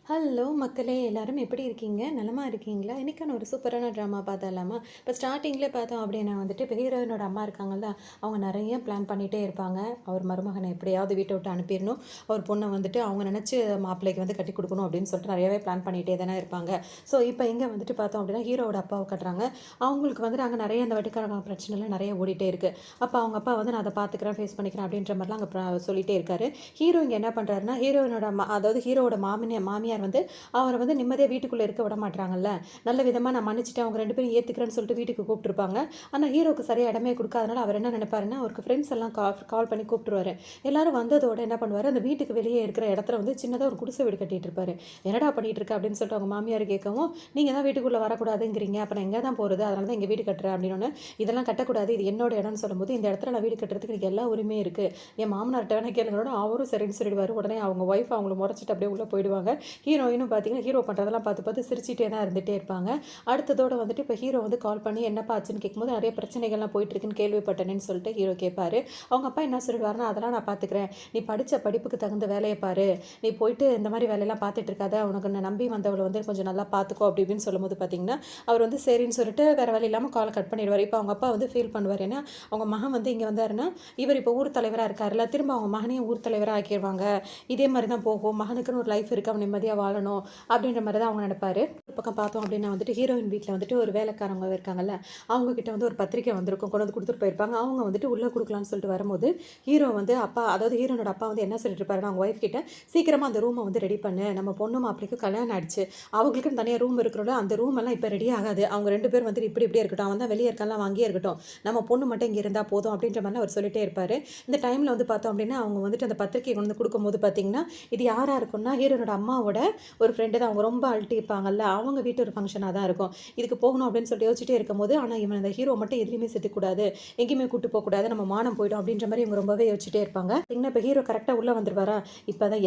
Hello மக்களே! எல்லாரும் எப்படி இருக்கீங்க? நலமா இருக்கீங்களா? இன்னைக்கான ஒரு சூப்பரான ட்ராமா பார்த்தரலாமா? இப்போ ஸ்டார்ட்டிங்ல பார்த்தோம் அப்படின்னா வந்துட்டு, இப்போ ஹீரோயினோட அம்மா இருக்காங்கல்ல, அவங்க நெறைய பிளான் பண்ணிட்டே இருப்பாங்க. அவர் மருமகன எப்படியாவது வீட்ட விட்டு அனுப்பிறணும். அவர் பொண்ண வந்துட்டு அவங்க நெனச்சு மாப்பிள்ளைக்கு வந்து கட்டிக் குடுக்கணும் அப்படின்னு சொல்லிட்டு நெறையவே பிளான் பண்ணிட்டே தானே இருப்பாங்க. ஸோ இப்போ இங்க வந்துட்டு பார்த்தோம் அப்படின்னா, ஹீரோவோட அப்பாவ காட்டுறாங்க. அவங்களுக்கு வந்துட்டு அங்க நெறைய அந்த வட்டிக்காரங்க பிரச்சனைலாம் நெறைய ஓடிட்டே இருக்கு. அப்ப அவங்க அப்பா வந்து நான் அத பார்த்துக்கிறேன், ஃபேஸ் பண்ணிக்கிறேன் அப்படின்ற மாரிலாம் அங்க சொல்லிட்டே இருக்காரு. ஹீரோ இங்க என்ன பண்றாருன்னா, ஹீரோயினோட அதாவது ஹீரோவோட மாமியார் வந்து அவர வந்து நிம்மதியா வீட்டுக்குள்ள இருக்க விட மாட்றாங்கல்ல. நல்ல விதமா நான் மன்னிச்சுட்டேன். அவங்க 2 பேரும் ஏத்துக்கிறேன்னு சொல்லிட்டு வீட்டுக்கு கூப்ட்டுருப்பாங்க. ஆனா ஹீரோக்கு சரியா இடமே குடுக்காதனால அவர் என்ன நெனைப்பாருன்னா, அவருக்கு ஃப்ரெண்ட்ஸ் எல்லாம் கால் பண்ணி கூப்ட்டுருவாரு. எல்லாரும் வந்ததோட என்ன பண்ணுவாரு, அந்த வீட்டுக்கு வெளியே இருக்கிற இடத்துல வந்து சின்னதா ஒரு குடிசை வீடு கட்டிட்டு இருப்பாரு. "என்னடா பண்ணிட்டு இருக்க?" அப்படின்னு சொல்லிட்டு அவங்க மாமியார் கேட்கவும், "நீங்க தான் வீட்டுக்குள்ள வரக்கூடாதுங்கிறீங்க. அப்ப நான் எங்க தான் போறது? அதனால தான் இங்க வீடு கட்டுறேன்." அப்படின்னோனே, "இதெல்லாம் கட்டக்கூடாது. இது என்னோட இடம்னு சொல்லும்போது, இந்த இடத்துல நான் வீடு கட்டுறதுக்கு எனக்கு எல்லா உரிமையும் இருக்கு. என் மாமனார்ட்ட வேணா கேளுங்கன்னோன" அவரும் சரின்னு சொல்லிடுவாரு. உடனே அவங்க ஒய்ஃப் அவங்கள மொறச்சிட்டு அப்படியே உள்ள போயிடுவாங்க. ஹீரோயினும் பார்த்தீங்கன்னா, ஹீரோ பண்ணுறதெல்லாம் பார்த்து பார்த்து சிரிச்சிட்டே தான் இருந்துட்டே இருப்பாங்க. அடுத்ததோட வந்துட்டு இப்போ ஹீரோ வந்து கால் பண்ணி என்னப்பா ஆச்சுன்னு கேட்கும்போது, "நெறைய பிரச்சனைகள்லாம் போயிட்டுருக்குன்னு கேள்விப்பட்டேனேன்னு" சொல்லிட்டு ஹீரோ கேட்பாரு. அவங்க அப்பா என்ன சொல்லிடுவாருன்னா, "அதெல்லாம் நான் பார்த்துக்கிறேன். நீ படிச்ச படிப்புக்கு தகுந்த வேலைய பாரு. நீ போயிட்டு இந்த மாரி வேலையெல்லாம் பார்த்துட்டு இருக்காத. உனக்கு நான் நம்பி வந்தவள வந்து கொஞ்சம் நல்லா பார்த்துக்கோ" அப்படி இப்படின்னு சொல்லும்போது பார்த்தீங்கன்னா, அவர் வந்து சரின்னு சொல்லிட்டு வேற வழி இல்லாம கால கட் பண்ணிருவாரு. இப்போ அவங்க அப்பா வந்து ஃபீல் பண்ணுவாரு. ஏன்னா, அவங்க மகன் வந்து இங்க வந்தாருன்னா, இவர் இப்போ ஊர் தலைவரா இருக்காருல்ல, திரும்ப அவங்க மகனையும் ஊர் தலைவரா ஆக்கிருவாங்க. இதே மாரி தான் போகும். மகனுக்குன்னு ஒரு லைஃப் இருக்கு. அவன் நிம்மதியா வாழணும். அப்படின்ற மாரி தான் அவங்க நெனைப்பாரு. ஒரு பக்கம் பார்த்தோம் அப்படின்னா வந்துட்டு, ஹீரோயின் வீட்ல வந்துட்டு ஒரு வேலைக்காரவங்க இருக்காங்கல்ல, அவங்க கிட்ட வந்து ஒரு பத்திரிக்கை வந்திருக்கும். கொண்டு வந்து குடுத்துட்டு போயிருப்பாங்க. அவங்க வந்துட்டு உள்ள குடுக்கலான்னு சொல்லிட்டு வரும்போது, ஹீரோ வந்து அதாவது ஹீரோயினோட அப்பா வந்து என்ன சொல்லிட்டு இருப்பாருன்னா, அவங்க ஒய்ஃப் கிட்ட, "சீக்கிரமா அந்த ரூம வந்து ரெடி பண்ணு. நம்ம பொண்ணு மாப்பிள்ளைக்கும் கல்யாணம் ஆயிடுச்சு. அவங்களுக்குன்னு தனியா ரூம் இருக்கிறோம்ல, அந்த ரூம் எல்லாம் இப்ப ரெடி ஆகாது. அவங்க 2 பேரும் வந்துட்டு இப்படி இப்படியே இருக்கட்டும். அவன் தான் வெளிய இருக்கான்ல, அவன் அங்கேயே இருக்கட்டும். நம்ம பொண்ணு மட்டும் இங்க இருந்தா போதும்." அப்படின்ற மாரிலாம் அவர் சொல்லிட்டே இருப்பாரு. இந்த டைம்ல வந்து பார்த்தோம் அப்படின்னா, அவங்க வந்துட்டு அந்த பத்திரிக்கைய கொண்டு வந்து குடுக்கும்போது பார்த்தீங்கன்னா, இது யாரா இருக்கும்னா, ஹீரோயினோட அம்மாவோட ஒரு ஃப்ரெண்டு தான். அவங்க ரொம்ப அழட்டிப்பாங்கல்ல, அவங்க வீட்டு ஒரு ஃபங்ஷனா தான் இருக்கும். இதுக்கு போகணும் அப்படின்னு சொல்லிட்டு யோசிச்சுட்டே இருக்கும்போது, ஆனா இவன் அந்த ஹீரோ மட்டும் எதுலயுமே சேர்த்துக்கூடாது. எங்கேயுமே கூட்டு போக்கூடாது. நம்ம மானம் போயிடும் அப்படின்ற மாரி இவங்க ரொம்பவே யோசிச்சுட்டே இருப்பாங்க. பார்த்தீங்கன்னா, இப்ப ஹீரோ கரெக்ட்டா உள்ள வந்துருவாரா,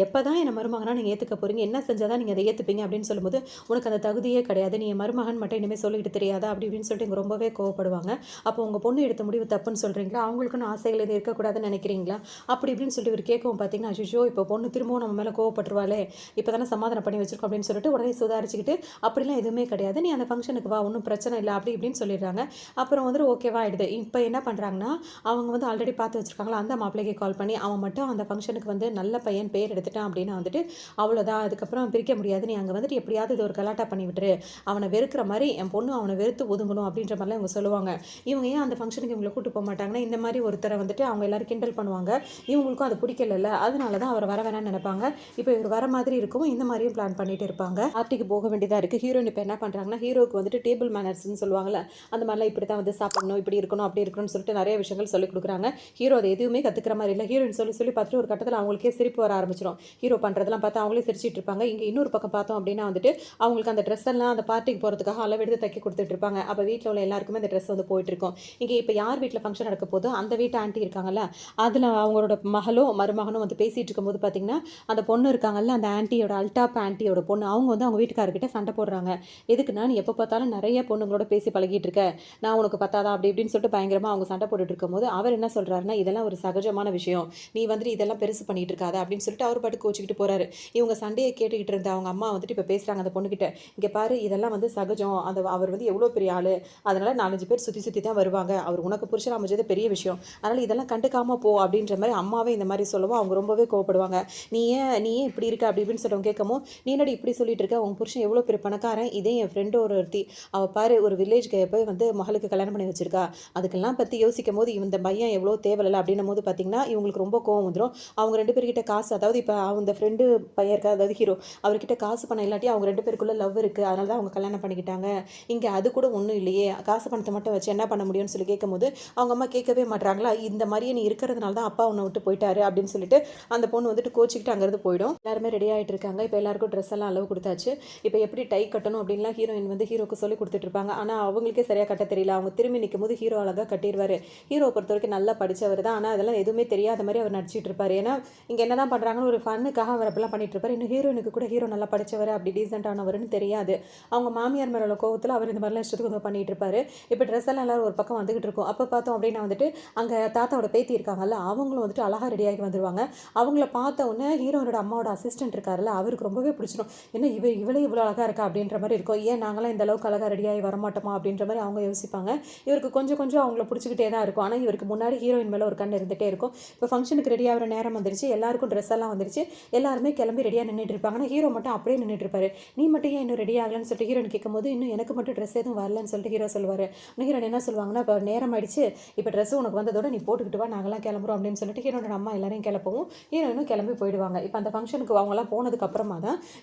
எப்பதான் என்ன மருமகனா நீங்க ஏத்துக்க போறீங்க? என்ன செஞ்சா தான் நீங்க அத ஏத்துப்பீங்க? அப்படின்னு சொல்லும்போது, உனக்கு அந்த தகுதியே கிடையாது. நீ என் மருமகன் மட்டும் இனிமே சொல்லிக்கிட்டு தெரியாதா? அப்படி இப்படின்னு சொல்லிட்டு இவங்க ரொம்பவே கோவப்படுவாங்க. அப்போ உங்க பொண்ணு எடுத்த முடிவு தப்புன்னு சொல்றீங்களா? அவங்களுக்குன்னு ஆசைகள் எதுவும் இருக்கக்கூடாதுன்னு நினைக்கிறீங்களா? அப்படி இப்படின்னு சொல்லிட்டு இவரு கேட்கவும் பார்த்தீங்கன்னா, அச்சச்சோ! இப்போ பொண்ணு திரும்பவும் நம்ம மேல கோவப்பட்டுருவாளே! இப்ப தானே சமாதானம் பண்ணி வச்சிருக்கோம் அப்படின்னு சொல்லிட்டு உடனே சுதாரிச்சுக்கிட்டு, அப்படிலாம் எதுவுமே கிடையாது. நீ அந்த ஃபங்ஷனுக்கு வா! ஒண்ணும் பிரச்சனை இல்ல. அப்படி இப்படின்னு சொல்லிடுறாங்க. அப்புறம் வந்துட்டு ஓகேவா ஆயிடுது. இப்ப என்ன பண்றாங்கன்னா, அவங்க வந்து ஆல்ரெடி பார்த்து வச்சிருக்காங்களா, அந்த மாப்பிள்ளைக்கு கால் பண்ணி, அவன் மட்டும் அந்த ஃபங்ஷனுக்கு வந்து நல்ல பையன் பேர் எடுத்துட்டான் அப்படின்னா வந்துட்டு, அவ்வளோதான். அதுக்கப்புறம் பிரிக்க முடியாது. நீ அங்க வந்துட்டு எப்படியாவது இது ஒரு கலாட்டா பண்ணி விட்டுரு. அவன வெறுக்கிற மாரி என் பொண்ணு அவன வெறுத்து ஒதுங்கணும் அப்படின்ற மாரிலாம் இவங்க சொல்லுவாங்க. இவங்க ஏன் அந்த ஃபங்ஷனுக்கு இவங்கள கூட்டு போ மாட்டாங்கன்னா, இந்த மாரி ஒருத்தர வந்துட்டு அவங்க எல்லாரும் கிண்டல் பண்ணுவாங்க. இவங்களுக்கும் அது பிடிக்கலல்ல. அதனால தான் அவர வர வேணாம்னு நெனைப்பாங்க. இப்ப இவரு வர மாதிரி இருக்கவும், இந்த மாரியும் பிளான் பண்ணிட்டு இருப்பாங்க. பார்ட்டிக்கு போக வேண்டியதா இருக்கு. ஹீரோயின் இப்ப என்ன பண்றாங்கன்னா, ஹீரோவுக்கு வந்துட்டு டேபிள் மேனர்ஸ்ன்னு சொல்லுவாங்கல்ல, அந்த மாரிலாம் இப்படி தான் வந்து சாப்பிடணும், இப்படி இருக்கணும், அப்படி இருக்கணும்னு சொல்லிட்டு நெறைய விஷயங்கள் சொல்லிக் குடுக்குறாங்க. ஹீரோ அத எதுவுமே கத்துக்கிற மாரி இல்ல. ஹீரோயின் சொல்லி சொல்லி பார்த்துட்டு ஒரு கட்டத்தில அவங்களுக்கே சிரிப்பு வர ஆரம்பிச்சுரும். ஹீரோ பண்றதெல்லாம் பார்த்து அவங்களே சிரிச்சுட்டு இருப்பாங்க. இங்க இன்னொரு பக்கம் பார்த்தோம் அப்படின்னா வந்துட்டு, அவங்களுக்கு அந்த ட்ரெஸ் எல்லாம் அந்த பார்ட்டிக்கு போறதுக்காக அளவெடுத்து தைக்க குடுத்துட்டு இருப்பாங்க. அப்ப வீட்ல உள்ள எல்லாருக்குமே அந்த ட்ரெஸ் வந்து போயிட்டு இருக்கும். இங்க இப்ப யார் வீட்ல ஃபங்ஷன் நடக்க போதோ, அந்த வீட்டு ஆன்டி இருக்காங்கல்ல, அதுல அவங்களோட மகளும், மருமகனும் வந்து பேசிட்டு இருக்கும்போது பார்த்தீங்கன்னா, அந்த பொண்ணு இருக்காங்கல்ல, அந்த ஆன்டியோட அல்டாப் ஆன்டியோட பொண்ணு, அவங்க வந்து அவங்க வீட்டுக்காரர்கிட்ட சண்டை போடுறாங்க. எதுக்குன்னா, "நீ எப்ப பார்த்தாலும் நெறைய பொண்ணுங்களோட பேசி பழகிட்டு இருக்க. நான் உனக்கு பத்தாதா?" அப்படி இப்படின்னு சொல்லிட்டு பயங்கரமா அவங்க சண்டை போட்டுட்டு இருக்கும்போது, அவர் என்ன சொல்றாருன்னா, "இதெல்லாம் ஒரு சகஜமான விஷயம். நீ வந்துட்டு இதெல்லாம் பெருசு பண்ணிட்டு இருக்காத." அப்படின்னு சொல்லிட்டு அவர் பாட்டுக்கு கோச்சுக்கிட்டு போறாரு. இவங்க சண்டைய கேட்டுக்கிட்டு இருந்த அவங்க அம்மா வந்துட்டு இப்ப பேசுறாங்க அந்த பொண்ணுகிட்ட. "இங்க பாரு, இதெல்லாம் வந்து சகஜம். அவர் வந்து எவ்வளோ பெரிய ஆளு. அதனால 4, 5 பேர் சுத்தி சுத்தி தான் வருவாங்க. அவர் உனக்கு புருஷனா அமைஞ்சது பெரிய விஷயம். அதனால இதெல்லாம் கண்டுக்காம போ." அப்படின்ற மாரி அம்மாவே இந்த மாரி சொல்லவும், அவங்க ரொம்பவே கோவப்படுவாங்க. "நீ ஏன் இப்படி இருக்க?" அப்படி இப்படின்னு சொல்றவங்க கேட்கவும், "நீ என்னடி இப்படி சொல்லிட்டு இருக்க? உன் புருஷன் எவ்வளோ பெரிய பணக்காரன். இதே என் ஃப்ரெண்டு ஒருத்தி. அவ பாரு ஒரு வில்லேஜ் கேர்ள் போய் வந்து மகளுக்கு கல்யாணம் பண்ணி வச்சிருக்கா. அதுக்கெல்லாம் பத்தி யோசிக்கும்போது, இந்த பையன் எவ்வளோ தேவயில்ல." அப்படின்னும்போது பார்த்தீங்கன்னா, இவங்களுக்கு ரொம்ப கோவம் வந்துரும். அவங்க 2 பேர்கிட்ட காசு அதாவது இப்ப அந்த ஃப்ரெண்டு பையன் இருக்கா, அதாவது ஹீரோ. அவர்கிட்ட காசு பணம் இல்லாட்டி அவங்க 2 பேருக்குள்ள லவ் இருக்கு. அதனால தான் அவங்க கல்யாணம் பண்ணிக்கிட்டாங்க. இங்க அது கூட ஒண்ணும் இல்லையே. காசு பணத்த மட்டும் வச்சு என்ன பண்ண முடியும்னு சொல்லி கேட்கும்போது, அவங்க அம்மா கேட்கவே மாட்றாங்களா. "இந்த மாரியே நீ இருக்கிறதுனால தான் அப்பா உன்ன விட்டு போயிட்டாரு." அப்படின்னு சொல்லிட்டு அந்த பொண்ணு வந்துட்டு கோச்சிக்கிட்டு அங்கேருந்து போயிடும். எல்லாருமே ரெடி ஆயிட்டு இருக்காங்க. இப்ப எல்லாருக்கும் ட்ரெஸ் எல்லாம் அளவு குடுத்தாச்சு. இப்ப எப்படி டை கட்டணும் அப்படின்லாம் ஹீரோயின் வந்து ஹீரோக்கு சொல்லிக் குடுத்துட்டு இருப்பாங்க. ஆனா அவங்களுக்கே சரியா கட்ட தெரியல. அவங்க திரும்பி நிக்கும்போது ஹீரோ அழகா கட்டிருவாரு. ஹீரோவ பொறுத்தவரைக்கும் நல்லா படிச்சவர் தான். ஆனா அதெல்லாம் எதுவுமே தெரியாத மாரி அவர் நடிச்சிட்டு இருப்பாரு. ஏன்னா, இங்க என்னதான் பண்றாங்கன்னு ஒரு ஃபன்னுக்காக அவர் அப்படிலாம் பண்ணிட்டு இருப்பாரு. இன்னும் ஹீரோயினுக்கு கூட ஹீரோ நல்லா படிச்சவரு, அப்படி டீசென்ட் ஆனவருன்னு தெரியாது. அவங்க மாமியார் மேல உள்ள கோவத்துல அவர் இந்த மாரிலாம் இஷ்டத்துக்கு வந்து பண்ணிட்டு இருப்பாரு. இப்ப ட்ரெஸ் எல்லாம் எல்லாரும் ஒரு பக்கம் வந்துகிட்டு இருக்கும். அப்ப பார்த்தோம் அப்படின்னா வந்துட்டு, அங்க தாத்தாவோட பேத்தி இருக்காங்கல்ல, அவங்களும் வந்துட்டு அழகா ரெடி ஆகி வந்துருவாங்க. அவங்கள பார்த்த உடனே ஹீரோயினோட அம்மாவோட அசிஸ்டன்ட் இருக்காருல்ல, அவருக்கு ரொம்பவே பிடிச்சிரும். என்ன இவளே இவ்வளோ அழகாக இருக்கா அப்படின்ற மாதிரி இருக்கும். ஏன் நாங்களாம் இந்த அளவுக்கு அழகாக ரெடியாகி வரமாட்டோமா அப்படின்ற மாதிரி அவங்க யோசிப்பாங்க. இவருக்கு கொஞ்சம் கொஞ்சம் அவங்கள பிடிச்சிக்கிட்டே தான் இருக்கும். ஆனால் இவருக்கு முன்னாடி ஹீரோயின் மேலே ஒரு கண் இருந்துகிட்டே இருக்கும். இப்போ ஃபங்க்ஷனுக்கு ரெடி ஆகிற நேரம் வந்துருச்சு, எல்லாருக்கும் ட்ரெஸ் எல்லாம் வந்துருச்சு, எல்லாருமே கிளம்பி ரெடியாக நின்றுட்டு இருப்பாங்க. ஆனால் ஹீரோ மட்டும் அப்படியே நின்றுட்டு இருப்பாரு. நீ மட்டும் ஏன் இன்னும் ரெடி ஆகலன்னு சொல்லிட்டு ஹீரோயின் கேட்கும்போது, இன்னும் எனக்கு மட்டும் ட்ரெஸ் எதுவும் வரலன்னு சொல்லிட்டு ஹீரோ சொல்லுவார். ஹீரோயின் என்ன சொல்லுவாங்கன்னா, இப்போ நேரம் ஆயிடுச்சு, இப்போ ட்ரெஸ் உனக்கு வந்ததோட நீ போட்டுக்கிட்டு வா, நாங்களாம் கிளம்புறோம் அப்படின்னு சொல்லிட்டு ஹீரோனோட அம்மா எல்லாரையும் கிளப்பவும் ஹீரோயினும் கிளம்பி போயிடுவாங்க. இப்போ அந்த ஃபங்க்ஷனுக்கு அவங்களாம் போனதுக்கு அப்புறமா தான்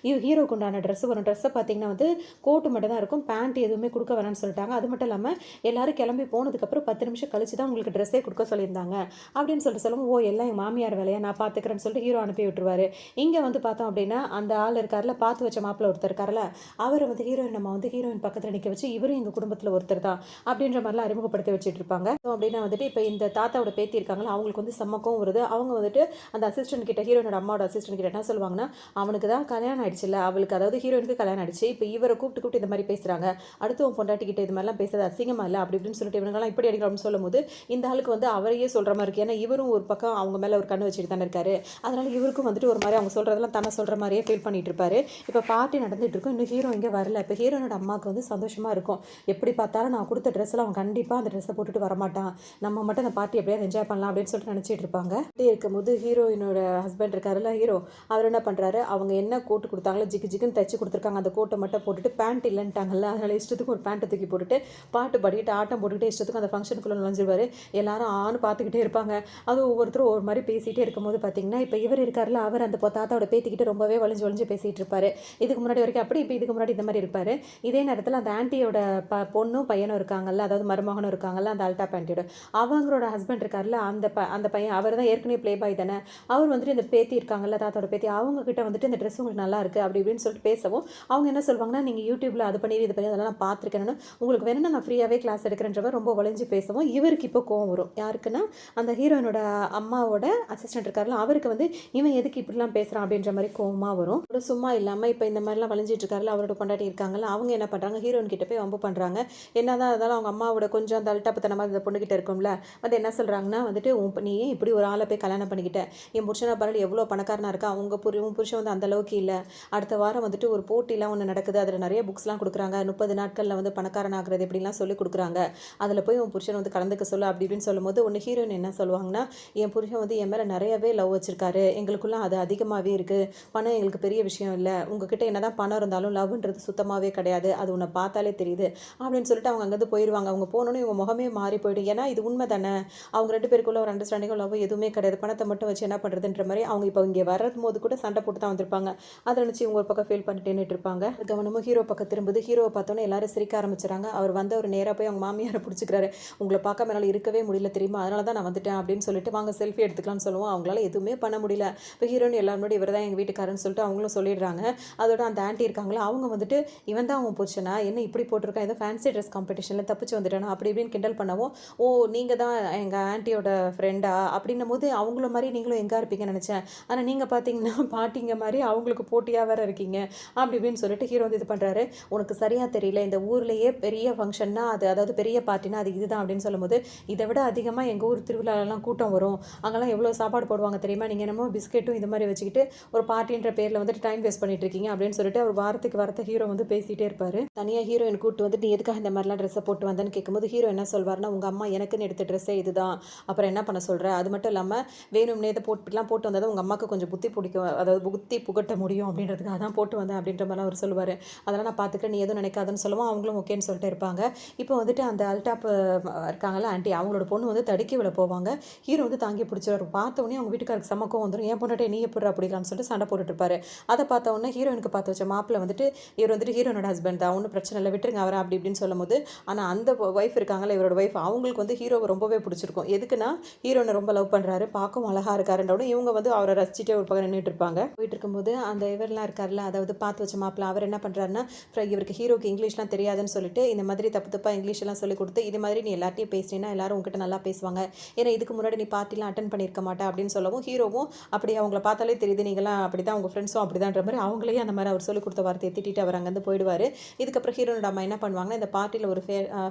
ஹீரோக்கு உண்டான ட்ரெஸ் வரும். ட்ரெஸ்ஸை பார்த்தீங்கன்னா வந்து கோட்டு மட்டும் தான் இருக்கும், பேண்ட் எதுவுமே கொடுக்க வேணாம்னு சொல்லிட்டாங்க. அது மட்டும் இல்லாமல் எல்லாரும் கிளம்பி போனதுக்கப்புறம் 10 நிமிஷம் கழிச்சு தான் உங்களுக்கு ட்ரெஸ்ஸே கொடுக்க சொல்லியிருந்தாங்க அப்படின்னு சொல்லிட்டு சொல்லுவோம். ஓ, எல்லாம் எங்கள் மாமியார் வேலையை நான் பார்த்துக்கிறேன்னு சொல்லிட்டு ஹீரோ அனுப்பி விட்டுருவாரு. இங்கே வந்து பார்த்தோம் அப்படின்னா அந்த ஆள் இருக்கார்ல, பார்த்து வச்ச மாப்பிள்ள ஒருத்தர் இருக்கார்ல, அவரை வந்து ஹீரோயின் நம்ம வந்து ஹீரோயின் பக்கத்தில் நிற்க வச்சு இவரும் எங்கள் குடும்பத்தில் ஒருத்தர் தான் அப்படின்ற மாதிரிலாம் அறிமுகப்படுத்தி வச்சுட்டு இருப்பாங்க. ஸோ அப்படின்னா வந்துட்டு இப்போ இந்த தாத்தாவோட பேத்தி இருக்காங்களா, அவங்களுக்கு வந்து செம்மக்கம் வருது. அவங்க வந்துட்டு அந்த அசிஸ்டன்ட் கிட்ட, ஹீரோனோட அம்மாவோட அசிஸ்டன்ட் கிட்ட என்ன சொல்லுவாங்கன்னா, அவனுக்கு தான் கல்யாணம் ஆயிடுச்சுல்ல, அவளுக்கு அதாவது ஹீரோயினுக்கு கல்யாணம் ஆயிடுச்சு, இப்போ இவரை கூப்பிட்டு இந்த மாதிரி பேசுகிறாங்க, அடுத்து உன் பொண்டாட்டி கிட்ட இது மாதிரிலாம் பேசுறது அசிங்கமா இல்லை அப்படி இப்படின்னு சொல்லிட்டு இவங்கெல்லாம் இப்படி அடிக்கிறோம்னு சொல்லும்போது இந்த ஆளுக்கு வந்து அவரையே சொல்கிற மாதிரி இருக்குது. ஏன்னா இவரும் ஒரு பக்கம் அவங்க மேலே ஒரு கண்ணு வச்சுட்டு தானே இருக்காரு. அதனால இவருக்கும் வந்துட்டு ஒரு மாதிரி அவங்க சொல்கிறதெல்லாம் தானே சொல்கிற மாதிரியே ஃபீல் பண்ணிட்டு இருப்பாரு. இப்போ பார்ட்டி நடந்துட்டு இருக்கும், இன்னும் ஹீரோ இங்கே வரல. இப்போ ஹீரோனோட அம்மாவுக்கு வந்து சந்தோஷமாக இருக்கும். எப்படி பார்த்தாலும் நான் கொடுத்த ட்ரெஸ்ஸில் அவன் கண்டிப்பாக அந்த ட்ரெஸ்ஸை போட்டுட்டு வரமாட்டான், நம்ம மட்டும் அந்த பார்ட்டி எப்படியாவது என்ஜாய் பண்ணலாம் அப்படின்னு சொல்லிட்டு நினச்சிட்டு இருப்பாங்க. அப்படி இருக்கும்போது ஹீரோயினோட ஹஸ்பண்ட் இருக்காருல்ல ஹீரோ, அவர் என்ன பண்ணுறாரு, அவங்க என்ன கோட்டு கொடுத்தாங்களோ ஜிக்குன்னு தைச்சு கொடுத்துருக்காங்க, அந்த கோட்டை மட்டும் போட்டுட்டு பேண்ட் இல்லைன்ட்டாங்கல்ல, அதனால் இஷ்டத்துக்கு ஒரு பேண்ட்டை தூக்கி போட்டுட்டு பாட்டு பாடிக்கிட்டு ஆட்டம் போட்டுக்கிட்டு இஷ்டத்துக்கு அந்த ஃபங்க்ஷனுக்குள்ளே நுழைஞ்சிருவார். எல்லாரும் ஆணு பார்த்துக்கிட்டே இருப்பாங்க. அது ஒவ்வொருத்தரும் ஒரு மாதிரி பேசிகிட்டே இருக்கும்போது பார்த்தீங்கன்னா, இப்போ இவர் இருக்காருல்ல, அவர் அந்த தாத்தாவோட பேத்திக்கிட்டு ரொம்பவே வளைஞ்சு பேசிகிட்டு இருப்பார். இதுக்கு முன்னாடி வரைக்கும் அப்படி, இப்போ இதுக்கு முன்னாடி இந்த மாதிரி இருப்பார். இதே நேரத்தில் அந்த ஆன்ட்டியோட பொண்ணும் பையனும் இருக்காங்கல்ல, அதாவது மருமகனும் இருக்காங்கல்ல, அந்த அல்டா பேண்டியோட அவங்களோட ஹஸ்பண்ட் இருக்கார்ல, அந்த பையன் அவர் தான் ஏற்கனவே ப்ளே பாய் தானே, அவர் வந்துட்டு இந்த பேத்தி இருக்காங்கல்ல, தாத்தாவோட பேத்தி, அவங்க கிட்ட வந்துட்டு இந்த ட்ரெஸ் உங்களுக்கு நல்லா இருக்குது அப்படி இப்படின்னு சொல்லிட்டு பேசவும் அவங்க என்ன சொல்லுவாங்கன்னா, நீங்கள் யூடியூப்பில் அது பண்ணி இது பண்ணி அதெல்லாம் நான் பார்த்துருக்கேன்னு, உங்களுக்கு வேணும்னா நான் ஃப்ரீயாகவே கிளாஸ் எடுக்கிறேன்றவர் ரொம்ப வளைஞ்சு பேசவும் இவருக்கு இப்போ கோவம் வரும். யாருக்குன்னா அந்த ஹீரோயினோட அம்மாவோட அசிஸ்டன்ட் இருக்காருல, அவருக்கு வந்து இவன் எதுக்கு இப்படிலாம் பேசுகிறான் அப்படின்ற மாதிரி கோவமாக வரும். சும்மா இல்லாமல் இப்போ இந்த மாதிரிலாம் வளைஞ்சிட்டு இருக்காருல, அவரோட பொண்டாட்டி இருக்காங்கல்ல, அவங்க என்ன பண்ணுறாங்க, ஹீரோயின் கிட்ட போய் வம்பு பண்ணுறாங்க. என்னதான் இருந்தாலும் அவங்க அம்மாவோட கொஞ்சம் அந்த அல்டாப்பத்தனமாக அந்த பொண்ணுக்கிட்ட இருக்கும்ல, வந்து என்ன சொல்கிறாங்கன்னா வந்துட்டு, நீ இப்படி ஒரு ஆளை போய் கல்யாணம் பண்ணிக்கிட்ட, என் புருஷனை பாரு எவ்வளோ பணக்காரனாக இருக்கா, உன் புருஷன் வந்து அந்த அளவுக்கு இல்லை, அடுத்த வாரம் வந்துட்டு ஒரு போட்டிலாம் ஒன்று நடக்குது, அதில் நிறைய புக்ஸ்லாம் கொடுக்குறாங்க, 30 நாட்களில் வந்து பணக்காரன் ஆகிறது எப்படிலாம் சொல்லி கொடுக்குறாங்க, அதில் போய் உன் புருஷன் வந்து கலந்துக்க சொல்லு அப்படி இப்படின்னு சொல்லும்போது ஒன்று ஹீரோயின் என்ன சொல்லுவாங்கன்னா, என் புருஷன் வந்து என் மேலே நிறையவே லவ் வச்சிருக்காரு, எங்களுக்குள்ள அது அதிகமாகவே இருக்குது, பணம் எங்களுக்கு பெரிய விஷயம் இல்லை, உங்ககிட்ட என்னதான் பணம் இருந்தாலும் லவ்ன்றது சுத்தமாகவே கிடையாது, அது உன்னை பார்த்தாலே தெரியுது அப்படின்னு சொல்லிட்டு அவங்க அங்கேருந்து போயிடுவாங்க. அவங்க போனோன்னு இவங்க முகமே மாறி போயிடும். ஏன்னா இது உண்மை தானே, அவங்க 2 பேருக்குள்ள ஒரு அண்டர்ஸ்டாண்டிங்கும் லவ் எதுவுமே கிடையாது, பணத்தை மட்டும் வச்சு என்ன பண்ணுறதுன்ற மாதிரி அவங்க இப்போ இங்கே வர்றது போது கூட சண்டை போட்டு தான் வந்திருப்பாங்க. அதை நினச்சி இவங்க ஒரு பக்கம் ஃபீல் பண்ணிட்டு நின்றுட்டு இருப்பாங்க. கவனமும் ஹீரோ பக்கம் திரும்புது. ஹீரோவை பார்த்தோன்னே எல்லாரும் சிரிக்க ஆரம்பிச்சுறாங்க. அவர் வந்து அவர் நேராக போய் அவங்க மாமியாரை பிடிச்சிக்கிறாரு. உங்களை பார்க்க என்னால் இருக்கவே முடியல தெரியுமா, அதனால தான் நான் வந்துட்டேன் அப்படின்னு சொல்லிட்டு வாங்க செல்ஃபி எடுத்துக்கலாம்னு சொல்லுவோம். அவங்களால எதுவுமே பண்ண முடியல. இப்போ ஹீரோயின் எல்லாரும் முன்னாடி இவர் தான் எங்கள் வீட்டுக்காரன்னு சொல்லிட்டு அவங்களும் சொல்லிடுறாங்க. அதோட அந்த ஆண்டி இருக்காங்களா, அவங்க வந்துட்டு இவன் தான் அவன் புருஷனா, என்ன இப்படி போட்டிருக்கான், ஏதோ ஃபேன்சி ட்ரெஸ் காம்படிஷனில் தப்பிச்சு வந்துட்டானா அப்படி இப்படின்னு கிண்டல் பண்ணவும், ஓ நீங்கள் தான் எங்கள் ஆண்டியோட ஃப்ரெண்டா அப்படின்னும் போது அவங்கள மாதிரி நீங்களும் எங்கே இருப்பீங்கன்னு நினச்சேன், ஆனால் நீங்கள் பார்த்தீங்கன்னா பாட்டிங்க மாதிரி அவங்களுக்கு போட்டியாக வேறு இருக்கீங்க அப்படி இப்படின்னு சொல்லிட்டு ஹீரோ வந்து இது பண்ணுறாரு. உனக்கு சரியாக தெரியல, இந்த ஊர்லேயே பெரிய ஃபங்க்ஷன்னா அது, அதாவது பெரிய பார்ட்டினா அது இதுதான் அப்படின்னு சொல்லும்போது, இதை விட அதிகமாக எங்கள் ஊர் திருவிழாலெலாம் கூட்டம் வரும், அங்கெல்லாம் எவ்வளோ சாப்பாடு போடுவாங்க தெரியுமா, நீங்கள் என்னமோ பிஸ்கெட்டும் இது மாதிரி வச்சுக்கிட்டு ஒரு பார்ட்டின்ற பேரில் வந்துட்டு டைம் வேஸ்ட் பண்ணிட்டு இருக்கீங்க அப்படின்னு சொல்லிட்டு அவர் வாரத்துக்கு ஹீரோ வந்து பேசிகிட்டே இருப்பார். தனியாக ஹீரோயின் கூப்பிட்டு வந்துட்டு நீ எதுக்காக இந்த மாதிரிலாம் ட்ரெஸ்ஸை போட்டு வந்தேன்னு கேட்கும்போது ஹீரோ என்ன சொல்வார்னா, உங்கள் அம்மா எனக்குன்னு எடுத்த ட்ரெஸ்ஸே இதுதான், அப்புறம் என்ன பண்ண சொல்கிற, அது மட்டும் இல்லாமல் வேணும்னே இதை போட்டு வந்தால் தான் உங்கள் அம்மாவுக்கு கொஞ்சம் புத்தி பிடிக்கும், அதாவது புத்தி புகட்ட முடியும் அப்படின்றதுக்காக தான் போட்டு வந்தேன் அப்படின்ற மாதிரிலாம் அவர் சொல்லுவார். அதெல்லாம் நான் பார்த்துக்க, நீ எதுவும் நினைக்காதுன்னு சொல்லுவோம். அவங்களும் ஓகேன்னு சொல்லிட்டு இருப்பாங்க. இப்போ வந்துட்டு அந்த அல்டாப் இருக்காங்கல்ல ஆண்டி, அவங்களோட பொண்ணு வந்து தடுக்கி விட போவாங்க. ஹீரோ வந்து தாங்கி பிடிச்சிருவார். பார்த்த உடனே அவங்க வீட்டுக்காருக்கு சமக்கம் வந்துடும். ஏன் பொண்ணாட்டே நீ எப்படி அப்படிங்களான்னு சொல்லிட்டு சண்டை போட்டுட்டு இருப்பாரு. அதை பார்த்த உடனே ஹீரோயினுக்கு பார்த்து வச்ச மாப்பிள்ள வந்துட்டு இவர் வந்துட்டு ஹீரோனோட ஹஸ்பண்ட் தான், ஒன்றும் பிரச்சனை இல்லை விட்டுருங்க அவரை அப்படி இப்படின்னு சொல்லும் போது, ஆனால் அந்த ஒய்ஃப் இருக்காங்களா இவரோட ஒய்ஃப், அவங்களுக்கு வந்து ஹீரோவை ரொம்பவே பிடிச்சிருக்கும். எதுக்குன்னா ஹீரோனை ரொம்ப லவ் பண்ணுறாரு, பார்க்கவும் அழகாக இருக்காருன்றோட இவங்க வந்து அவரை ரசிச்சுட்டே ஒரு பக்கம் நின்றுட்டு இருப்பாங்க. போயிட்டு இருக்கும்போது அந்த இவரெலாம் இருக்கார்ல, அதாவது பார்த்து வச்ச மாப்பிள்ள, அவர் என்ன பண்ணுறாருன்னா, இவருக்கு ஹீரோக்கு இங்கிலீஷ்லாம் தெரியாதுன்னு சொல்லிட்டு இந்த மாதிரி தப்பாக இங்கிலீஷ்லாம் சொல்லி கொடுத்து, இது மாதிரி நீ எல்லாத்தையும் பேசினீங்கன்னா எல்லாரும் உங்ககிட்ட நல்லா பேசுவாங்க, ஏன்னா இதுக்கு முன்னாடி நீ பார்ட்டிலாம் அட்டன் பண்ணியிருக்க மாட்டா அப்படின்னு சொல்லவும் ஹீரோவும் அப்படி அவங்கள பார்த்தாலே தெரியுது நீங்களாம் அப்படி தான், உங்கள் ஃப்ரெண்ட்ஸும் அப்படி தான்ற மாதிரி அவங்களையும் அந்த மாதிரி அவர் சொல்லி கொடுத்த வார்த்தையை திட்டிட்டு அவர் அங்கேருந்து போயிடுவார். இதுக்கப்புறம் ஹீரோனோட அம்மா என்ன பண்ணுவாங்கன்னா, இந்த பார்ட்டியில் ஒரு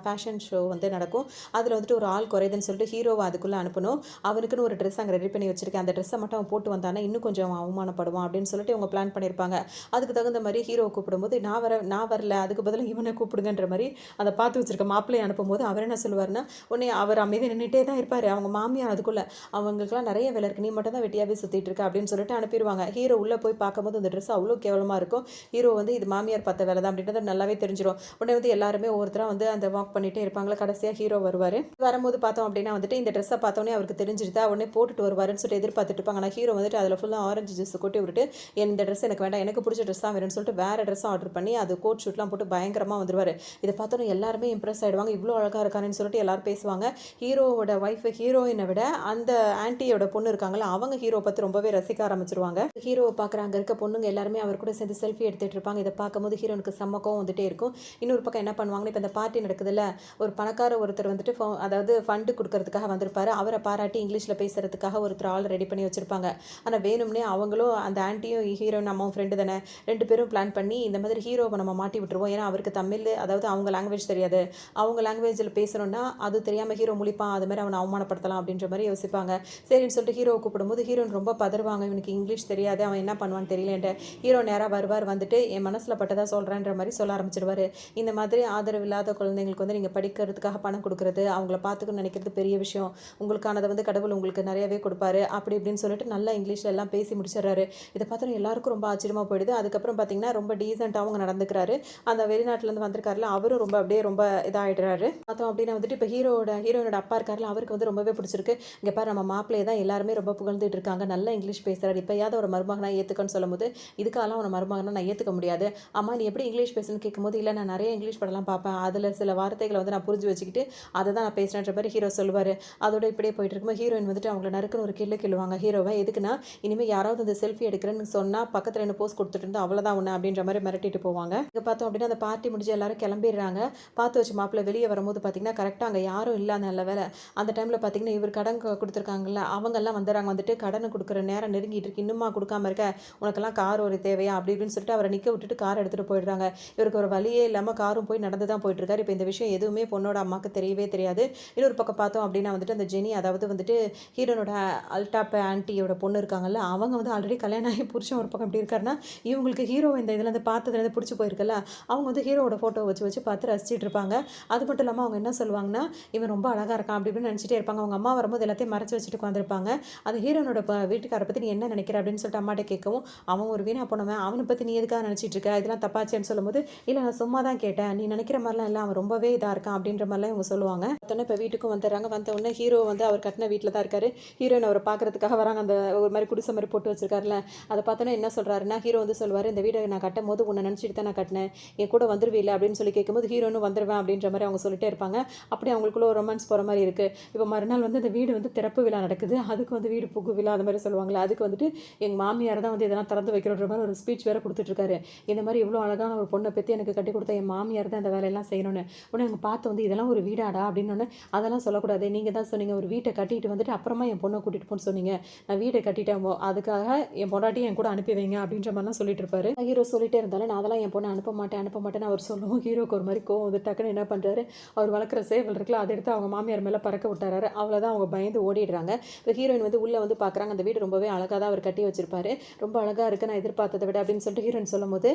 ஃபேஷன் ஷோ வந்து நடக்கும், அதில் வந்துட்டு ஒரு ஆள் குறையுதுன்னு சொல்லிட்டு ஹீரோவை அதுக்குள்ளே அனுப்பணும். அவனுக்குன்னு ஒரு ட்ரெஸ் அங்கே ரெடி பண்ணி வச்சிருக்கேன், அந்த ட்ரெஸ்ஸை மட்டும் அவன் போட்டு வந்தானா இன்னும் கொஞ்சம் அவமானப்படுவான் அப்படின்னு சொல்லிட்டு இவங்க அவங்க பிளான் பண்ணியிருப்பாங்க. அதுக்கு தகுந்த மாதிரி ஹீரோவை கூப்பிடும்போது நான் வரல, அதுக்கு பதிலாக இவனை கூப்பிடுங்கன்ற மாதிரி அதை பார்த்து வச்சிருக்க மாப்பிள்ளையை அனுப்பும்போது அவர் என்ன சொல்லுவாருன்னா, உடனே அவர் அமைதி நின்றுட்டே தான் இருப்பார். அவங்க மாமியார் அதுக்குள்ள அவங்களுக்குலாம் நிறைய வேலை இருக்குது, நீ மட்டும் தான் வெட்டியாகவே சுற்றிட்டு இருக்க அப்படின்னு சொல்லிட்டு அனுப்பிடுவாங்க. ஹீரோ உள்ளே போய் பார்க்கும்போது அந்த ட்ரெஸ் அவ்வளோ கேவலமாக இருக்கும். ஹீரோ வந்து இது மாமியார் பார்த்த வேலை தான் அப்படின்றது நல்லாவே தெரிஞ்சிடும். உடனே வந்து எல்லாருமே ஒவ்வொருத்தராக வந்து அந்த வாக் பண்ணிகிட்டே இருப்பாங்களா. கடைசியாக ஹீரோ வருவார். வரும்போது பார்த்தோம் அப்படின்னா வந்துட்டு இந்த ட்ரெஸ்ஸை பார்த்தோன்னே அவருக்கு தெரிஞ்சிருதா, உடனே போட்டுட்டு வருவாருன்னு சொல்லிட்டு எதிர்பார்த்துட்டு இருப்பாங்க. ஆனால் ஹீரோ வந்துட்டு அதில் ஃபுல்லாக ஆரஞ்சு ஜூஸ் கொட்டி விட்டுட்டு இந்த ட்ரெஸ் எனக்கு வேண்டாம், எனக்கு பிடிச்ச ட்ரெஸ் தான் வேணும்னு சொல்லிட்டு வேறு ட்ரெஸ் ஆர்டர் பண்ணி அது கோட் ஷூட்லாம் போட்டு பயங்கரமாக வந்துருவார். இதை பார்த்தோன்னே எல்லாருமே இம்ப்ரெஸ் ஆகிடுவாங்க. இவ்வளோ அழகாக இருக்காருன்னு சொல்லிட்டு எல்லாரும் பேசுவாங்க. ஹீரோவோட ஒய்ஃப் ஹீரோயினை விட அந்த ஆன்ட்டியோட பொண்ணு இருக்காங்களா, அவங்க ஹீரோ பற்றி ரொம்பவே ரசிக்க ஆரம்பிச்சிருவாங்க. ஹீரோவை பார்க்குற அங்கே இருக்க பொண்ணுங்க எல்லாருமே அவர் கூட சேர்ந்து செல்ஃபி எடுத்துகிட்டு இருப்பாங்க. இதை பார்க்கும்போது ஹீரோனுக்கு செம்மக்கம் வந்துட்டே இருக்கும். இன்னொரு பக்கம் என்ன பண்ணுவாங்கன்னா, இப்போ இந்த பார்ட்டி நடக்குதுல்ல, ஒரு பணக்கார ஒருத்தர் வந்துட்டு அதாவது ஃபண்டு கொடுக்கறதுக்காக வந்திருப்பாரு. அவரை பாராட்டி இங்கிலீஷில் பேசுறதுக்காக ஒருத்தர் ஆள் ரெடி பண்ணி வச்சிருப்பாங்க. ஆனால் வேணும்னே அவங்களும் அந்த ஆன்ட்டியும் ஹீரோயின் அம்மாவும் ஃப்ரெண்டு தானே, 2 பேரும் பிளான் பண்ணி இந்த மாதிரி ஹீரோவை நம்ம மாட்டி விட்டுருவோம். ஏன்னா அவருக்கு தமிழ், அதாவது அவங்க லாங்குவேஜ் தெரியாது, அவங்க லாங்குவேஜில் பேசணும்னா அது தெரியாமல் ஹீரோ முழிப்பான், அது மாதிரி அவனை அவமானப்படுத்தலாம் அப்படின்ற மாதிரி யோசிப்பாங்க. சரின்னு சொல்லிட்டு ஹீரோவை கூப்பிடும்போது ஹீரோயின் ரொம்ப பதறுவாங்க. இவனுக்கு இங்கிலீஷ் தெரியாது, அவன் என்ன பண்ணுவான்னு தெரியலன்ட்டு. ஹீரோ நேராக வருவார், வந்துட்டு என் மனசில் பட்டதாக சொல்கிறேன்ற மாதிரி சொல்ல ஆரம்பிச்சிடுவார். இந்த மாதிரி ஆதரவு இல்லாத குழந்தைங்களுக்கு வந்து நீங்கள் படிக்கிறதுக்காக பணம் கொடுக்குறது, அவங்கள பார்த்துக்கணும்னு நினைக்கிறது பெரிய விஷயம், உங்களுக்கானதை வந்து கடவுள் உங்களுக்கு நிறையவே கொடுப்பாரு அப்படி இப்படின்னு சொல்லிட்டு நல்லா இங்கிலீஷில் எல்லாம் பேசி முடிச்சிடறாரு. இதை பார்த்தோன்னா எல்லாருக்கும் ரொம்ப ஆச்சரியமாக போயிடுது. அதுக்கப்புறம் பார்த்தீங்கன்னா ரொம்ப டீசெண்டாக அவங்க நடந்துக்கிறாரு. அந்த வெளிநாட்டிலேருந்து வந்திருக்காருல அவரும் ரொம்ப அப்படியே ரொம்ப இதாகிடுறாரு. பார்த்தோம் அப்படின்னா வந்துட்டு இப்போ ஹீரோயினோட அப்பா இருக்காருல, அவருக்கு வந்து ரொம்பவே பிடிச்சிருக்கு. இங்கே பாரு நம்ம மாப்பிள்ளையை தான் எல்லாருமே ரொம்ப புகழ்ந்துட்டு இருக்காங்க, நல்லா இங்கிலீஷ் பேசுகிறாரு, இப்போயாவது ஒரு மருமகனா ஏற்றுக்கன்னு சொல்லும்போது இதுக்காலாம் ஒரு மருமகனா நான் ஏற்றுக்க முடியாது. அம்மா நீ எப்படி இங்கிலீஷ் பேசுன்னு கேட்கும்போது, இல்லை நான் நிறைய இங்கிலீஷ் படம்லாம் பார்ப்பேன், அதில் சில வார்த்தைகளை வந்து நான் புரிஞ்சு வச்சுக்கிட்டு அதை தான் நான் பேசுகிறேன்ற மாதிரி ஹீரோ சொல்லுவார். அதோட இப்படியே போயிட்டு இருக்கும்போது ஹீரோயின் வந்துட்டு அவங்கள நறுக்குன்னு ஒரு கிள்ளுவாங்க ஹீரோவை. எதுக்குன்னா, இனிமேல் யாராவது அந்த செல்ஃபி எடுக்கிறேன்னு சொன்னால் பக்கத்தில் என்ன போஸ்ட் கொடுத்துட்டு இருந்தால் அவ்வளோதான் ஒன்று அப்படின்ற மாதிரி மிரட்டிட்டு போவாங்க. இங்கே பார்த்தோம் அப்படின்னா அந்த பார்ட்டி முடிஞ்சு எல்லாரும் கிளம்பிடுறாங்க. பார்த்து வச்சு மாப்பிள்ளை வெளியே வரும்போது பார்த்தீங்கன்னா கரெக்டாக அங்கே யாரும் இல்லை. நல்ல வேலை அந்த டைமில் பார்த்தீங்கன்னா இவர் கடன் கொடுத்துருக்காங்கல்ல, அவங்கெல்லாம் வந்துடுறாங்க. வந்துட்டு கடனை கொடுக்குற நேரம் நெருங்கிட்டு இருக்கு, இன்னுமா கொடுக்காம இருக்க, உனக்கெல்லாம் கார் ஒரு தேவையா அப்படி இப்படின்னு சொல்லிட்டு அவரை நிற்க விட்டுட்டு கார் எடுத்துகிட்டு போயிடுறாங்க. இவருக்கு ஒரு வழியே இல்லாமல் காரும் போய் நடந்து தான் போயிட்டு இருக்காரு. இப்போ இந்த விஷயம் எதுவுமே பொண்ணோட அம்மாவுக்கு தெரியவே தெரியாது. இன்னொரு பக்கம் பார்த்தோம் அப்படின்னா வந்துட்டு அந்த ஜெனி, அதாவது வந்துட்டு ஹீரோனோட அல்டாப் ஆன்ட்டியோட பொண்ணு இருக்காங்கல்ல, அவங்க வந்து ஆல்ரெடி கல்யாணம் ஆகி புருஷன் ஒரு பக்கம் எப்படி இருக்காருன்னா, இவங்களுக்கு ஹீரோ இந்த இதில் வந்து பார்த்ததுலேருந்து பிடிச்சி போயிருக்கல, அவங்க வந்து ஹீரோவோட ஃபோட்டோ வச்சு பார்த்து ரசிச்சிட்டு இருப்பாங்க. அது மட்டும் இல்லாமல் அவங்க என்ன சொல்லுவாங்கன்னா, இவன் ரொம்ப அழகாக இருக்கான் அப்படி இப்படின்னு நினச்சிட்டே இருப்பாங்க. அவங்க அம்மா வரும்போது எல்லாத்தையும் மறைச்சி வச்சுட்டு உட்காந்துருப்பாங்க. அந்த ஹீரோனோட வீட்டுக்காரை பற்றி நீ என்ன நினைக்கிற அப்படின்னு சொல்லிட்டு அம்மாட்ட கேட்கவும், அவன் ஒரு வீணா போனவன், அவனை பற்றி நீ எதுக்காக நினச்சிட்டு இருக்க, இதெல்லாம் தப்பாச்சேன்னு சொல்லும்போது, இல்லை நான் சும்மா தான் கேட்டேன், நீ நினைக்கிற மாதிரிலாம் இல்லை, அவன் ரொம்பவே இதாக இருக்கான் அப்படின்ற மாதிரிலாம் இவங்க சொல்லுவாங்க. பார்த்தோன்னே இப்போ வீட்டுக்கும் வந்துடுறாங்க. வந்த உடனே ஹீரோ வந்து அவர் கட்டின வீட்டில் தான் இருக்காரு. ஹீரோயின் அவரை பார்க்கறதுக்காக வராங்க. அந்த ஒரு மாதிரி குடிசை மாதிரி போட்டு வச்சிருக்காருல, அதை பார்த்தோன்னே என்ன சொல்கிறாருன்னா, ஹீரோ வந்து சொல்லுவார், இந்த வீடை நான் கட்டும் போது உன்னை நினச்சிட்டு தான் நான் கட்டினேன், என் கூட வந்துருவில்லை அப்படின்னு சொல்லி கேட்கும்போது ஹீரோனும் வந்துடுவேன் அப்படின்ற மாதிரி அவங்க சொல்லிட்டே இருப்பாங்க. அப்படியே அவங்களுக்குள்ள ஒரு ரொமான்ஸ் போகிற மாதிரி இருக்குது. இப்போ மறுநாள் வந்து இந்த வீடு வந்து திறப்பு விழா நடக்குது. அதுக்கு வந்து வீடு புகு விழா அது மாதிரி சொல்லுவாங்களே, அதுக்கு வந்துட்டு எங்கள் மாமியார் தான் வந்து இதெல்லாம் திறந்து வைக்கிறோன்ற மாதிரி ஒரு ஸ்பீச் வேறு கொடுத்துட்ருக்காரு. இந்த மாதிரி இவ்வளோ அழகான ஒரு பொண்ணை பற்றி எனக்கு கட்டி கொடுத்த என் மாமியார் தான் இந்த வேலையெல்லாம் செய்யணும்னு. உடனே அவங்க பார்த்து வந்து இதெல்லாம் ஒரு வீடாடா அப்படின்னு, அதெல்லாம் சொல்லக்கூடாது, நீங்கள் தான் சொன்னீங்க ஒரு வீட்டை கட்டிட்டு வந்துட்டு அப்புறமா என் பொண்ணை கூட்டிகிட்டு போன்னு சொன்னீங்க, நான் வீட்டை கட்டிட்டேன், அதுக்காக என் பொண்டாட்டியும் என் கூட அனுப்பி வைங்க அப்படின்ற மாதிரிலாம் சொல்லிட்டு இருப்பாரு. ஹீரோ சொல்லிட்டே இருந்தாலும் நான் அதெல்லாம் என் பொண்ணை அனுப்ப மாட்டேன்னு அவர் சொல்லுவோம். ஹீரோக்கு ஒரு மாதிரி கோவம் வந்து டக்குன்னு என்ன பண்ணுறாரு, அவர் வளர்க்குற சேவல் இருக்குல்ல, அதை எடுத்து அவங்க மாமியார் மேலே பறக்க விட்டாரு. அவ்வளோதான், அவங்க பயந்து ஓடிடுறாங்க. இப்போ ஹீரோயின் வந்து உள்ளே வந்து பார்க்குறாங்க, அந்த வீடு ரொம்பவே அழகாக தான் அவர் கட்டி வச்சிருப்பாரு, ரொம்ப அழகாக இருக்குது நான் எதிர்பார்த்ததை விட அப்படின்னு சொல்லிட்டு ஹீரோயின் சொல்லும் போது,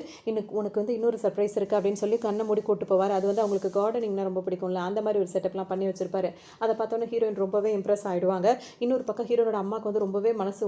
உனக்கு வந்து இன்னொரு சர்ப்ரைஸ் இருக்குது அப்படின்னு சொல்லி கண்ணை மூடி கூட்டு போவார். அது வந்து அவங்களுக்கு கார்டனிங்னா ரொம்ப பிடிக்கும்ல, அந்த மாதிரி ஒரு செட்டப்லாம் பண்ணி வச்சிருப்பாரு. அதை பார்த்தோன்னே ஹீரோயின் ரொம்பவே இம்ப்ரெஸ் ஆகிடுவாங்க. இன்னொரு பக்கம் ஹீரோனோட அம்மாவுக்கு வந்து ரொம்பவே மனசு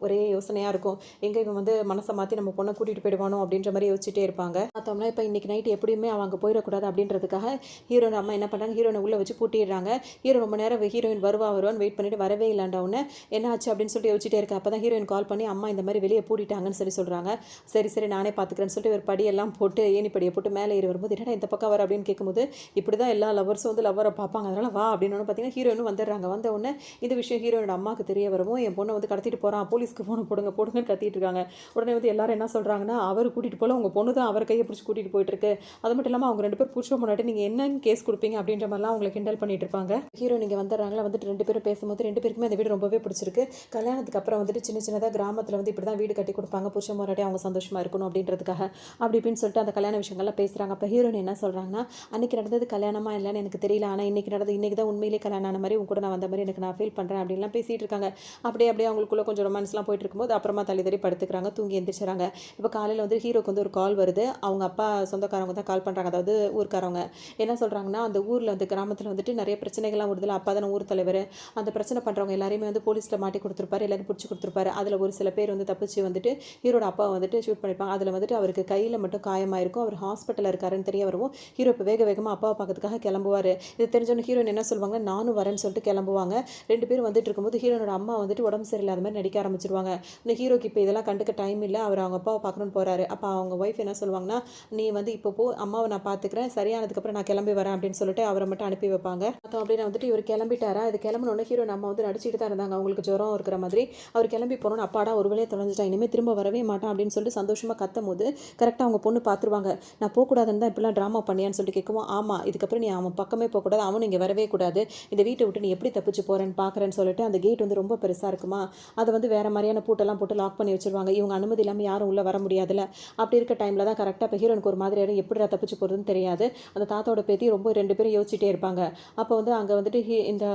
ஒரே யோசனையாக இருக்கும், எங்கே இவன் வந்து மனசை மாற்றி நம்ம பொண்ணை கூட்டிகிட்டு போயிடுவானோ அப்படின்ற மாதிரி யோசிச்சுட்டே இருப்பாங்க. பார்த்தோம்னா இப்போ இன்றைக்கி நைட்டு எப்படியுமே அவங்க போயிடக்கூடாது அப்படின்றதுக்காக ஹீரோட அம்மா என்ன பண்ணுறாங்க, ஹீரோனை உள்ளே வச்சு பூட்டிடுறாங்க. ஹீரோ ரொம்ப நேரம் ஹீரோயின் வருவான்னு வெயிட் பண்ணிட்டு வரவே இல்லாண்டவுன்னு என்ன ஆச்சு அப்படின்னு சொல்லிட்டு யோசிச்சுட்டே இருக்கேன். அப்போ தான் ஹீரோயின் கால் பண்ணி அம்மா இந்த மாதிரி வெளியே பூட்டிட்டாங்கன்னு சொல்லி சொல்கிறாங்க. சரி நானே பார்த்துக்கிறேன்னு சொல்லிட்டு ஒரு படியெல்லாம் போட்டு ஏணிப்படியை போட்டு மேலே ஏறி வரும்போது, என்னடா இந்த பக்கம் வர அப்படின்னு கேட்கும்போது, இப்படி தான் எல்லா லவர்ஸும் வந்து லவ்வரை பார்ப்பாங்க, அதனால் வா அப்படின்னு பார்த்தீங்கன்னா ஹீரோயினும் வந்துடுறாங்க. வந்த உடனே இந்த விஷயம் ஹீரோனோட அம்மாவுக்கு தெரிய வரவும், என் பொண்ணை வந்து கடத்திட்டு போகிறான், போலீஸ்க்கு ஃபோனை போடுங்கன்னு கத்திட்டு இருக்காங்க. உடனே வந்து எல்லாரும் என்ன சொல்கிறாங்கன்னா, அவர் கூட்டிகிட்டு போல, உங்கள் பொண்ணு தான் அவர் கையை பிடிச்சி கூட்டிகிட்டு போயிட்டு இருக்கு, அது மட்டும் இல்லாமல் அவங்க 2 பேர் புருஷன் முன்னாடி நீங்கள் என்னன்னு கேஸ் கொடுப்பீங்க அப்படின்ற மாதிரிலாம் அவங்களை கிண்டல் பண்ணிட்டு இருப்பாங்க. ஹீரோ நீங்கள் வந்துடுறாங்களா, வந்துட்டு 2 பேரும் பேசும்போது 2 பேருக்குமே அந்த வீடு ரொம்பவே பிடிச்சிருக்கு. கல்யாணத்துக்கு அப்புறம் வந்துட்டு சின்னதாக கிராமத்தில் வந்து இப்படி தான் வீடு கட்டி கொடுப்பாங்க, புருஷன் முன்னாடி அவங்க சந்தோஷமாக இருக்கணும் அப்படின்றதுக்காக அப்படி இப்படின்னு சொல்லிட்டு அந்த கல்யாண விஷயங்கள்லாம் பேசுகிறாங்க. அப்போ ஹீரோயின் என்ன சொல்கிறாங்கன்னா, அன்றைக்கி நடந்தது கல்யாணமா இல்லைன்னு எனக்கு தெரியல, ஆனால் இன்றைக்கி தான் உண்மையிலே கல்யாணம் ஆன மாதிரி உங்க கூட நான் வந்த மாதிரி எனக்கு நான் ஃபீல் பண்ணுறேன் அப்படின்லாம் பேசிகிட்டு இருக்காங்க. அப்படியே அவங்களுக்குள்ள கொஞ்சம் ரொமான்ஸ்லாம் போயிட்டு இருக்கும்போது அப்புறமா தள்ளி படுத்துக்கிறாங்க. தூங்குறாங்க, தூங்கி எந்திரிச்சுறாங்க. இப்போ காலையில் வந்து ஹீரோக்கு வந்து ஒரு கால் வருது. அவங்க அப்பா சொந்தக்காரவங்க தான் கால் பண்ணுறாங்க, அதாவது ஊர்க்காரவங்க. என்ன சொல்கிறாங்கன்னா, அந்த ஊரில் வந்து கிராமத்தில் வந்துட்டு நிறைய பிரச்சனைகள்லாம் வருதுல, அப்பா தானே ஊர் தலைவர். அந்த பிரச்சனை பண்ணுறவங்க எல்லாரையுமே வந்து போலீஸில் மாட்டி கொடுத்துருப்பாரு, எல்லாரும் பிடிச்சி கொடுத்துருப்பாரு. அதில் ஒரு சில பேர் வந்து தப்பிச்சு வந்துட்டு ஹீரோட அப்பா வந்துட்டு ஷூட் பண்ணியிருப்பாங்க. அதில் வந்துட்டு அவருக்கு கையில் மட்டும் காயமாயிருக்கும். அவர் ஹாஸ்பிட்டலில் இருக்காருன்னு தெரிய வரவும் ஹீரோ இப்போ வேக வேகமாக அப்பாவை பார்க்கறதுக்காக கிளம்புவார். இது தெரிஞ்சோன்னு ஹீரோயின் என்ன சொல்லுவாங்க, நானும் வரேன்னு சொல்லிட்டு கிளம்புவாங்க. 2 பேரும் வந்துட்டு இருக்கும்போது ஹீரோனோட அம்மா வந்துட்டு உடம்பு சரியில்லாத மாதிரி நடிக்க ஆரம்பிச்சிருவாங்க. இந்த ஹீரோக்கு இப்போ இதெல்லாம் கண்டுக்க டைம் இல்லை. அவர் அவங்க அப்பாவை பார்க்கணும்னு போகிறாரு. அப்போ அவங்க ஒய்ஃப் என்ன சொல்லுவாங்கன்னா, நீ வந்து இப்போ போ, அம்மாவை நான் பார்த்துக்கிறேன், சரியானதுக்கப்புறம் நான் கிளம்பி வரேன் அப்படின்னு சொல்லிட்டு அவரை மட்டும் அனுப்பி வைப்பாங்க. பார்த்தோம் அப்படின்னு வந்துட்டு இவர் கிளம்பிட்டாரா, இது கிளம்பினோடனே ஹீரோயின் அம்மா வந்து நடிச்சிட்டு தான் இருந்தாங்க, அவங்களுக்கு ஜுரம் இருக்கிற மாதிரி. அவர் கிளம்பி போனோன்னு அப்பாடா ஒரு வழியாக தொலைஞ்சிட்டான், இனிமேல் திரும்ப வரவே மாட்டான் அப்படின்னு சொல்லிட்டு சந்தோஷமாக கத்தும் போது கரெக்டாக அவங்க பொண்ணு பார்த்துருவாங்க. நான் போகக்கூடாதுன்னு தான் இப்படிலாம் ட்ராமா பண்ணியான்னு சொல்லிட்டு கேட்கவும், ஆமாம் இதுக்கப்புறம் நீ அவன் பக்கமே போகக்கூடாது, அவனும் இங்கே வரவே கூடாது, இந்த வீட்டை விட்டு நீ எப்படி தப்பிச்சு போகிறேன்னு பார்க்குறேன்னு சொல்லிட்டு அந்த கேட் வந்து ரொம்ப பெருசாக இருக்குமா, அதை வந்து வேறு மாதிரியான பூட்டெல்லாம் போட்டு லாக் பண்ணி வச்சிருவாங்க. இவங்க அனுமதி இல்லாமல் யாரும் உள்ளே வர முடியாதுல்ல. அப்படி இருக்க டைமில் தான் கரெக்டாக இப்போ ஹீரோனுக்கு ஒரு மாதிரி எப்படி தப்பிச்சு போகிறதுன்னு தெரியாது. அந்த தாத்தாவோட பேத்தி ரொம்ப 2 பேரும் யோசிச்சுட்டே இருப்பாங்க. அப்போ வந்து அங்கே வந்துட்டு இந்த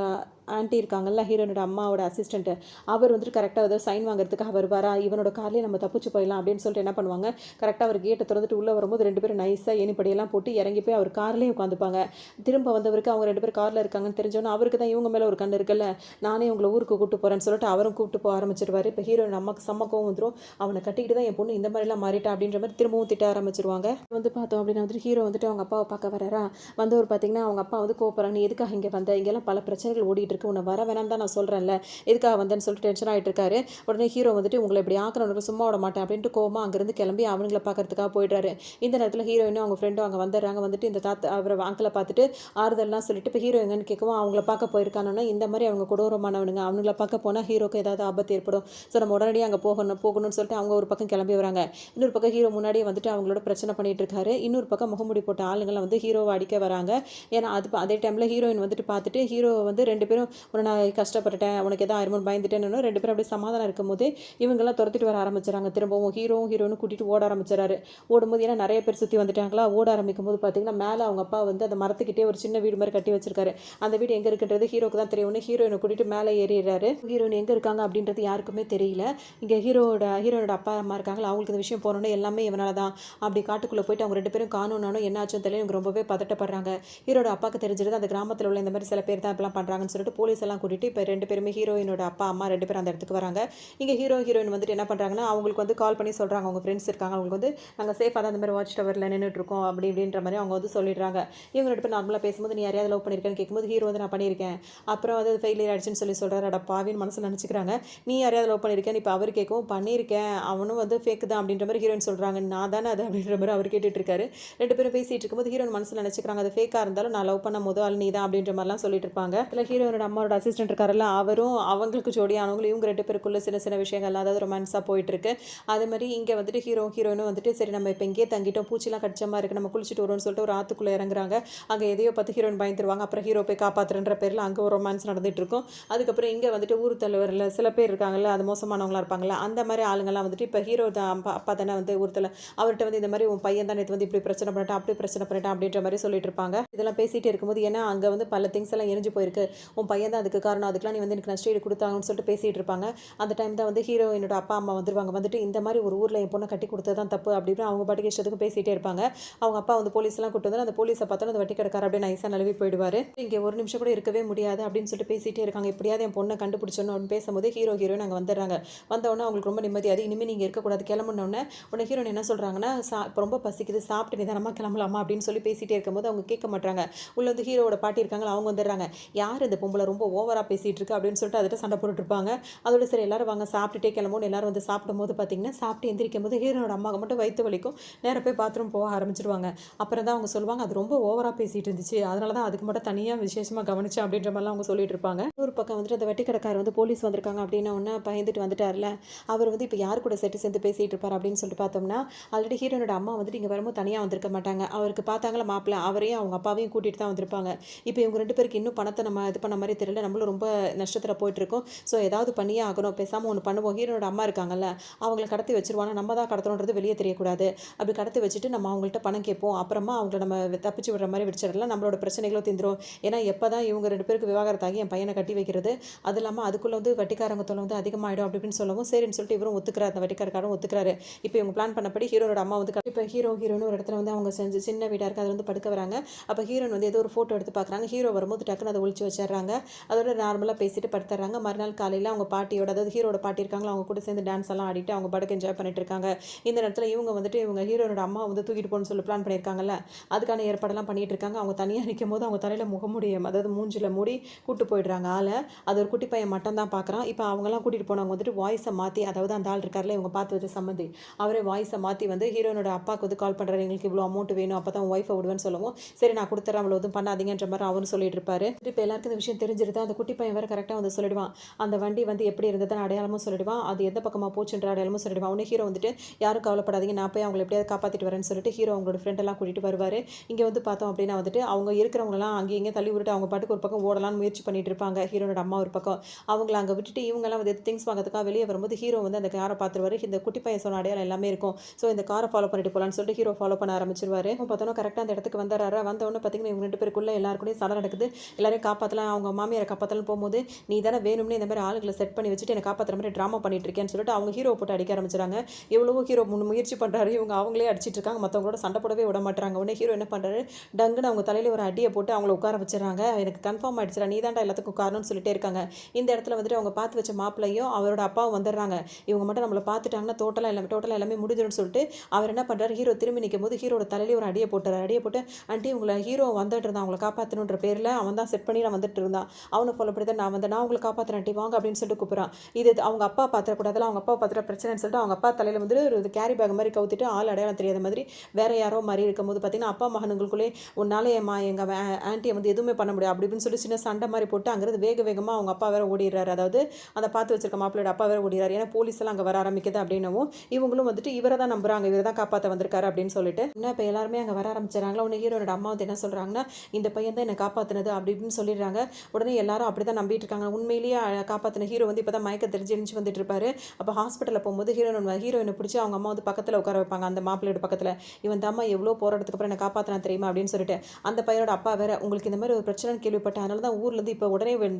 ஆண்டி இருக்காங்கல்ல, ஹீரோனோட அம்மாவோட அசிஸ்டண்ட்டு, அவர் வந்துட்டு கரெக்டாக ஏதோ சைன் வாங்குறதுக்காக வருவாரா, இவனோட கார்லேயே நம்ம தப்பிச்சு போயிடலாம் அப்படின்னு சொல்லிட்டு என்ன பண்ணுவாங்க, கரெக்டாக அவர் கேட்டை திறந்துட்டு உள்ளே வரும்போது 2 பேரும் நைஸாக ஏணிப்படியெல்லாம் போட்டு இறங்கி போய் அவர் கார்லேயே உட்காந்துப்பாங்க. திரும்ப வந்தவருக்கு அவங்க 2 பேர் காரில் இருக்காங்கன்னு தெரிஞ்சோன்னா அவருக்கு தான் இவங்க மேலே ஒரு கண்ணு இருக்குல்ல, நானே உங்களை ஊருக்கு கூப்பிட்டு போகிறேன்னு சொல்லிட்டு அவரும் கூப்பிட்டு போக ஆரம்பிச்சிருவாரு. இப்போ ஹீரோயின் அம்மாவுக்கு சம்மக்கவும் வந்துடும், அவனை கட்டிக்கிட்டு தான் என் பொண்ணு இந்த மாதிரிலாம் மாறிட்டா அப்படின்ற மாதிரி திரும்பவும் திட்ட ஆரம்பிச்சிருவாங்க. வந்து பார்த்தோம் அப்படின்னா வந்துட்டு ஹீரோ வந்துட்டு அவங்க அப்பாவை பார்க்க வராரா, வந்தவர் பார்த்தீங்கன்னா அவங்க அப்பா வந்து கோவப்படுறாங்க, நீ எதுக்காக இங்கே வந்த, இங்கெல்லாம் பல பிரச்சனைகள் ஓடிட்டு இருக்கு, உன்னை வர வேணாம் தான் நான் சொல்கிறேன்ல, எதுக்காக வந்தேன்னு சொல்லிட்டு டென்ஷன் ஆகிட்டு இருக்காரு. உடனே ஹீரோ வந்துட்டு உங்களை இப்படி ஆக்கிறவனுக்கு சும்மா விட மாட்டேன் அப்படின்ட்டு கோவமா அங்கேருந்து கிளம்பி அவங்கள பார்க்கறதுக்காக போயிடுறாரு. இந்த நேரத்தில் ஹீரோயினும் அவங்க ஃப்ரெண்டும் அங்கே வந்துடுறாங்க. வந்துட்டு இந்த தாத்தா அவரை அங்கிளை பார்த்துட்டு ஆறுதல்லாம் சொல்லிட்டு இப்போ ஹீரோ எங்கன்னு கேட்கவும், அவங்கள பார்க்க போயிருக்கானோன்னா இந்த மாதிரி அவங்க கொடூரமானவனுங்க, அவங்கள பார்க்க போனால் ஹீரோக்கு ஏதாவது ஆபத்து ஏற்படும், ஸோ நம்ம உடனடியாக அங்கே போகணும்னு சொல்லிட்டு அவங்க ஒரு பக்கம் கிளம்பி வராங்க. இன்னொரு பக்கம் ஹீரோ முன்னாடியே வந்துட்டு அவங்களோட பிரச்சனை பண்ணிட்டு இருக்காரு. இன்னொரு பக்கம் முகமுடி போட்ட ஆளுங்களாம் வந்து ஹீரோவை அடிக்க வராங்க. ஏன்னா அதே டைமில் ஹீரோயின் வந்துட்டு பார்த்துட்டு ஹீரோ வந்து 2 பேரும் உன்னை நான் கஷ்டப்பட்டுட்டேன், உனக்கு எதாவது ஆயிருமோன்னு பயந்துட்டேன்னு 2 பேரும் அப்படியே சமாதானம் இருக்கும்போது இவங்கெல்லாம் துரத்திட்டு வர ஆரம்பிச்சிடறாங்க. திரும்பவும் ஹீரோயினும் கூட்டிகிட்டு ஓட ஆரம்பிச்சிடறாரு. ஓடும்போது ஏன்னா நிறைய பேர் சுற்றி வந்துட்டாங்களா, ஓட ஆரம்பிக்கும் போது பார்த்தீங்கன்னா மேலே அவங்க அப்பா வந்து அந்த மரத்துக்கிட்டே ஒரு சின்ன வீடு மாதிரி கட்டி வச்சிருக்காரு. அந்த வீடு எங்கே இருக்குன்றது ஹீரோக்கு தான் தெரியும். ஹீரோயினை கூட்டிகிட்டு மேலே ஏறிடுறாரு. ஹீரோயின் எங்கே இருக்காங்க அப்படின்றது யாருக்குமே தெரியல. இங்கே ஹீரோனோட அப்பா அம்மா இருக்காங்களா, அவங்களுக்கு இந்த விஷயம் போனோன்னே எல்லாமே இவனால தான், அப்படி காட்டுக்குள்ளே போயிட்டு அவங்க 2 பேரும் காணோன்னாலும் என்ன ஆச்சுன்னு தெரியல, இவங்க ரொம்பவே பதட்டப்படுறாங்க. ஹீரோட அப்பாவுக்கு தெரிஞ்சிருது அந்த கிராமத்தில் உள்ள இந்த மாதிரி சில பேர் தான் இப்பெல்லாம் பண்ணுறாங்கன்னு சொல்லிட்டு போலீஸ் எல்லாம் கூட்டிட்டு இப்போ 2 பேருமே ஹீரோயினோட அப்பா அம்மா 2 பேரும் அந்த இடத்துக்கு வராங்க. இங்கே ஹீரோயின் வந்துட்டு என்ன பண்ணுறாங்கன்னா, அவங்களுக்கு வந்து கால் பண்ணி சொல்கிறாங்க, அவங்க ஃப்ரெண்ட்ஸ் இருக்காங்க, அவங்களுக்கு வந்து நாங்கள் சேஃபாக தான் இந்த மாதிரி வாட்ச் டவரில் நின்றுட்டுருக்கோம் அப்படி இப்படின்ற மாதிரி அவங்க வந்து சொல்லிடுறாங்க. இவங்க 2 பேர் நார்மலாக பேசும்போது நீ யாரையாவது லவ் பண்ணியிருக்கேன்னு கேட்கும்போது ஹீரோ வந்து நான் பண்ணியிருக்கேன், அப்புறம் வந்து ஃபெயிலியர் ஆயிடுச்சுன்னு சொல்லி சொல்கிறாரு. அட பாவின்னு மனசில் நினச்சிக்கிறாங்க. நீ யாரையாவது லவ் பண்ணியிருக்கேன், இப்போ அவர் கேட்கவும் பண்ணியிருக்கேன், அவனும் வந்து ஃபேக் தான் அப்படின்ற மாதிரி ஹீரோயின் சொல்கிறாங்க. நான் தானே அது அப்படின்ற மாதிரி அவர் கேட்டுட்டு இருக்காரு. 2 பேரும் பேசிகிட்டு இருக்கும்போது ஹீரோயின் மனசில் நினச்சிக்கிறாங்க, அது ஃபேக்காக இருந்தாலும் நான் லவ் பண்ண முதல் ஆள் நீ தான் அப்படின்ற மாதிரிலாம் சொல்லிட்டு இருப்பாங்க. இதில் ஹீரோயினோட அம்மாவோட அசிஸ்டன்ட் இருக்காருல்ல, அவரும் அவங்களுக்கு ஜோடியானவங்களும் இவங்க 2 பேருக்குள்ள சின்ன சின்ன விஷயங்கள் அதாவது ரொமான்ஸாக போயிட்டுருக்கு. அதே மாதிரி இங்கே வந்துட்டு ஹீரோயினும் வந்துட்டு சரி நம்ம இப்போ இங்கேயே தங்கிட்டோம், பூச்சிலாம் கடிச்ச மாதிரி இருக்குது, நம்ம குளிச்சுட்டு வரும்னு சொல்லிட்டு ஒரு ஆற்றுக்குள்ளே இறங்குறாங்க. அங்கே எதையோ பார்த்து ஹீரோயின் பயந்துருவாங்க. அப்புறம் ஹீரோ போய் காப்பாற்றுன்ற பேரில் அங்கே ஒரு ரொமான்ஸ் நடந்துட்டு இருக்கும். அதுக்கப்புறம் இங்கே வந்துட்டு ஊர் தலைவரில் சில பேர் இருக்காங்கல்ல, அது மோசமானவங்களா இருப்பாங்கல்ல, அந்த மாதிரி ஆளுங்கள்லாம் வந்துட்டு இப்போ ஹீரோ தான் அப்பா தானே வந்து ஊர் தலை, அவர்கிட்ட வந்து இந்த மாதிரி உன் பையன் தான் நேற்று வந்து இப்படி பிரச்சனை பண்ணிட்டான் அப்படி பிரச்சனை பண்ணிட்டான் அப்படின்ற மாதிரி சொல்லிட்டு இருப்பாங்க. இதெல்லாம் பேசிகிட்டே இருக்கும்போது ஏன்னா அங்கே வந்து பல திங்ஸ் எல்லாம் எரிஞ்சு போயிருக்கு, உன் பையன் தான் அதுக்கு காரணம், அதுக்கெலாம் நீ வந்து எனக்கு நஷ்டஈடு கொடுத்தாங்கன்னு சொல்லிட்டு பேசிகிட்டு இருப்பாங்க. அந்த டைம் தான் வந்து ஹீரோயினோட அப்பா அம்மா வந்துருவாங்க. வந்துட்டு இந்த மாதிரி ஒரு ஊரில் என் பொண்ணை கட்டி கொடுத்தது தான் தப்பு அப்படின்னு அவங்க பாட்டுக்கு இஷ்டத்துக்கு பேசிகிட்டே இருப்பாங்க. அவங்க அப்பா வந்து போலீஸ்லாம் கூட்டு வந்து அந்த போலீஸை பார்த்தோன்னா அந்த வட்டி கிடக்கார அப்படியே நைஸாக நழுவி போயிடுவார். இங்கே ஒரு நிமிஷம் கூட இருக்கவே முடியாது அப்படின்னு சொல்லிட்டு பேசிகிட்டே இருக்காங்க. எப்படியாவது என் பொண்ணை கண்டுபிடிச்சோன்னு அப்படின்னு பேசும்போது ஹீரோயின் அங்கே வந்துடுறாங்க. வந்தோடனே அவங்களுக்கு ரொம்ப நிம்மதியாது, இனிமேல் நீங்கள் இருக்கக்கூடாது கிளம்புனோடனே உடனே ஹீரோயின் என்ன சொல்கிறாங்கன்னா, இப்போ ரொம்ப பசிக்குது சாப்பிட்டு நிதானமாக கிளம்பலாமா அப்படின்னு சொல்லி பேசிகிட்டே இருக்கும்போது அவங்க கேட்க மாட்டாங்க. உள்ள வந்து ஹீரோவோட பாட்டி இருக்காங்க, அவங்க வந்துடுறாங்க. யார் இந்த பொம்பளை ரொம்ப ஓவராக பேசிகிட்டு இருக்கு அப்படின்னு சொல்லிட்டு அதில் சண்டை போட்டுட்ருப்பாங்க. அதோட சரி எல்லாரும் வாங்க சாப்பிட்டுட்டே கிளம்புன்னு எல்லாரும் வந்து சாப்பிடும் போது பார்த்தீங்கன்னா சாப்பிட்டு எந்திரிக்கும் போது ஹீரோனோட அம்மாவுக்கு மட்டும் வயிற்று வலிக்கும், நேராக போய் பாத்ரூம் போக ஆரம்பிச்சிடுவாங்க. அப்புறம் தான் அவங்க சொல்லுவாங்க அது ரொம்ப ஓவராக பேசிகிட்டு இருந்துச்சு, அதனால தான் அதுக்கு மட்டும் தனியாக விசேஷமாக கவனிச்சேன் அப்படின்ற மாதிரிலாம் அவங்க சொல்லிட்டு இருப்பாங்க. ஒரு பக்கம் வந்துட்டு அந்த வெட்டி கடைக்காரர் வந்து போலீஸ் வந்திருக்காங்க அப்படின்னா ஒன்று பயந்துட்டு வந்துட்டார்ல, அவர் வந்து இப்போ யார் கூட சேர்ந்து பேசிகிட்டு இருப்பார் அப்படின்னு சொல்லிட்டு பார்த்தோம்னா ஆல்ரெடி ஹீரோனோட அம்மா வந்துட்டு இங்கே வரும்போது தனியாக வந்திருக்க மாட்டாங்க. அவருக்கு பார்த்தாங்களா மாப்பிள்ள, அவரையும் அவங்க அப்பாவையும் கூட்டிகிட்டு தான் வந்திருப்பாங்க. இப்போ இவங்க 2 பேருக்கு இன்னும் பணத்தை நம்ம இது பண்ண மாதிரி மாதிரி தெரியல, நம்மளும் ரொம்ப நஷ்டத்தில் போயிட்டுருக்கோம். ஸோ ஏதாவது பண்ணியே ஆகணும், பேசாமல் ஒன்று பண்ணுவோம். ஹீரோனோட அம்மா இருக்காங்கல்ல, அவங்கள கடத்தி வச்சுருவாங்க, நம்ம தான் கடத்துறோன்றது வெளியே தெரியக்கூடாது. அப்படி கடத்தி வச்சுட்டு நம்ம அவங்கள்ட்ட பணம் கேட்போம். அப்புறமா அவங்கள நம்ம தப்பிச்சு விடுற மாதிரி விடிச்சிடலாம், நம்மளோட பிரச்சனைகளும் தீந்துரும். ஏன்னா எப்போ தான் இவங்க 2 பேருக்கு விவாகரத்தாகி என் பையனை கட்டி வைக்கிறது, அது இல்லாமல் அதுக்குள்ளே வந்து வட்டிக்காரங்க தொல்லை வந்து அதிகமாகிடும் அப்படி இப்படின்னு சொல்லவும் சரின்னு சொல்லிட்டு இவரும் ஒத்துக்கிறார், அந்த வட்டிக்காரக்காரரும் ஒத்துக்கிறாரு. இப்போ இவங்க பிளான் பண்ணபடி ஹீரோனோட அம்மா வந்து இப்போ ஹீரோன்னு ஒரு இடத்துல வந்து அவங்க செஞ்சு சின்ன வீடாக இருக்குது, அதில் வந்து படுக்க வராங்க. அப்போ ஹீரோன் வந்து ஏதோ ஒரு ஃபோட்டோ எடுத்து பார்க்குறாங்க. ஹீரோ வரும்போது டக்குன்னு அதை ஒழிச்சு வச்சிடுறாங்க. அதோட நார்மலாக பேசிட்டு படுத்துறாங்க. மறுநாள் காலையில் அவங்க பாட்டியோட, அதாவது ஹீரோட பாட்டி இருக்காங்களா, அவங்க கூட சேர்ந்து டான்ஸ் எல்லாம் ஆடிட்டு அவங்க படுக்க என்ஜாய் பண்ணிட்டு இருக்காங்க. இந்த நேரத்தில் இவங்க வந்துட்டு இவங்க ஹீரோனோட அம்மா வந்து தூக்கிட்டு போகணும்னு சொல்லி பிளான் பண்ணியிருக்காங்கல்ல, அதுக்கான ஏற்பாடெல்லாம் பண்ணிட்டு இருக்காங்க. அவங்க தனியாக நிற்கும் போது அவங்க தலையில் முகமுடியும், அதாவது மூஞ்சில் மூடி கூட்டு போயிடுறாங்க ஆளை. அது ஒரு குட்டி பையன் மட்டும் தான் பார்க்குறான். இப்போ அவங்கெல்லாம் கூட்டிகிட்டு போனவங்க வந்துட்டு வாய்ஸை மாற்றி, அதாவது அந்த ஆள் இருக்கார்ல இவங்க பார்த்து வச்ச சம்மந்தி, அவரே வாய்ஸை மாற்றி வந்து ஹீரோனோட அப்பாவுக்கு வந்து கால் பண்ணுறாரு, எங்களுக்கு இவ்வளோ அமௌண்ட் வேணும், அப்போ தான் ஒய்ஃபை விடுவேன்னு சொல்லவும் சரி நான் கொடுத்துறேன், அவ்வளோ எதுவும் பண்ணாதீங்கன்ற மாதிரி அவரும் சொல்லிட்டு இருப்பாரு. இப்போ எல்லாருக்கும் இந்த விஷயம் தெரிஞ்சிருது. அந்த குட்டி பையன் வேறு கரெக்டாக வந்து சொல்லிடுவான், அந்த வண்டி வந்து எப்படி இருந்ததுன்னு அடையாளமும் சொல்லிடுவான், அது எந்த பக்கமாக போச்சுன்ற அடையாளமும் சொல்லிடுவான். உடனே ஹீரோ வந்துட்டு யாரும் கவலைப்படாதீங்க, நான் போய் அவங்களை எப்படியாவது காப்பாற்றிட்டு வரேன்னு சொல்லிட்டு ஹீரோ அவங்களோட ஃப்ரெண்டெல்லாம் கூட்டிகிட்டு வருவார். இங்கே வந்து பார்த்தோம் அப்படின்னா வந்துட்டு அவங்க இருக்கிறவங்களாம் அங்கே இங்கே தள்ளி விட்டுட்டு அவங்க பாட்டுக்கு ஒரு பக்கம் ஓடலான்னு முயற்சி பண்ணிட்டு இருப்பாங்க. ஹீரோனோட அம்மா ஒரு பக்கம், அவங்கள அங்கே விட்டுட்டு இவங்கெல்லாம் வந்து திங்ஸ் வாங்கிறதுக்காக வெளியே வரும்போது ஹீரோ வந்து அந்த காரை பார்த்துருவாரு. இந்த குட்டி பையன் சொன்ன அடையாளம் எல்லாமே இருக்கும். ஸோ இந்த காரை ஃபாலோ பண்ணிட்டு போகலான்னு சொல்லிட்டு ஹீரோ ஃபாலோ பண்ண ஆரம்பிச்சிருவாரு. பார்த்தோன்னா கரெக்டாக அந்த இடத்துக்கு வந்தாரு. வந்தவொடனே பார்த்தீங்கன்னா இவங்க 2 பேருக்குள்ள எல்லாருக்கூடயும் சண்டை நடக்குது. எல்லாரையும் காப்பாற்றலாம், அவங்க மாமியாரை காப்பாற்றலாம் போகும்போது நீ தானே வேணும்னே இந்த மாதிரி ஆளுங்களை செட் பண்ணி வச்சுட்டு என்னை காப்பாற்றுற மாதிரி ட்ராமா பண்ணிட்டு இருக்கேன்னு சொல்லிட்டு அவங்க ஹீரோ போட்டு அடிக்க ஆரம்பிச்சிடாங்க. எவ்வளவோ ஹீரோ முயற்சி பண்ணுறாரு, இவங்க அவங்களே அடிச்சிட்டு இருக்காங்க, மற்றவங்களோட சண்டை போடவே விட மாட்டாங்க. உடனே ஹீரோ என்ன பண்ணுறாரு, டங்குன்னு அவங்க தலையில் ஒரு அடியை போட்டு அவங்கள உட்கார வச்சுறாங்க. எனக்கு கன்ஃபார்ம் ஆயிடுச்சுடா, நீ தான்டா எல்லாத்துக்கும் காரணம்னு சொல்லிட்டே இருக்காங்க. இந்த இடத்துல வந்துட்டு அவங்க பார்த்து வச்ச மாப்பிள்ளையும் அவரோட அப்பாவும் வந்துடுறாங்க. இவங்க மட்டும் நம்மளை பார்த்துட்டாங்கன்னா டோட்டலாக எல்லாமே முடிஞ்சிடும்னு சொல்லிட்டு அவர் என்ன பண்ணுறாரு, ஹீரோ திரும்பி நிற்கும் போது ஹீரோட தலையிலே ஒரு அடியை போட்டார். அடியை போட்டு ஆண்டி உங்களை ஹீரோ வந்துட்டு இருந்தான், அவங்களை காப்பாற்றணுன்ற பேரில் அவன் தான் செட் பண்ணி நான் வந்துட்டு இருந்தான், அவனை ஃபாலோ பண்ணி தான் நான் உங்களை காப்பாற்றுறேன் ஆண்டி வாங்க அப்படின்னு சொல்லிட்டு கூப்பிட்றான். இது அவங்க அப்பா பார்த்துக்கூடாதுல, அவங்க அப்பா பார்த்துற பிரச்சனைன்னு சொல்லிட்டு அவங்க அப்பா தலையில் வந்து ஒரு கேரி பேக் மாதிரி கவுத்திட்டு ஆள் அடையாளம் தெரியாத மாதிரி வேற யாரோ மாதிரி இருக்கும்போது பார்த்தீங்கன்னா அப்பா மகனுங்களுக்குள்ளே உன்னாலே எங்கள் ஆண்டியை வந்து எதுவுமே பண்ண முடியாது அப்படி இப்படின்னு சொல்லி சின்ன சண்டை மாதிரி போட்டு அங்கேருந்து வேகமாக அவங்க அப்பா வேற ஓடிடுறாரு. அதாவது அதை பார்த்து வச்சிருக்க மாப்பிள்ளையோட அப்பா வேற ஓடிடுறாரு. ஏன்னா போலீஸ் எல்லாம் அங்கே வர ஆரம்பிக்குது அப்படின்னவும் இவங்களும் வந்துட்டு இவரை தான் நம்புறாங்க, இவரை தான் காப்பாற்ற வந்திருக்காரு அப்படின்னு சொல்லிட்டு என்ன இப்போ எல்லாருமே அங்கே வர ஆரம்பிச்சாங்களா. உடனே ஹீரோனோட அம்மா வந்து என்ன சொல்கிறாங்கன்னா இந்த பையன் தான் என்னை காப்பாற்றினது அப்படி இப்படின்னு சொல்லிடுறாங்க. உடனே எல்லாரும் அப்படி தான் நம்பிட்டு இருக்காங்க. உண்மையிலேயே காப்பாற்றின ஹீரோ வந்து இப்போ தான் மயக்க தெரிஞ்சு வந்துட்டு இருப்பாரு. அப்போ ஹாஸ்பிட்டலில் போகும்போது ஹீரோயினை பிடிச்சி அவங்க அம்மா வந்து பக்கத்தில் உட்கார வைப்பாங்க, அந்த மாப்பிள்ளையோட பக்கத்தில். இவன் தாம்மா எவ்வளோ போராட்டத்துக்கு அப்புறம் என்னை காப்பாற்றினா தெரியுமா அப்படின்னு சொல்லிட்டு அந்த பையனோட அப்பா வேற உங்களுக்கு இந்த மாதிரி ஒரு பிரச்சனைன்னு கேள்விப்பட்டேன், அதனால தான் ஊர்லேருந்து இப்போ உடனே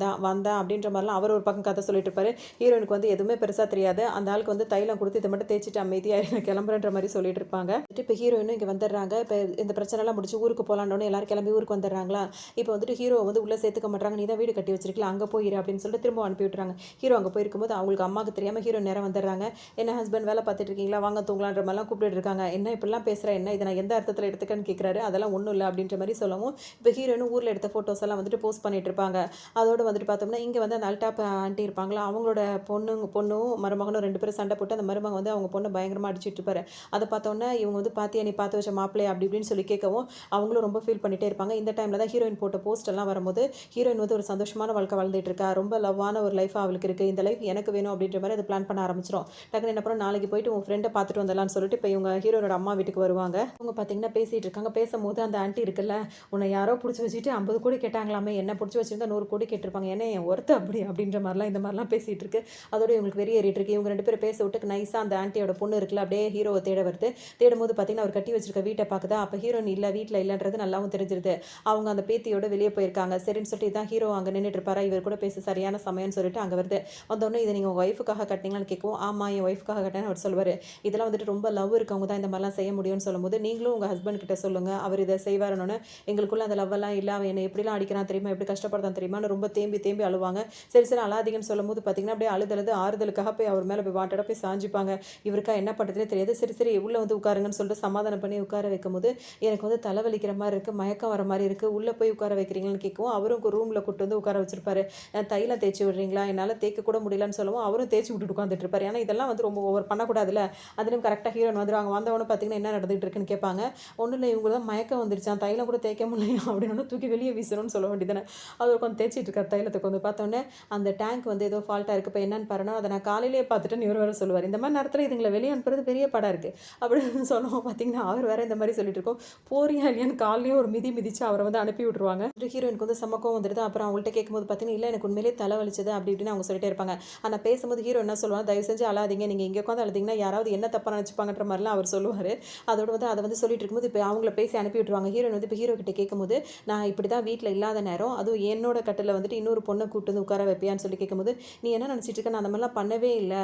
வந்தான் அப்படின்ற மாதிரிலாம் அவர் ஒரு பக்கம் கதை சொல்லிட்டு இருப்பாரு. ஹீரோயினுக்கு வந்து எதுவுமே பெருசாக தெரியாது. அந்த ஆளுக்கு வந்து தைலம் கொடுத்து இதை மட்டும் தேய்ச்சிட்டு அமைதியாக கிளம்புறன்ற மாதிரி சொல்லிட்டு இருப்பாங்க. இப்போ ஹீரோயினும் இங்கே வந்துடுறாங்க. இப்போ இந்த பிரச்சனைலாம் முடிச்சு ஊருக்கு போகலான்னு எல்லாரும் கிளம்பி ஊருக்கு வந்துடுறாங்களா. இப்போ வந்துட்டு ஹீரோ வந்து உள்ளே சேர்த்துக்க மாட்டாங்க, நீ தான் வீடு கட்டி வச்சிருக்கலாம் அங்கே போயிரு அப்படின்னு சொல்லிட்டு திரும்ப அனுப்பி விட்டுறாங்க. ஹீரோ அங்கே போயிருக்கும்போது அவங்களுக்கு அம்மாவுக்கு தெரியாமல் ஹீரோ நேரம் வந்துடுறாங்க. என்ன ஹஸ்பண்ட் வேலை பார்த்துட்டு இருக்கீங்களா, வாங்க தூங்கலான்ற மாதிரிலாம் கூப்பிட்டு இருக்காங்க. என்ன இப்படிலாம் பேசுகிறேன், என்ன இதை நான் எந்த அர்த்தத்தில் எடுத்துக்கன்னு கேட்குறாரு. அதெல்லாம் ஒன்றும் இல்லை அப்படின்ற மாதிரி சொல்லவும் இப்போ ஹீரோயினும் ஊரில் எடுத்த ஃபோட்டோஸ் எல்லாம் வந்துட்டு போஸ்ட் பண்ணிட்டு இருப்பாங்க. அதோடு வந்துட்டு பார்த்தோம்னா இங்கே வந்து அந்த அல்டாப் ஆண்டி இருப்பாங்களா, அவங்களோட பொண்ணும் மருமகனும் 2 பேரும் சண்டை போட்டு அந்த மருமகன் வந்து அவங்க பொண்ணு பயங்கரமாக அடிச்சுட்டு இருப்பாரு. அதை பார்த்தோன்னா இவங்க வந்து பாத்தியா நீ பார்த்து வச்ச மாப்பிள்ளை அப்படி இப்படின்னு சொல்லி கேட்கவும் அவங்களும் ரொம்ப ஃபீல் பண்ணிட்டே இருப்பாங்க. இந்த டைமில் தான் ஹீரோயின் போட்ட போஸ்ட் எல்லாம் வரும்போது ஹீரோயின் வந்து ஒரு சந்தோஷமான வாழ்க்கை வாழ்ந்துட்டு இருக்கா, ரொம்ப லவ்வான ஒரு லைஃப் அவளுக்கு இருக்குது, இந்த லைஃப் எனக்கு வேணும் அப்படின்ற மாதிரி அதை பிளான் பண்ண ஆரம்பிச்சிடும். டக்குனு என்ன பண்ணோம், நாளைக்கு போயிட்டு உன் ஃப்ரெண்டை பார்த்துட்டு வந்துடலான்னு சொல்லிட்டு இப்போ இவங்க ஹீரோனோட அம்மா வீட்டுக்கு வருவாங்க. அவங்க பார்த்தீங்கன்னா பேசிகிட்டு இருக்காங்க. பேசும்போது அந்த ஆண்டி இருக்குல்ல, உன்னை யாரோ பிடிச்சி வச்சுட்டு 50 கோடி கேட்டாங்களாமே, என்ன பிடிச்சி வச்சிருந்தா 100 கோடி கேட்டிருப்பாங்க, ஏன்னா என் ஒருத்த அப்படி அப்படின்ற மாதிரிலாம் இந்த மாதிரிலாம் பேசிகிட்டு இருக்கு. அதோட இவங்களுக்கு வெறியேறிட்டு இருக்கு. இவங்க 2 பேரும் பேச விட்டு நைஸாக அந்த ஆண்டியோட பொண்ணு இருக்குல்ல அப்படியே ஹீரோவை தேட வருது. தேடும்போது பார்த்தீங்கன்னா அவர் கட்டி வச்சிருக்க வீட்டை பார்க்குதா. அப்போ ஹீரோயின் இல்லை வீட்டில் இல்லைன்றது நல்லாவும் தெரிஞ்சிருது. அவங்க அந்த பேத்தியோட வெளியே போயிருக்காங்க. சரின்னு சொல்லிட்டு இதான் ஹீரோ அங்கே நின்றுட்டு இருப்பாரா, இவர் கூட பேச சரியான சமயம்னு சொல்லிட்டு அங்கே வருது. வந்தோடனே இதை நீங்கள் உங்கள் ஒய்ஃபுக்காக கட்டினீங்களான்னு கேட்கும். ஆமாம் என் ஒய்ஃபுக்காக கட்டினேன்னு அவர் சொல்லுவார். இதெல்லாம் வந்துட்டு ரொம்ப லவ் இருக்கவங்க தான் இந்த மாதிரிலாம் செய்ய முடியும்னு சொல்லும்போது நீங்களும் உங்கள் ஹஸ்பண்ட் கிட்ட சொல்லுங்கள், அவர் இதை செய்வாருன்னு. எங்களுக்குள்ள அந்த லவ்வெல்லாம் இல்லை, அவன் என்னை எப்படிலாம் அடிக்கிறான் தெரியுமா, எப்படி கஷ்டப்படுறான் தெரியுமான்னு ரொம்ப தேம்பி அழுவாங்க. சரி அழாதீங்கன்னு சொல்லும்போது பார்த்தீங்கன்னா அப்படியே அழுதழுது ஆறுதலுக்காக போய் அவர் மேலே போய் வாட்டடாக போய் சாஞ்சிப்பாங்க. இவருக்கா என்ன பண்ணுறதுனே தெரியாது. சரி உள்ளே வந்து உட்காருங்கன்னு சொல்லிட்டு சமாதானம் பண்ணி உட்கார வைக்கும்போது எனக்கு வந்து தலைவலிக்கிற மாதிரி இருக்குது, மயக்கம் வர மாதிரி இருக்குது, உள்ளே போய் உட்கார வைக்கிறீங்களான்னு கேட்கும். அவரும் ரூமில் கூட்டு வந்து உட்கார வச்சிருப்பாரு. தைலம் தேய்ச்சி விடுறீங்களா, என்னால் தேய்க்க கூட முடியலன்னு சொல்லவும் அவரும் தேய்ச்சி விட்டுட்டு உட்காந்துட்டு இருப்பாரு. ஏன்னா இதெல்லாம் வந்து ரொம்ப ஓவர் பண்ணக்கூடாதுல்ல. அதுலேயும் கரெக்டாக ஹீரோன் வந்துடுவாங்க. வந்தவொடனே பார்த்தீங்கன்னா என்ன நடந்துகிட்டு இருக்குன்னு கேட்பாங்க. ஒன்றும் இல்லை இவங்க தான் மயக்கம் வந்துருச்சான், தைலம் கூட தேய்க்க முடியலையா அப்படின்னு தூக்கி வெளியே வீசணும்னு சொல்ல வேண்டியதானே. அவர் கொஞ்சம் தேய்ச்சிட்டு இருக்கார் தைலத்துக்கு வந்து பார்த்தோன்னே அந்த டேங்க் வந்து ஏதோ ஃபால்ட்டாக இருக்குது, இப்போ என்னன்னு பாருன்னா அதை நான் காலையிலேயே பார்த்துட்டு இவர் வேறு சொல்லுவார். இந்த மாதிரி நேரத்தில் இதுங்களை வெளியே அனுப்புறது பெரிய படம் இருக்குது அப்படின்னு சொல்லுவோம். பார்த்தீங்கன்னா அவர் வேறு இந்த மாதிரி சொல்லிட்டு இருக்கோம். போறியா இல்லையான்னு காலையிலேயே ஒரு மிதிச்சு அவரை வந்து அனுப்பி விட்ருவாங்க. ஹீரோயினுக்கு வந்து சமக்கம் வந்துடுது. அப்புறம் அவங்கள்ட்ட கேட்கும்போது பார்த்தீங்கன்னா, இல்ல எனக்கு உண்மையிலேயே தலை வலிச்சது அப்படி இப்படின்னு அவங்க சொல்லிட்டே இருப்பாங்க. ஆனா பேசும்போது ஹீரோ என்ன சொல்லுவாங்க, தயவு செஞ்சு அழாதீங்க. நீங்க இங்க உட்காந்து அழுதீங்கன்னா யாராவது என்ன தப்பா நினைச்சுப்பாங்கன்ற மாரிலாம் அவர் சொல்லுவாரு. அதோட வந்து அத வந்து சொல்லிட்டு இருக்கும்போது, இப்ப அவங்கள பேசி அனுப்பி விட்டுருவாங்க. ஹீரோயின் வந்து இப்ப ஹீரோ கிட்ட கேட்கும்போது, நான் இப்படிதான் வீட்ல இல்லாத நேரம், அதுவும் என்னோட கட்டில்ல வந்துட்டு இன்னொரு பொண்ண கூட்டு வந்து உட்கார வைப்பியான்னு சொல்லி கேட்கும்போது, நீ என்ன நினைச்சிட்டு இருக்க? நான் அந்த மாரிலாம் பண்ணவே இல்ல.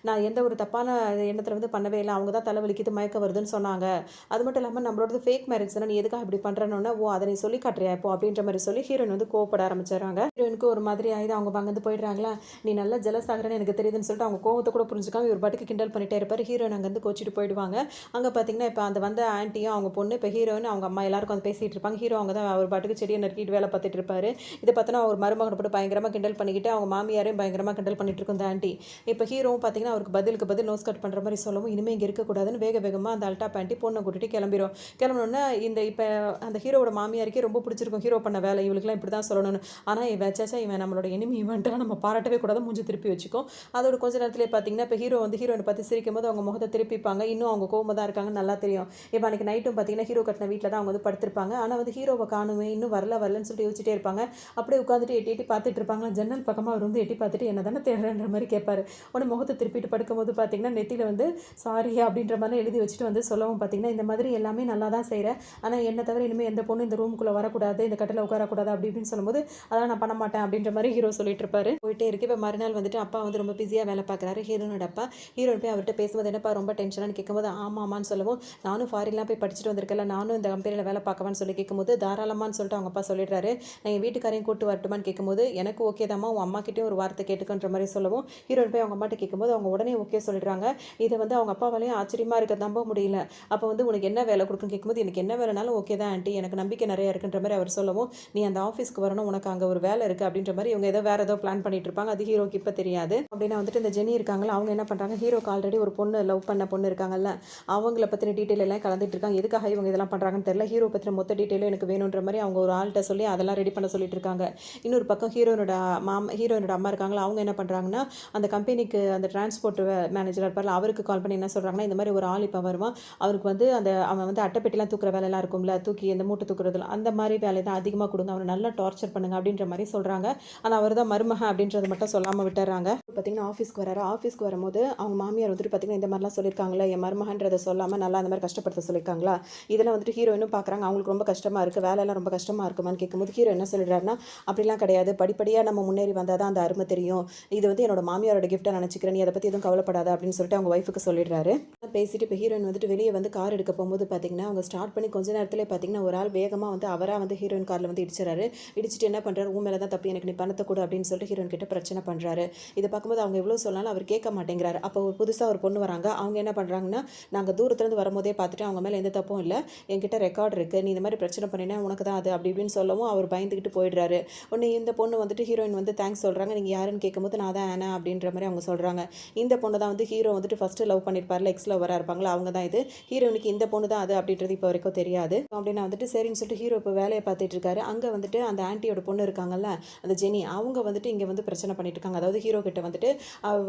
நான் எந்த ஒரு தப்பான எண்ணத்துல வந்து பண்ணவே இல்ல. அவங்க தான் தலை வலிக்குது, மயக்கம் வருதுன்னு சொன்னாங்க. அது மட்டும் இல்லாம நம்மளோடது ஃபேக் மேரேஜ் தானே. நீ எதுக்காக இப்படி பண்றன்னோனே, ஓ! அத நீ சொல்லி காட்டுறியா இப்போ? அப்படின்ற மாரி சொல்லி ஹீரோயின் வந்து கோவப்பட ஆரம்பிச்சுடுறாங்க. ஹீரோயினுக்கு ஒரு மாதிரி ஆயிது. அவங்க அங்கருந்து போயிடுறாங்களா, நீ நல்லா ஜெலஸ் ஆகுறன்னு எனக்கு தெரியுதுன்னு சொல்லிட்டு அவங்க கோவத்த கூட புரிஞ்சுக்காம இவர் பாட்டுக்கு கிண்டல் பண்ணிட்டே இருப்பாரு. ஹீரோயின் அங்கருந்து கோச்சிட்டு போயிடுவாங்க. அங்க பார்த்தீங்கன்னா, இப்ப அந்த வந்த ஆன்ட்டியும், அவங்க பொண்ணு, இப்ப ஹீரோயின், அவங்க அம்மா எல்லாரும் உட்காந்து பேசிட்டு இருப்பாங்க. ஹீரோ அங்க தான் அவர் பாட்டுக்கு செடிய நறுக்கிட்டு வேல பார்த்துட்டு இருப்பாரு. இத பார்த்தோன்னா அவர் மருமகன போட்டு பயங்கரமா கிண்டல் பண்ணிக்கிட்டு, அவங்க மாமியாரையும் பயங்கரமா கிண்டல் பண்ணிட்டு இருக்கும் இந்த ஆன்ட்டி. இப்ப ஹீரோவும் பார்த்தீங்கன்னா, அவருக்கு பதிலுக்கு பதில் நோஸ் கட் பண்ற மாரி சொல்லவும், இனிமே இங்க இருக்கக்கூடாதுன்னு வேக வேகமா அந்த அல்டாப் ஆன்ட்டி பொண்ண கூட்டிட்டு கிளம்பிரும். கிளம்புனோனே இப்ப அந்த ஹீரோவோட மாமியாருக்கே ரொம்ப பிடிச்சிருக்கும் ஹீரோ பண்ண வேலை. இவளுக்கெல்லாம் இப்படி தான் சொல்லணும்னு. ஆனா இவன் ச்சே இவன் நம்மளோட எனிமி, இவன்ட்டலாம் நம்ம பாராட்டவே கூடாது. மூஞ்ச திருப்பி வச்சுக்கும். அதோட கொஞ்ச நேரத்திலேயே பார்த்தீங்கன்னா, இப்ப ஹீரோ வந்து ஹீரோயின பார்த்து சிரிக்கும்போது அவங்க முகத்த திருப்பிப்பாங்க. இன்னும் அவங்க கோவமா தான் இருக்காங்கன்னு நல்லா தெரியும். இப்ப அன்னைக்கு நைட்டும் பார்த்தீங்கன்னா, ஹீரோ கட்டின வீட்ல தான் அவங்க வந்து படுத்திருப்பாங்க. ஆனா வந்து ஹீரோவ காணுமே, இன்னும் வரலன்னு சொல்லிட்டு யோசிச்சுட்டே இருப்பாங்க. அப்படியே உட்காந்துட்டு எட்டி எட்டி பார்த்துட்டு இருப்பாங்களா, ஜன்னல் பக்கமா அவர் வந்து எட்டி பார்த்துட்டு என்ன தானே தேடுறன்ற மாரி கேட்பாரு. உடனே முகத்த திருப்பிட்டு படுக்கும்போது பார்த்தீங்கன்னா, நெத்தியில வந்து சாரி அப்படின்ற மாரி எழுதி வச்சுட்டு வந்து சொல்லவும் பார்த்தீங்கன்னா, இந்த மாதிரி எல்லாமே நல்லா தான் செய்றேன். ஆனா என்ன தவிர இனிமே எந்த பொண்ணும் இந்த ரூமுக்குள்ள வரக்கூடாது, இந்த கட்டில்ல உட்காரக்கூடாது அப்படி இப்படின்னு சொல்லும்போது, அதெல்லாம் நான் பண்ண மாட்டேன் அப்படின்ற மாரி ஹீரோ சொல்லிட்டு இருப்பாரு. போயிட்டே இருக்கு. இப்ப மறுநாள் வந்துட்டு அப்பா வந்து ரொம்ப பிஸியா வேலை பார்க்குறாரு. ஹீரோனோட அப்பா. ஹீரோயின் போய் அவர்ட்ட பேசும்போது, என்னப்பா ரொம்ப டென்ஷனான்னு கேட்கும்போது, ஆமாமான்னு சொல்லவும், நானும் ஃபாரின்லாம் போய் படிச்சுட்டு வந்திருக்கேன்ல, நானும் இந்த கம்பெனில வேலை பார்க்கவான்னு சொல்லி கேட்கும்போது, தாராளமான்னு சொல்லிட்டு அவங்க அப்பா சொல்லிடுறாரு. நான் என் வீட்டுக்காரையும் கூட்டு வரட்டுமான்னு கேட்கும்போது, எனக்கு ஓகே தாம்மா, உன் அம்மாகிட்டயும் ஒரு வார்த்தை கேட்டுக்கன்ற மாரி சொல்லவும், ஹீரோயின் போய் அவங்க அம்மாட்ட கேட்கும்போது, அவங்க உடனே ஓகே சொல்லிடுறாங்க. இத வந்து அவங்க அப்பாவாலயும் ஆச்சரியமா இருக்கு, நம்ப முடியல. அப்ப வந்து உனக்கு என்ன வேலை குடுக்குன்னு கேட்கும்போது, எனக்கு என்ன வேலைனாலும் ஓகே தான் ஆன்ட்டி. எனக்கு நம்பிக்கை நெறைய இருக்குன்ற மாரி அவர் சொல்லவும், நீ அந்த ஆஃபீஸ்க்கு வரணும். உனக்கு அங்க ஒரு வேலை இருக்கு அப்படின்ற மாரி இவங்க வேற ஏதோ பிளான் பண்ணிட்டு இருப்பாங்க. அது ஹீரோக்கு இப்ப தெரியாது. அப்படின்னா வந்துட்டு இந்த ஜெனி இருக்காங்கல்ல, அவங்க என்ன பண்றாங்க, ஹீரோக்கு ஆல்ரெடி ஒரு பொண்ணு லவ் பண்ண பொண்ணு இருக்காங்கல்ல, அவங்கள பத்தின டீட்டெயில் எல்லாம் கலந்துட்டு இருக்காங்க. எதுக்காக இவங்க இதெல்லாம் பண்றாங்கன்னு தெரியல. ஹீரோ பத்தின மொத்த டீட்டெயிலும் எனக்கு வேணுன்ற மாரி அவங்க ஒரு ஆள்ட்ட சொல்லி அதெல்லாம் ரெடி பண்ண சொல்லிட்டு இருக்காங்க. இன்னொரு பக்கம் ஹீரோயினோட அம்மா இருக்காங்கல்ல, அவங்க என்ன பண்றாங்கன்னா, அந்த கம்பெனிக்கு அந்த டிரான்ஸ்போர்ட் மேனேஜரா இருப்பார்ல, அவருக்கு கால் பண்ணி என்ன சொல்றாங்கன்னா, இந்த மாரி ஒரு ஆள் இப்ப வருவான். அவருக்கு வந்து அவன் வந்து அட்டைப்பெட்டிலாம் தூக்குற வேலைலாம் இருக்கும்ல, தூக்கி இந்த மூட்டை தூக்குறதுலாம், அந்த மாரி வேலை தான் அதிகமா குடுங்க. அவன நல்லா டார்ச்சர் பண்ணுங்க அப்படின்ற மாரி சொல்றாங்க. ஆனா அவர் தான் மருமகன் அப்படின்றத மட்டும் சொல்லாம விட்டுர்றாங்க. பார்த்தீங்கன்னா ஆஃபீஸ்க்கு வராரு. ஆஃபீஸ்க்கு வரும்போது அவங்க மாமியார் வந்துட்டு பார்த்தீங்கன்னா, இந்த மாரிலாம் சொல்லியிருக்காங்கல்ல, என் மருமகன்றத சொல்லாம நல்லா அந்த மாரி கஷ்டப்படுத்த சொல்லியிருக்காங்களா? இதெல்லாம் வந்துட்டு ஹீரோயினும் பார்க்குறாங்க. அவங்களுக்கு ரொம்ப கஷ்டமா இருக்கு. வேலைலாம் ரொம்ப கஷ்டமா இருக்குமான்னு கேட்கும்போது, ஹீரோ என்ன சொல்லிடுறாருன்னா, அப்படிலாம் கிடையாது. படிப்படியா நம்ம முன்னேறி வந்தா தான் அந்த அருமை தெரியும். இது வந்து என்னோட மாமியாரோட கிஃப்ட்டா நினைச்சுக்கிறேன். நீ அத பத்தி எதுவும் கவலைப்படாத அப்படின்னு சொல்லிட்டு அவங்க ஒய்ஃப்க்கு சொல்லிடுறாரு. பேசிட்டு இப்ப ஹீரோயின் வந்துட்டு வெளிய வந்து கார் எடுக்க போம்போது பார்த்தீங்கன்னா, அவங்க ஸ்டார்ட் பண்ணி கொஞ்ச நேரத்திலே பார்த்தீங்கன்னா, ஒரு ஆள் வேகமா வந்து அவரா வந்து ஹீரோயின் கார்ல வந்து இடிச்சிறாரு. இடிச்சிட்டு என்ன பண்றாரு, உன் மேல தான் தப்பு. எனக்கு நீ பணத்த குடு அப்படின்னு சொல்லிட்டு ஹீரோயின் கிட்ட பிரச்சனை பண்றாரு. இத பார்க்கும்போது அவங்க எவ்வளோ சொன்னாலும் அவர் கேட்க மாட்டேங்கிறாரு. அப்போ புதுசா ஒரு பொண்ணு வராங்க. அவங்க என்ன பண்றாங்கன்னா, நாங்க தூரத்துலருந்து வரும்போதே பார்த்துட்டு அவங்க மேல எந்த தப்பும் இல்ல. என்கிட்ட ரெக்கார்ட் இருக்கு. நீ இந்த மாரி பிரச்சனை பண்ணினா உனக்கு தான் அது அப்படி இப்படின்னு சொல்லவும் அவர் பயந்துகிட்டு போயிடுறாரு. உடனே இந்த பொண்ணு வந்துட்டு ஹீரோயின் வந்து தேங்க்ஸ் சொல்றாங்க. நீங்க யாருன்னு கேட்கும்போது, நான் தான் ஆனா அப்படின்ற மாரி அவங்க சொல்றாங்க. இந்த பொண்ணு தான் வந்து ஹீரோ வந்துட்டு ஃபர்ஸ்ட் லவ் பண்ணியிருப்பார்ல, எக்ஸ் லவ்வரா இருப்பாங்கல்ல, அவங்க தான் இது. ஹீரோயினுக்கு இந்த பொண்ணு தான் அது அப்படின்றது இப்போ வரைக்கும் தெரியாது. அப்படின்னு வந்துட்டு சரின்னு சொல்லிட்டு ஹீரோ இப்போ வேலைய பார்த்துட்டு இருக்காரு. அங்க வந்துட்டு அந்த ஆன்ட்டியோட பொண்ணு இருக்காங்கல்ல, அந்த ஜெனி, அவங்க வந்துட்டு இங்க வந்து பிரச்சனை பண்ணிட்டு இருக்காங்க. அதாவது ஹீரோ கிட்ட வந்துட்டு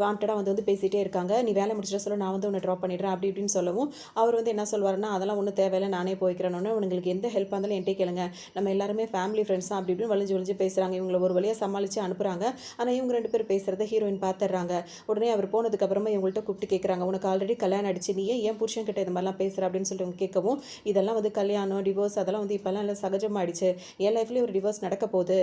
வாண்டடா வந்து பேசிட்டே இருக்காங்க. நீ வேலை முடிச்சிட்டா சொல்லு, நான் வந்து உன்னை ட்ராப் பண்ணிடுறேன் அப்படி இப்படின்னு சொல்லவும், அவர் வந்து என்ன சொல்வாருன்னா, அதெல்லாம் ஒண்ணும் தேவையில்ல, நானே போய்க்கிறேன்னோனே, உங்களுக்கு எந்த ஹெல்ப்பா இருந்தாலும் என்கிட்ட கேளுங்க. நம்ம எல்லாருமே ஃபேமிலி ஃப்ரெண்ட்ஸ் தான் அப்படி இப்படின்னு வழிஞ்சு வழிஞ்சு பேசுறாங்க. இவங்கள ஒரு வழியா சமாளிச்சு அனுப்புறாங்க. ஆனா இவங்க 2 பேரும் பேசுறத ஹீரோயின் பார்த்துடுறாங்க. உடனே அவர் போனதுக்கு அப்புறமா இவங்கள்ட்ட கூப்பிட்டு கேட்குறாங்க, உனக்கு ஆல்ரெடி கல்யாணம் ஆயிடுச்சு. நீ ஏன் புருஷன் கிட்ட இந்த மாதிரிலாம் பேசுற அப்படின்னு சொல்லிட்டு இவங்க கேட்கவும், இதெல்லாம் வந்து கல்யாணம், டிவோர்ஸ் அதெல்லாம் வந்து இப்போல்லாம் எல்லாம் சகஜமாயிடுச்சு. என் லைஃப்லேயும் ஒரு டிவோர்ஸ் நடக்க போகுது.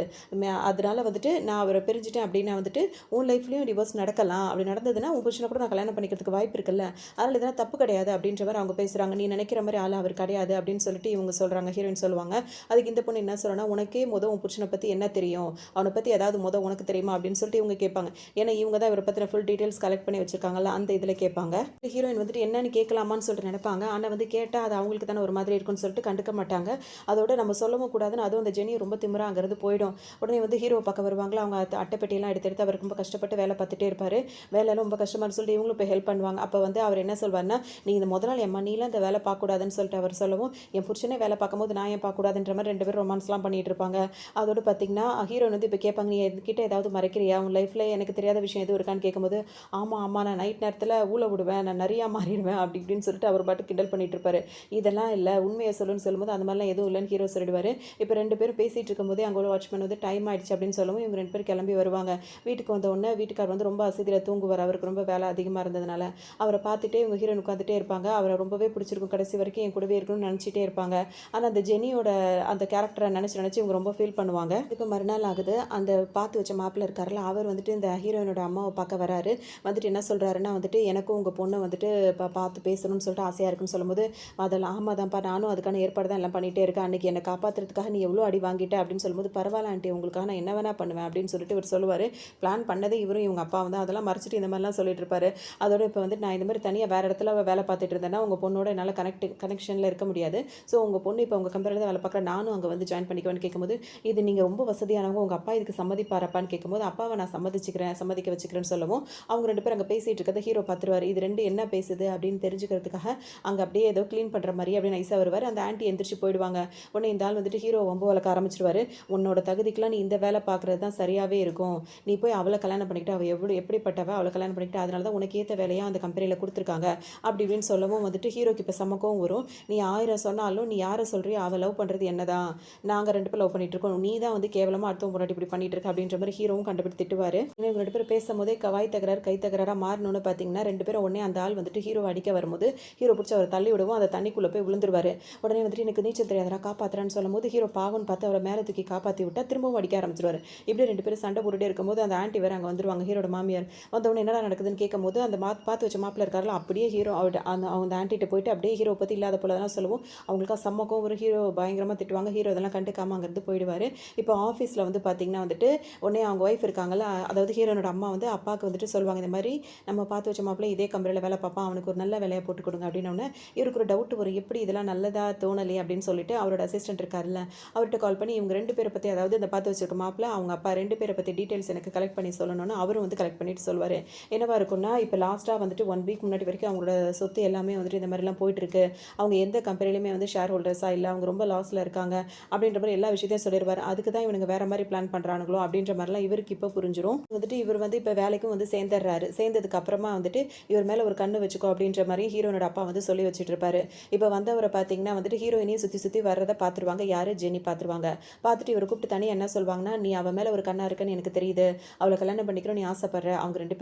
அதனால வந்துட்டு நான் அவரை பிரிஞ்சுட்டேன் அப்படின்னா வந்துட்டு உன் லைஃப்லேயும் டிவோர்ஸ் நடக்கலாம். அப்படி நடந்ததுன்னா உன் புருஷனை கூட நான் கல்யாணம் பண்ணிக்கிறதுக்கு வாய்ப்பு இருக்குல்ல. அதனால இதெல்லாம் தப்பு கிடையாது அப்படின்ற மாதிரி அவங்க பேசுறாங்க. நீ நினைக்கிற மாதிரி ஆள் அவர் கிடையாது அப்படின்னு சொல்லிட்டு இவங்க சொல்றாங்க. ஹீரோயின் சொல்லுவாங்க. அதுக்கு இந்த பொண்ணு என்ன சொல்றனா, உனக்கே உன் புருஷனை பத்தி என்ன தெரியும், அவனை பத்தி ஏதாவது உனக்கு தெரியுமா அப்படின்னு சொல்லிட்டு இவங்க கேட்பாங்க. ஏன்னா இவங்க தான் இவரை பத்தின ஃபுல் டீடைல்ஸ் கலெக்ட் பண்ணி வச்சிருக்காங்கல்ல, அந்த இதுல கேட்பாங்க. ஹீரோயின் வந்துட்டு என்னன்னு கேட்கலாமான்னு சொல்லிட்டு நினைப்பாங்க. ஆனா வந்து கேட்டா அது அவங்களுக்கு தானே ஒரு மாதிரி இருக்கும்னு சொல்லிட்டு கண்டுக்க மாட்டாங்க. அதோட நம்ம சொல்லவும் கூடாதுன்னு அதுவும் அந்த ஜெனி ரொம்ப திமிரா அங்கிருந்து போயிடும். உடனே வந்து ஹீரோ பக்கம் வருவாங்களா, அவங்க அட்டைப்பெட்டியெல்லாம் எடுத்து எடுத்து அவர் ரொம்ப கஷ்டப்பட்டு வேலை பார்த்துட்டே இருப்பாரு. வேலையெல்லாம் ரொம்ப கஷ்டமா சொல்லிட்டு இவங்களும் போய் ஹெல்ப் பண்ணுவாங்க. அப்போ வந்து அவர் என்ன சொல்வாருன்னா, நீ இந்த முதல் நாள் எம்மா நீலாம் இந்த வேலை பார்க்கக்கூடாதுன்னு சொல்லிட்டு அவர் சொல்லவும், என் புருஷனே வேலை பார்க்கும்போது நான் ஏன் பார்க்கக்கூடாதுன்ற மாதிரி 2 பேரும் ரொமான்ஸ்லாம் பண்ணிட்டு இருப்பாங்க. அதோட பார்த்தீங்கன்னா ஹீரோயின் வந்து இப்போ கேட்பாங்க, நீ என்கிட்ட ஏதாவது மறைக்கிறியா, உன் லைஃப்ல எனக்கு தெரியாத விஷயம் எதுவும் இருக்கான்னு கேட்கும்போது, ஆமா ஆமா நான் நைட் நேரத்தில் ஊழ விடுவேன், நான் நிறையா பண்ணிடுவேன் அப்படி இப்படின்னு சொல்லிட்டு அவர் பாட்டு கிண்டல் பண்ணிட்டு இருப்பாரு. இதெல்லாம் இல்லை, உண்மையை சொல்லுன்னு சொல்லும்போது அந்த மாதிரிலாம் எதுவும் இல்லைன்னு ஹீரோ சொல்லிடுவாரு. இப்போ 2 பேரும் பேசிட்டு இருக்கும்போதே அங்கே உள்ள வாட்ச்மேன் வந்து டைம் ஆயிடுச்சு அப்படின்னு சொல்லவும் இவங்க 2 பேரும் கிளம்பி வருவாங்க. வீட்டுக்கு வந்த உடனே வீட்டுக்கார் வந்து ரொம்ப அசதியில் தூங்குவார். அவருக்கு ரொம்ப வேலை அதிகமாக இருந்ததுனால அவரை பார்த்துட்டே இவங்க ஹீரோயின் உட்காந்துட்டே இருப்பாங்க. அவரை ரொம்பவே பிடிச்சிருக்கும், கடைசி வரைக்கும் என் கூடவே இருக்கணும்னு நினச்சிட்டே இருப்பாங்க. ஆனால் அந்த ஜெனியோட அந்த கேரக்டரை நினச்சி நினச்சி இவங்க ரொம்ப ஃபீல் பண்ணுவாங்க. இதுக்கு மறுநாள் ஆகுது. அந்த பார்த்து வச்ச மாப்பிள்ளை இருக்கார்ல, அவர் வந்துட்டு இந்த ஹீரோயினோட அம்மாவை பார்க்க வராரு. வந்துட்டு என்ன சொல்கிறாருன்னா வந்துட்டு, எனக்கும் உங்கள் பொண்ணை வந்துட்டு பார்த்து பேசணும்னு சொல்லிட்டு ஆசையாக இருக்குன்னு சொல்லும்போது, அதெல்லாம் ஆமாதான்ப்பா, நானும் அதுக்கான ஏற்பாடு தான் எல்லாம் பண்ணிகிட்டே இருக்கேன். அன்றைக்கி என்னை காப்பாற்றுறதுக்காக நீ எவ்வளோ அடி வாங்கிட்ட அப்படின்னு சொல்லும்போது, பரவாயில்ல ஆண்டி, உங்களுக்காக நான் என்ன வேணா பண்ணுவேன் அப்படின்னு சொல்லிட்டு இவர் சொல்லுவார். பிளான் பண்ணதே இவரும் இவங்க அப்பாவும் தான். அதெல்லாம் மறைச்சிட்டு இந்த மாதிரிலாம் சொல்லிட்டு இருப்பாரு. அதோட இப்போ வந்து நான் இந்த மாதிரி தனியாக வேறு இடத்துல வேலை பார்த்துட்டு இருந்தேன்னா உங்கள் பொண்ணோட என்னால் கனெக்ஷனில் இருக்க முடியாது. ஸோ உங்கள் பொண்ணு இப்போ உங்கள் கம்பெனியில் தான் வேலை பார்க்குறேன், நானும் அங்கே வந்து ஜாயின் பண்ணிக்குவேன்னு கேட்கும்போது, இது நீங்கள் ரொம்ப வசதியானவங்க, உங்கள் அப்பா இதுக்கு சம்மதிப்பாரப்பான்னு கேட்கும்போது, அப்பாவை நான் சம்மதிக்க வச்சுக்கிறேன்னு சொல்லவும் அவங்க 2 பேரும் அங்கே பேசிகிட்டு இருக்கிறத ஹீரோ பார்த்துருவார். இது 2 என்ன பேசுது அப்படின்னு தெரிஞ்சுக்கிறதுக்காக அங்கே அப்படியே ஏதோ க்ளீன் பண்ணுற மாதிரி அப்படியே நைஸாக வருவார். அந்த ஆண்டி எந்திரிச்சு போயிடுவாங்க. உடனே இந்த ஆள் வந்துட்டு ஹீரோ வம்பு வளர்க்க ஆரம்பிச்சிருவாரு. உன்னோட தகுதிக்கெலாம் நீ இந்த வேலை பார்க்குறது தான் சரியாகவே இருக்கும். நீ போய் அவளை கல்யாணம் பண்ணிக்கிட்டு, அவள் எப்படிப்பட்டவ, அவளை கல்யாணம் பண்ணிக்கிட்டு, அதனால தான் உனக்கு ஏற்ற வேலையாக அந்த கம்பெனியில் கொடுத்துருக்காங்க அப்படி இப்படின்னு சொல்லவும் வந்துட்டு ஹீரோக்கு இப்போ சமக்கவும் வரும். நீ 1000 சொன்னாலும் நீ யாரை சொல்கிறியோ அவள் லவ் பண்ணுறது என்னதான், நாங்கள் 2 பேரும் லவ் பண்ணிட்டு இருக்கோம், நீ தான் வந்து கேவலமாக அடுத்தவங்க முன்னாடி இப்படி பண்ணிட்டு இருக்க அப்படின்ற மாதிரி ஹீரோவும் கண்டுபிடித்து திட்டுவார். இவங்க 2 பேரும் பேசும்போதே கவாய் தகராறு கை தகராறாக மாறணும்னு பார்த்தீங்கன்னா 2 பேரும் உடனே அந்த ஆள் வந்துட்டு ஹீரோ அடிக்க வரும்போது ஹீரோ பிடிச்சி அவர் தள்ளி விடுவோம். அந்த தண்ணிக்குள்ளே போய் விழுந்துருவாரு. உடனே வந்துட்டு எனக்கு நீச்சல் தெரியாதரா காப்பாற்றுறான்னு சொல்லும்போது ஹீரோ பாவம்னு பார்த்து அவரை மேலே தூக்கி காப்பாற்றி விட்டா திரும்பவும் அடிக்க ஆரம்பிச்சிருவாரு. இப்படி 2 பேரும் சண்டை போட்டுட்டே இருக்கும்போது அந்த ஆண்டி வேறு அங்கே வந்துருவாங்க. ஹீரோட மாமியார் வந்தவொடனே என்னடா நடக்குதுன்னு கேட்கும்போது அந்த பார்த்து வச்ச மாப்பிள்ள இருக்காருல, அப்படியே ஹீரோ அந்த ஆண்டிகிட்ட போயிட்டு அப்படியே ஹீரோ பற்றி இல்லாத போல தான் சொல்லுவோம். அவங்களுக்கா சம்மக்கும் ஒரு ஹீரோ பயங்கரமாக திட்டுவாங்க. ஹீரோ இதெல்லாம் கண்டுக்காம அங்கேருந்து போயிடுவார். இப்போ ஆஃபீஸில் வந்து பார்த்தீங்கன்னா வந்துட்டு உடனே அவங்க ஒய்ஃப் இருக்காங்கல்ல, அதாவது ஹீரோனோட அம்மா வந்து அப்பாவுக்கு வந்துட்டு சொல்லுவாங்க, இந்த மாதிரி நம்ம பார்த்து வச்ச மாப்பிள்ள இதே கம்பெனியில் வேலை பார்ப்பான், அவனுக்கு ஒரு நல்ல வேலையை போட்டு கொடுங்க அப்படின்னோடனே இவருக்கு ஒரு டவுட் வரும், எப்படி இதெல்லாம் நல்லதாக தோணலையே அப்படின்னு சொல்லிட்டு அவரோட அசிஸ்டன்ட் இருக்கார்ல அவர்கிட்ட கால் பண்ணி இவங்க 2 பேரை பற்றி, அதாவது இந்த பார்த்து வச்சிருக்க மாப்பிள்ள அவங்க அப்பா 2 பேரை பற்றி டீட்டெயில்ஸ் எனக்கு கலெக்ட் பண்ணி சொல்லணும்னு அவரும் வந்து கலெக்ட் பண்ணிட்டு சொல்லுவார். என்னவா இருக்குன்னா, இப்போ லாஸ்ட்டாக வந்துட்டு 1 வீக் முன்னாடி வரைக்கும் அவங்களோட சொத்து எல்லாமே வந்துட்டு இந்த மாதிரிலாம் போயிட்டுருக்கு, அவங்க எந்த கம்பெனிலையுமே வந்து ஷேர் ஹோல்டர்ஸாக இல்லை, அவங்க ரொம்ப லாஸில் இருக்காங்க அப்படின்ற மாதிரி எல்லா விஷயத்தையும் சொல்லிடுவார். அதுக்கு தான் இவனுங்க வேறு மாதிரி பிளான் பண்ணுறானுங்களோ அப்படின்ற மாதிரிலாம் இவருக்கு இப்போ புரிஞ்சிடும். வந்துட்டு இவர் வந்து இப்போ வேலைக்கும் வந்து சேர்ந்துடுறாரு. சேர்ந்ததுக்கு அப்புறமா வந்துட்டு இவர் மேலே ஒரு கண்ணு வச்சுக்கோ அப்படின்ற மாதிரி ஹீரோனோட அப்பா வந்து சொல்லி வச்சுட்டு இருப்பாரு. இப்போ வந்தவரை பார்த்தீங்கன்னா வந்துட்டு ஹீரோயினையும் சுற்றி சுற்றி வர்றதை பார்த்துருவாங்க. யார் ஜெனி பார்த்துருவாங்க. பார்த்துட்டு இவர் கூப்பிட்டு தனியாக என்ன சொல்லுவாங்கன்னா, நீ அவள் மேலே ஒரு கண்ணா இருக்குன்னு எனக்கு தெரியுது, அவளை கல்யாணம் பண்ணிக்கிறோம் நீ ஆசைப்படுற, அவங்க 2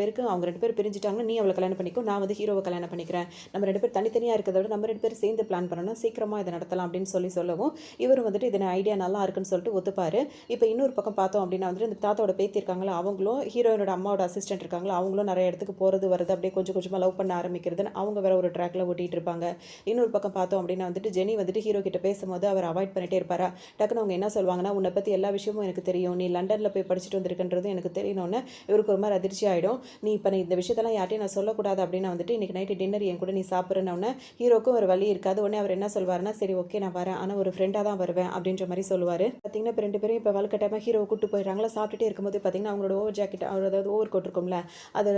பேரும் பிரிஞ்சுட்டாங்கன்னா நீ அவளை கல்யாணம் பண்ணிக்கோ, நான் வந்து ஹீரோவை கல்யாணம் பண்ணிக்கிறேன், நம்ம 2 பேர் தனித்தனியாக இருக்கிறத விட நம்ம 2 பேரும் சேர்ந்து பிளான் பண்ணணும், சீக்கிரமாக இதை நடத்தலாம் அப்படின்னு சொல்லவும் இவர் வந்துட்டு இதனை ஐடியா நல்லா இருக்குன்னு சொல்லிட்டு ஒத்துப்பாரு. இப்போ இன்னொரு பக்கம் பார்த்தோம் அப்படின்னா வந்துட்டு இந்த தாத்தாவோட பேத்தி இருக்காங்களா, அவங்களும் ஹீரோயினோட அம்மாவோட அசிஸ்டன்ட் இருக்காங்களா, அவங்களும் நிறைய இடத்துக்கு போகிறது வருது, அப்படியே கொஞ்சம் கொஞ்சமாக லவ் பண்ண ஆரம்பிக்கிறதுன்னு அவங்க வேற ஒரு ட்ராக்ல ஓட்டிகிட்டு இருப்பாங்க. இன்னொரு பக்கம் பார்த்தோம் அப்படின்னா வந்துட்டு ஜெனி வந்துட்டு ஹீரோ கிட்ட பேசும்போது அவர் அவாய்ட் பண்ணிட்டே இருப்பாரா. டக்குன்னு அவங்க என்ன சொல்லுவாங்கன்னா, உன்னை பற்றி எல்லா விஷயமும் எனக்கு தெரியும், நீ லண்டனில் போய் படிச்சுட்டு வந்திருக்குன்றது எனக்கு தெரியணும்னு இவருக்கு ஒரு மாதிரி அதிர்ச்சி ஆகிடும். நீ இப்போ இந்த விஷயத்தெல்லாம் யார்ட்டையும் நான் சொல்லக்கூடாது அப்படின்னா வந்துட்டு இன்றைக்கி நைட்டு டின்னர் என் கூட நீ சாப்பிட்றேன்னு ஹீரோக்கும் ஒரு வழி இருக்காது. உடனே அவர் என்ன சொல்வாருன்னா, சரி ஓகே நான் வரேன், ஆனால் ஒரு ஃப்ரெண்டாக தான் வருவேன் அப்படின்ற மாதிரி சொல்லுவார். பார்த்தீங்கன்னா இப்போ 2 பேரும் இப்போ வலுக்கட்டாயமாக ஹீரோவை கூட்டு போயிடுறாங்களா. சாப்பிட்டுட்டே இருக்கும்போது பார்த்தீங்கன்னா அவங்களோட ஓவர் ஜாக்கெட், அதாவது ஓவர் கோட் இருக்கும்ல, அதை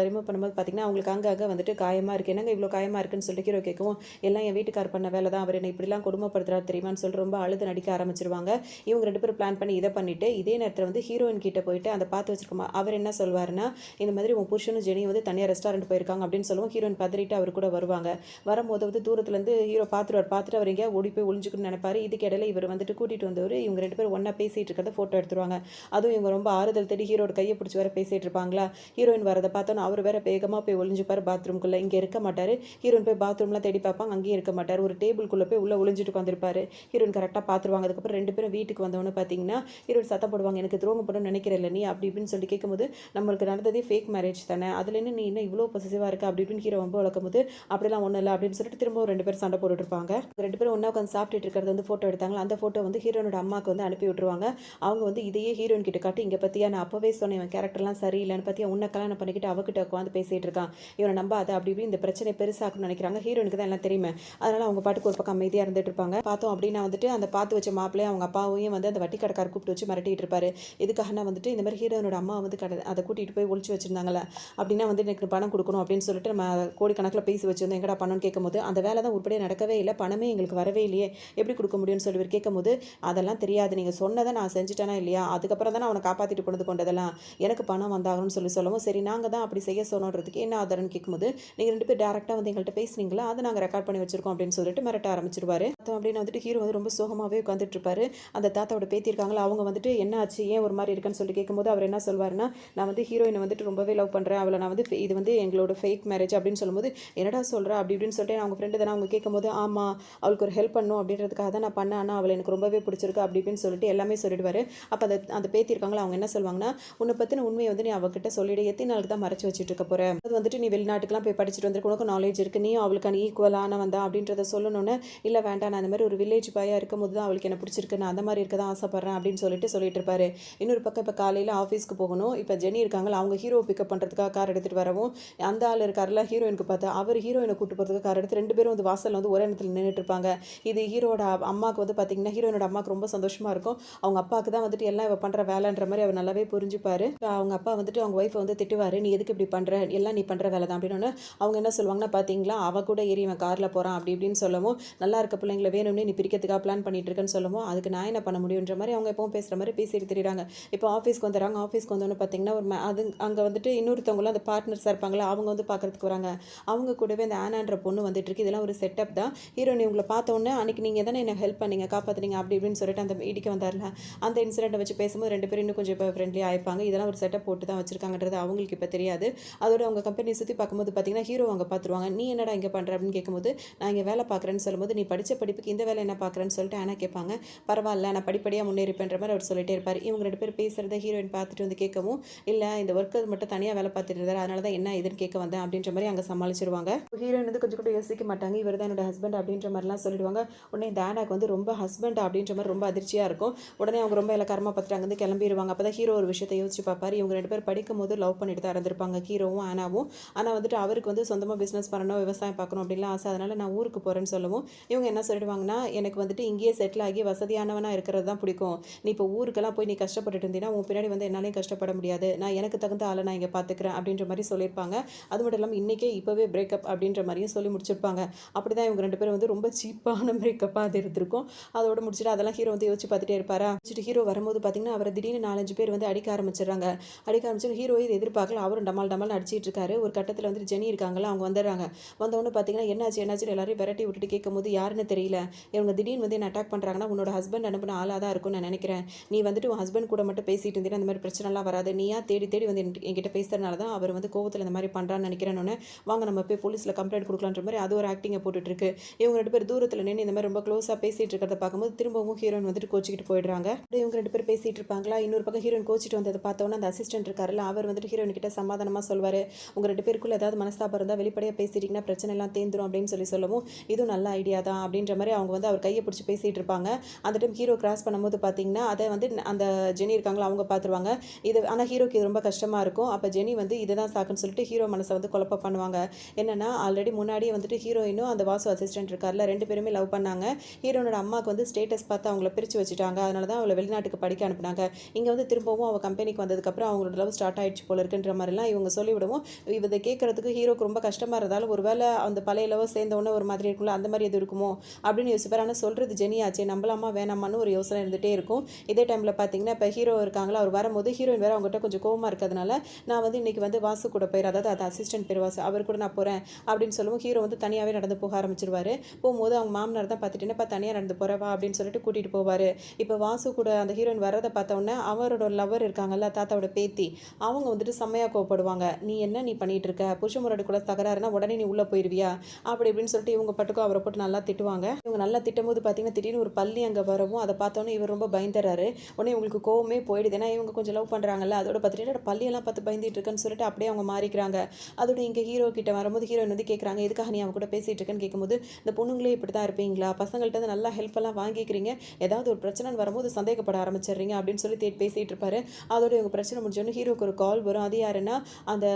ரிமூவ் பண்ணும்போது பார்த்தீங்கன்னா அவங்களுக்கு அங்கங்கே வந்துட்டு காயமாக இருக்குது. என்னங்க இவ்வளோ காயமாக இருக்குன்னு சொல்லிட்டு ஹீரோ கேட்கவும், எல்லாம் என் வீட்டுக்கார் பண்ண வேலை தான், அவர் என்னை இப்படிலாம் கொடுமைப்படுத்துறாரு தெரியுமான்னு சொல்லிட்டு ரொம்ப அழுது நடிக்க ஆரம்பிச்சிருவாங்க. இவங்க 2 பேரும் பிளான் பண்ணி இதை பண்ணிவிட்டு இதே நேரத்தில் வந்து ஹீரோயின் கிட்ட போயிட்டு அந்த பார்த்து வச்சிருக்கோமா அவர் என்ன சொல்வாருன்னா, இந்த மாதிரி உன் புருஷனும் ஜெனியும் வந்து தனியாக ரெஸ்டாரண்ட் போயிருக்காங்க அப்படின்னு சொல்லுவோம். ஹீரோயின் பதறிட்டு அவர் கூட வருவாங்க. வரும்போது வந்து தூரத்துலேருந்து ஹீரோ பார்த்துட்டு அவர் எங்கேயா ஓடி போய் ஒளிஞ்சுக்கணும்னு நினைப்பாரு. இதுக்கு இடையில இவர் வந்துட்டு கூட்டிகிட்டு வந்தவர் இவங்க 2 பேரும் ஒன்றா பேசிகிட்டு இருக்கிறத ஃபோட்டோ எடுத்துருவாங்க. அதுவும் இவங்க ரொம்ப ஆறுதல் தேடி ஹீரோட கையை பிடிச்சி வேற பேசிகிட்டு இருப்பாங்களா. ஹீரோயின் வரதை பார்த்தோன்னா அவர் வேற வேகமாக போய் ஒளிஞ்சுப்பார் பாத்ரூம்குள்ளே. இங்கே இருக்க மாட்டார். ஹீரோயின் போய் பாத்ரூம்லாம் தேடி பார்ப்பாங்க, அங்கேயும் இருக்க மாட்டார். ஒரு டேபிள்குள்ளே போய் உள்ளே ஒளிஞ்சிட்டு உட்காந்துருப்பாரு. ஹீரோயின் கரெக்டாக பார்த்துருவாங்க. அதுக்கப்புறம் 2 பேரும் வீட்டுக்கு வந்தவொன்னு பார்த்தீங்கன்னா ஹீரோயின் சத்தம் போடுவாங்க, எனக்கு துரோகம் பண்ணணும்னு நினைக்கிறேன் நீ அப்படி இப்படின்னு சொல்லி கேட்கும்போது, நம்மளுக்கு நடந்ததே ஃபேக் மேரேஜ் தானே, அதில் என்ன நீ என்ன இவ்வளோ பொசிசிவாக இருக்க அப்படி இப்படின்னு ஹீரோ ரொம்ப வளர்க்கும் போது, அப்படிலாம் ஒன்றும் இல்லை அப்படின்னு சொல்லிட்டு திரும்ப 2 பேரும் சண்டை போட்டுட்டு இருப்பாங்க. 2 பேரும் ஒன்றா உட்காந்து சாப்பிட்டுட்டு இருக்கிறது வந்து ஃபோட்டோ எடுத்தாங்களா, அந்த ஃபோட்டோ வந்து ஹீரோனோட அம்மாவுக்கு வந்து அனுப்பி விட்டுருவாங்க. அவங்க வந்து இதையே ஹீரோயின் கிட்ட காட்டி, இங்கே பற்றியா நான் அப்போவே சொன்னேன் இவன் கேரக்டர்லாம் சரியில்லைன்னு, பற்றியா உன்னை கல்யாணம் பண்ணிக்கிட்டு அவகிட்ட உட்காந்து பேசிகிட்டு இருக்கான், இவனை நம்பாத அப்படி இப்படி இந்த பிரச்சனை பெருசாக்கணும்னு நினைக்கிறாங்க. ஹீரோனுக்கு தான் எல்லாம் தெரியுமே, அதனால் அவங்க பாட்டுக்கு ஒரு பக்கம் அமைதியாக இருந்துட்டு இருப்பாங்க. பார்த்தோம் அப்படின்னா வந்துட்டு அந்த பார்த்து வச்ச மாப்பிள்ளையை அவங்க அப்பாவையும் வந்து அந்த வட்டி கடைக்காரர் கூப்பிட்டு வச்சு மிரட்டிட்டு இருப்பாரு. இதுக்காக வந்துட்டு இந்த மாதிரி ஹீரோனோட அம்மா வந்து அதை கூட்டிகிட்டு போய் ஒழிச்சு வச்சிருந்தாங்களே, அப்படின்னா வந்து எனக்கு பணம் கொடுக்கணும் அப்படின்னு சொல்லிட்டு நம்ம கோடிக்கணக்கில் பேசி வச்சிருந்தோம், எங்கடா பணம்னு கேட்கும்போது, அந்த வேலை தான் உருப்படியாக நடக்கவே இல்லை, பணமே எங்களுக்கு வரவே இல்லையே, எப்படி கொடுக்க முடியும்னு சொல்லி கேட்கும்போது, அதெல்லாம் தெரியாது, நீங்கள் சொன்னதை நான் செஞ்சுட்டேனா இல்லையா, அதுக்கப்புறம் தான் அவனை காப்பாற்றிட்டு கொண்டு கொண்டதெல்லாம் எனக்கு பணம் வந்தாகணும்னு சொல்லவும், சரி நாங்கள் தான் அப்படி செய்ய சொன்னோன்றதுக்கு என்ன ஆதாரம்னு கேட்கும்போது, நீங்கள் 2 பேர் டேரெக்டாக வந்து எங்கள்கிட்ட பேசுனீங்களா, அதை நாங்கள் ரெக்கார்ட் பண்ணி வச்சிருக்கோம் அப்படின்னு சொல்லிட்டு மிரட்ட ஆரம்பிச்சிருவாரு. அப்படின்னு வந்துட்டு ஹீரோ வந்து ரொம்ப சோகமாகவே உட்காந்துட்டு இருப்பாரு. அந்த தாத்தாவோட பேத்தி இருக்காங்களா, அவங்க வந்துட்டு என்ன ஆச்சு, ஏன் ஒரு மாதிரி இருக்குன்னு சொல்லி கேட்கும்போது அவர் என்ன சொல்வாருன்னா, நான் வந்து ஹீரோயினை வந்துட்டு ரொம்பவே லவ் பண்ணுறேன், அவளை நான் வந்து இது வந்து எங்களோட ஃபேக் மேரேஜ் அப்படின்னு சொல்லும்போது, என்னடா சொல்கிற அப்படி இப்படின்னு சொல்லிட்டு அவங்க ஃப்ரெண்டு தானே, அவங்க கேட்கும்போது ஆமாம் அவளுக்கு ஒரு ஹெல்ப் பண்ணும் அப்படின்றதுக்காக தான் நான் பண்ணேன், ஆனால் அவளை எனக்கு ரொம்பவே பிடிச்சிருக்கு அப்படி இப்படின்னு சொல்லிட்டு எல்லாமே சொல்லிடுவாரு. அப்போ அந்த அந்த பேத்தி இருக்காங்களா, அவங்க என்ன சொல்லுவாங்கன்னா, உன்னை பற்றின உண்மையை வந்து நீ அவகிட்ட சொல்லிடு, எத்தனை நாளுக்கு தான் மறைச்சு வச்சுட்டு இருக்க போற, அது வந்துட்டு நீ வெளிநாட்டுக்குலாம் போய் படிச்சுட்டு வந்திருக்கு, உனக்கு நாலேஜ் இருக்குது, நீ அவளுக்கு ஈக்குவலான வந்தா அப்படின்றத சொல்லணும்னு, இல்லை வேண்டாம் நான் இந்த மாதிரி ஒரு வில்லேஜ் பாயாக இருக்கும்போது தான் அவளுக்கு என்ன பிடிச்சிருக்கு, நான் அந்த மாதிரி இருக்க தான் ஆசைப்பட்றேன் அப்படின்னு சொல்லிட்டு இருப்பாரு. இன்னொரு பக்கம் இப்போ காலையில் ஆஃபீஸ்க்கு போகணும். இப்போ ஜெனி இருக்காங்களா, அவங்க ஹீரோ பிக்கப் பண்ணுறதுக்காக கார் எடுத்துகிட்டு வரவும், அந்த ஆள் இருக்காருல ஹீரோயினுக்கு பார்த்தா, அவர் ஹீரோயினை கூட்டு போகிறதுக்கு கார் எடுத்து 2 பேரும் வந்து வாசலில் வந்து ஒரே இடத்துல நின்றுட்டு இருப்பாங்க. இது ஹீரோட அம்மாவுக்கு வந்து பார்த்தீங்கன்னா, ஹீரோயினோட அம்மாவுக்கு ரொம்ப சந்தோஷமாக இருக்கும். அவங்க அப்பாவுக்கு தான் வந்துட்டு எல்லாம் இவ பண்ணுற வேலைன்ற மாதிரி அவர் நல்லாவே புரிஞ்சுப்பாரு. அவங்க அப்பா வந்துட்டு அவங்க ஒய்ஃபை வந்து திட்டுவார், நீ எதுக்கு இப்படி பண்ணுற, எல்லாம் நீ பண்ணுற வேலை தான் அப்படின்னு. அவங்க என்ன சொல்லுவாங்கன்னா, பார்த்தீங்களா அவ கூட ஏறி இவன் காரில் போகிறான் அப்படி இப்படின்னு சொல்லவும், நல்லா இருக்க பிள்ளைங்களை வேணும்னே நீ பிரிக்கிறதுக்காக பிளான் பண்ணிட்டு இருக்கேன்னு சொல்லவும், அதுக்கு நான் என்ன பண்ண முடியுன்ற மாதிரி அவங்க எப்பவும் பேசுகிற மாதிரி பேசிட்டு தெரியுறாங்க. இப்போ ஆஃபீஸ்க்கு வந்துடுறாங்க. ஆஃபீஸ்க்கு வந்தோன்னு பார்த்தீங்கன்னா ஒரு அது அங்கே வந்துட்டு இன்னொருத்தவங்களும் அந்த பார்ட்னர்ஸாக இருப்பாங்களா, அவங்க வந்து பார்க்குறதுக்கு வராங்க. அவங்க கூடவே அந்த ஆனான்ற பொண்ணு வந்துட்டு இருக்கு. இதெல்லாம் ஒரு செட்டப் தான். ஹீரோயின் உங்களை பார்த்த உடனே அன்றைக்கி நீங்கள் தானே என்ன ஹெல்ப் பண்ணீங்க, காப்பாற்றுனீங்க அப்படி இப்படின்னு சொல்லிட்டு அந்த இடிக்க வந்தார்ல, அந்த இன்சிடென்ட்டை வச்சு பேசும்போது 2 பேரும் இன்னும் கொஞ்சம் இப்போ ஃப்ரெண்ட்லி ஆயிப்பாங்க. இதெல்லாம் ஒரு செட்டப் போட்டு தான் வச்சிருக்காங்கன்றது அவங்களுக்கு இப்போ தெரியாது. அதோட அவங்க கம்பெனி சுற்றி பார்க்கும்போது பார்த்தீங்கன்னா ஹீரோ அங்கே பார்த்துருவாங்க. நீ என்னடா இங்கே பண்ணுற அப்படின்னு கேட்கும்போது, நான் இங்கே வேலை பார்க்குறேன்னு சொல்லும்போது, நீ படித்த படிப்புக்கு இந்த வேலை என்ன பார்க்குறேன்னு சொல்லிட்டு ஆனா கேட்பாங்க. பரவாயில்ல நான் படிப்படியாக முன்னேறிப்பேன்ற மாதிரி அவர் சொல்லிட்டே இருப்பார். இவங்க 2 பேர் பேசுகிறத ஹீரோயின் பார்த்துட்டு வந்து கேட்கவும், இல்லை இந்த ஒர்க்கர் மட்டும் தனியாக வேலை பார்த்துட்டு இருந்தார், அதனால தான் என்ன இதுன்னு கேட்க வந்தேன் அப்படின்ற மாதிரி அங்கே சமாளிச்சிருவாங்க. ஹீரோயின் வந்து கொஞ்சம் கூட யோசிக்க மாட்டாங்க, இவர் தான் என்னோட ஹஸ்பண்ட் அப்படின்ற மாதிரிலாம் சொல்லிடுவாங்க. உடனே இந்த ஆனாக்கு வந்து ரொம்ப ஹஸ்பண்ட் அப்படின்ற மாதிரி ரொம்ப அதிர்ச்சியாக இருக்கும். உடனே அவங்க ரொம்ப இலக்காரமாக பார்த்துட்டு அங்கேருந்து கிளம்பிடுவாங்க. அப்போ தான் ஹீரோ ஒரு விஷயத்தை யோசிச்சு பார்ப்பார். இவங்க 2 பேர் படிக்கும் போது லவ் பண்ணிட்டு தான் இருந்திருப்பாங்க, ஹீரோவும் ஆனாவும். ஆனால் வந்துட்டு அவருக்கு வந்து சொந்தமாக பிஸ்னஸ் பண்ணணும், விவசாயம் பார்க்கணும் அப்படின்லாம் ஆசை, அதனால் நான் ஊருக்கு போகிறேன்னு சொல்லவும், இவங்க என்ன சொல்லிடுவாங்கன்னா, எனக்கு வந்துட்டு இங்கேயே செட்டில் ஆகி வசதியானவனாக இருக்கிறது தான் பிடிக்கும், நீ இப்போ ஊருக்கெல்லாம் போய் நீ கஷ்டப்பட்டுட்டு இருந்தீங்கன்னா உன் பின்னாடி வந்து என்னாலையும் கஷ்டப்பட முடியாது, நான் எனக்கு தகுந்த ஆளை நான் இங்கே பார்த்துக்கிறேன் அப்படின்ற மாதிரி சொல்லியிருப்பாங்க. அது மட்டும் இல்லாமல் இன்றைக்கே இப்போவே பிரேக்கப் அப்படின்ற மாதிரியும் சொல்லி முடிச்சிருப்பாங்க. அப்படி தான் இவங்க 2 பேரும் வந்து ரொம்ப சீப்பான பிரேக்கப்பாக அது இருந்திருக்கும். அதோட முடிச்சுட்டு அதெல்லாம் ஹீரோ வந்து யோசிச்சு பார்த்துட்டே இருப்பாரா. முடிச்சுட்டு ஹீரோ வரும்போது பார்த்தீங்கன்னா அவரை திடீர்னு 4-5 பேர் வந்து அடிக்க ஆரம்பிச்சிடுறாங்க. அடிக்க ஆரம்பிச்சு ஹீரோ இது எதிர்பார்க்கல, அவரும் டமால் டமால் அடிச்சிட்டு இருக்காரு. ஒரு கட்டத்தில் வந்து ஜெனி இருக்காங்களா, அவங்க வந்துடுறாங்க. வந்தவொன்னு பார்த்தீங்கன்னா என்னாச்சு எல்லாரையும் விரட்டி விட்டுட்டு கேட்கும்போது, யாருன்னு தெரியல, இவங்க திடீர்னு வந்து என்ன அட்டாக் பண்ணுறாங்கன்னா உன்னோட ஹஸ்பண்ட் அனுப்பின ஆளாக தான் இருக்கும்னு நான் நினைக்கிறேன், நீ வந்துட்டு உன் ஹஸ்பண்ட் கூட மட்டும் பேசிட்டு இருந்தீங்கன்னா அந்த மாதிரி பிரச்சனைலாம் வராது, நீயா தேடி தேடி வந்து என்கிட்ட பேசுறதுனால தான் அவர் வந்து கோவத்தில் இந்த மாதிரி பண்ணுறான்னு நினைக்கிறேன்னு, வாங்க நம்ம போய் போலீஸில் கம்ப்ளைண்ட் கொடுக்கலான்ற மாதிரி அது ஒரு ஆக்டிங்கை போட்டுட்டு இருக்கு. இவங்க 2 பேர் தூரத்தில் நின்று இந்த மாதிரி ரொம்ப க்ளோஸாக பேசிட்டு இருக்கிறத பார்க்கும்போது திரும்பவும் ஹீரோயின் வந்துட்டு கோச்சிக்கிட்டு போயிடுறாங்க. இவங்க 2 பேர் பேசிட்டு இருப்பாங்களா, இன்னொரு பக்கம் ஹீரோயின் கோச்சிட்டு வந்ததை பார்த்தோன்னா அந்த அசிஸ்டன்ட் இருக்காருல்ல, அவர் வந்துட்டு ஹீரோயின் கிட்ட சமாதானமாக சொல்வார், உங்கள் 2 பேருக்குள்ள ஏதாவது மனஸ்தாபம் இருந்தால் வெளிப்படையாக பேசிட்டிங்கன்னா பிரச்சனை எல்லாம் தேந்துரும் அப்படின்னு சொல்லவும், இதுவும் நல்ல ஐடியா தான் அப்படின்ற மாதிரி அவங்க வந்து அவர் கையை பிடிச்சி பேசிகிட்டு இருப்பாங்க. அந்த டைம் ஹீரோ கிராஸ் பண்ணும்போது பார்த்தீங்கன்னா அதை வந்து அந்த ஜெனி இருக்காங்களா அவங்க பார்த்துருவாங்க. இது ஆனால் ஹீரோக்கு இது ரொம்ப கஷ்டமாக இருக்கும். அப்போ ஜெனி வந்து இதுதான் சாக்குன்னு சொல்லிட்டு ஹீரோ மனசை வந்து குழப்பம் பண்ணுவாங்க. என்னென்னா ஆல்ரெடி முன்னாடியே வந்துட்டு ஹீரோயினும் அந்த வாசு அசிஸ்டன்ட் இருக்கார்ல 2 பேருமே லவ் பண்ணாங்க. ஹீரோனோட அம்மாவுக்கு வந்து ஸ்டேட்டஸ் பார்த்து அவங்கள பிரித்து வச்சுட்டாங்க, அதனால தான் அவளை வெளிநாட்டுக்கு படிக்க அனுப்புனாங்க. இங்கே வந்து திரும்பவும் அவள் கம்பெனிக்கு வந்ததுக்கப்புறம் அவங்களோட லவ் ஸ்டார்ட் ஆகிடுச்சு போல இருக்குன்ற மாதிரிலாம் இவங்க சொல்லிவிடுவோம். இதை கேட்கறதுக்கு ஹீரோக்கு ரொம்ப கஷ்டமாக இருந்தாலும் ஒருவேளை அந்த பழைய லவ் சேர்ந்தவொன்னே ஒரு மாதிரி இருக்கும்ல, அந்த மாதிரி எது இருக்குமோ அப்படின்னு யோசிப்பார். ஆனால் சொல்கிறது ஜெனி ஆச்சே, நம்பலாமா வேணாமான்னு ஒரு யோசனை இருந்துகிட்டே இருக்கும். இதே டைமில் பார்த்தீங்கன்னா இப்போ ஹீரோ இருக்காங்களா, அவர் வரும்போது ஹீரோயின் வேறு அவங்ககிட்ட கொஞ்சம் கோவமாக இருக்கிறதுனால, நான் வந்து இன்றைக்கி வந்து வாசு கூட போயிரு, அதாவது அது அசிஸ்டன்ட் பேர் வாசு, அவர் கூட நான் போகிறேன் அப்படின்னு சொல்லுவோம். ஹீரோ வந்து தனியாகவே நடந்து போக ஆரம்பிச்சிருவார். போகும்போது அவங்க மாமனார் தான் பார்த்துட்டேன்னா தனியாக நடந்து போகிறவா அப்படின்னு சொல்லிட்டு கூட்டிகிட்டு போவார். இப்போ வாசு கூட அந்த ஹீரோயின் வரதை பார்த்தோன்னே அவரோட லவர் இருக்காங்கல்ல, தாத்தாவோட பேத்தி, அவங்க வந்துட்டு செம்மையாக கோவப்படுவாங்க. நீ என்ன நீ பண்ணிகிட்டு இருக்க, புருஷ முன்னாடி கூட தகராறுனா உடனே நீ உள்ளே போயிடுவியா அப்படி இப்படின்னு சொல்லிட்டு இவங்க பட்டுக்கும் அவரை போட்டு நல்லா திட்டுவாங்க. இவங்க நல்லா திட்டும் போது பார்த்தீங்கன்னா திடீர்னு ஒரு பள்ளி அங்கே வரவும் அதை பார்த்தோன்னே இவர் ரொம்ப பயந்துறாரு. உடனே இவங்களுக்கு கோவமே போயிடுது, ஏன்னா இவங்க கொஞ்சம் லவ் பண்ணுறாங்கல்ல, அதோட பார்த்துட்டு பள்ளியெல்லாம் பார்த்து பயந்துட்டு இருக்குன்னு சொல்லிட்டு அப்படியே அவங்க மாறிக்கிறாங்க. அதோட இங்கே ஹீரோ கிட்ட வரும்போது ஹீரோயின் வந்து கேட்குறாங்க, எதுக்காக நீ அவங்க கூட பேசிகிட்டு இருக்கேன்னு கேட்கும்போது, இந்த பொண்ணுங்களே இப்படி தான் இருப்பீங்களா, பசங்கள்ட்ட வந்து நல்லா ஹெல்ப் எல்லாம் வாங்கிக்கிறீங்க, ஏதாவது ஒரு பிரச்சனைன்னு வரும்போது சந்தேகப்பட ஆரம்பிச்சிடுறீங்க அப்படின்னு சொல்லி பேசிகிட்டு இருப்பாரு. அதோட இவங்க பிரச்சனை முடிஞ்சோன்னு ஹீரோக்கு ஒரு கால் வரும். அது யாருன்னா அந்த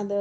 அந்த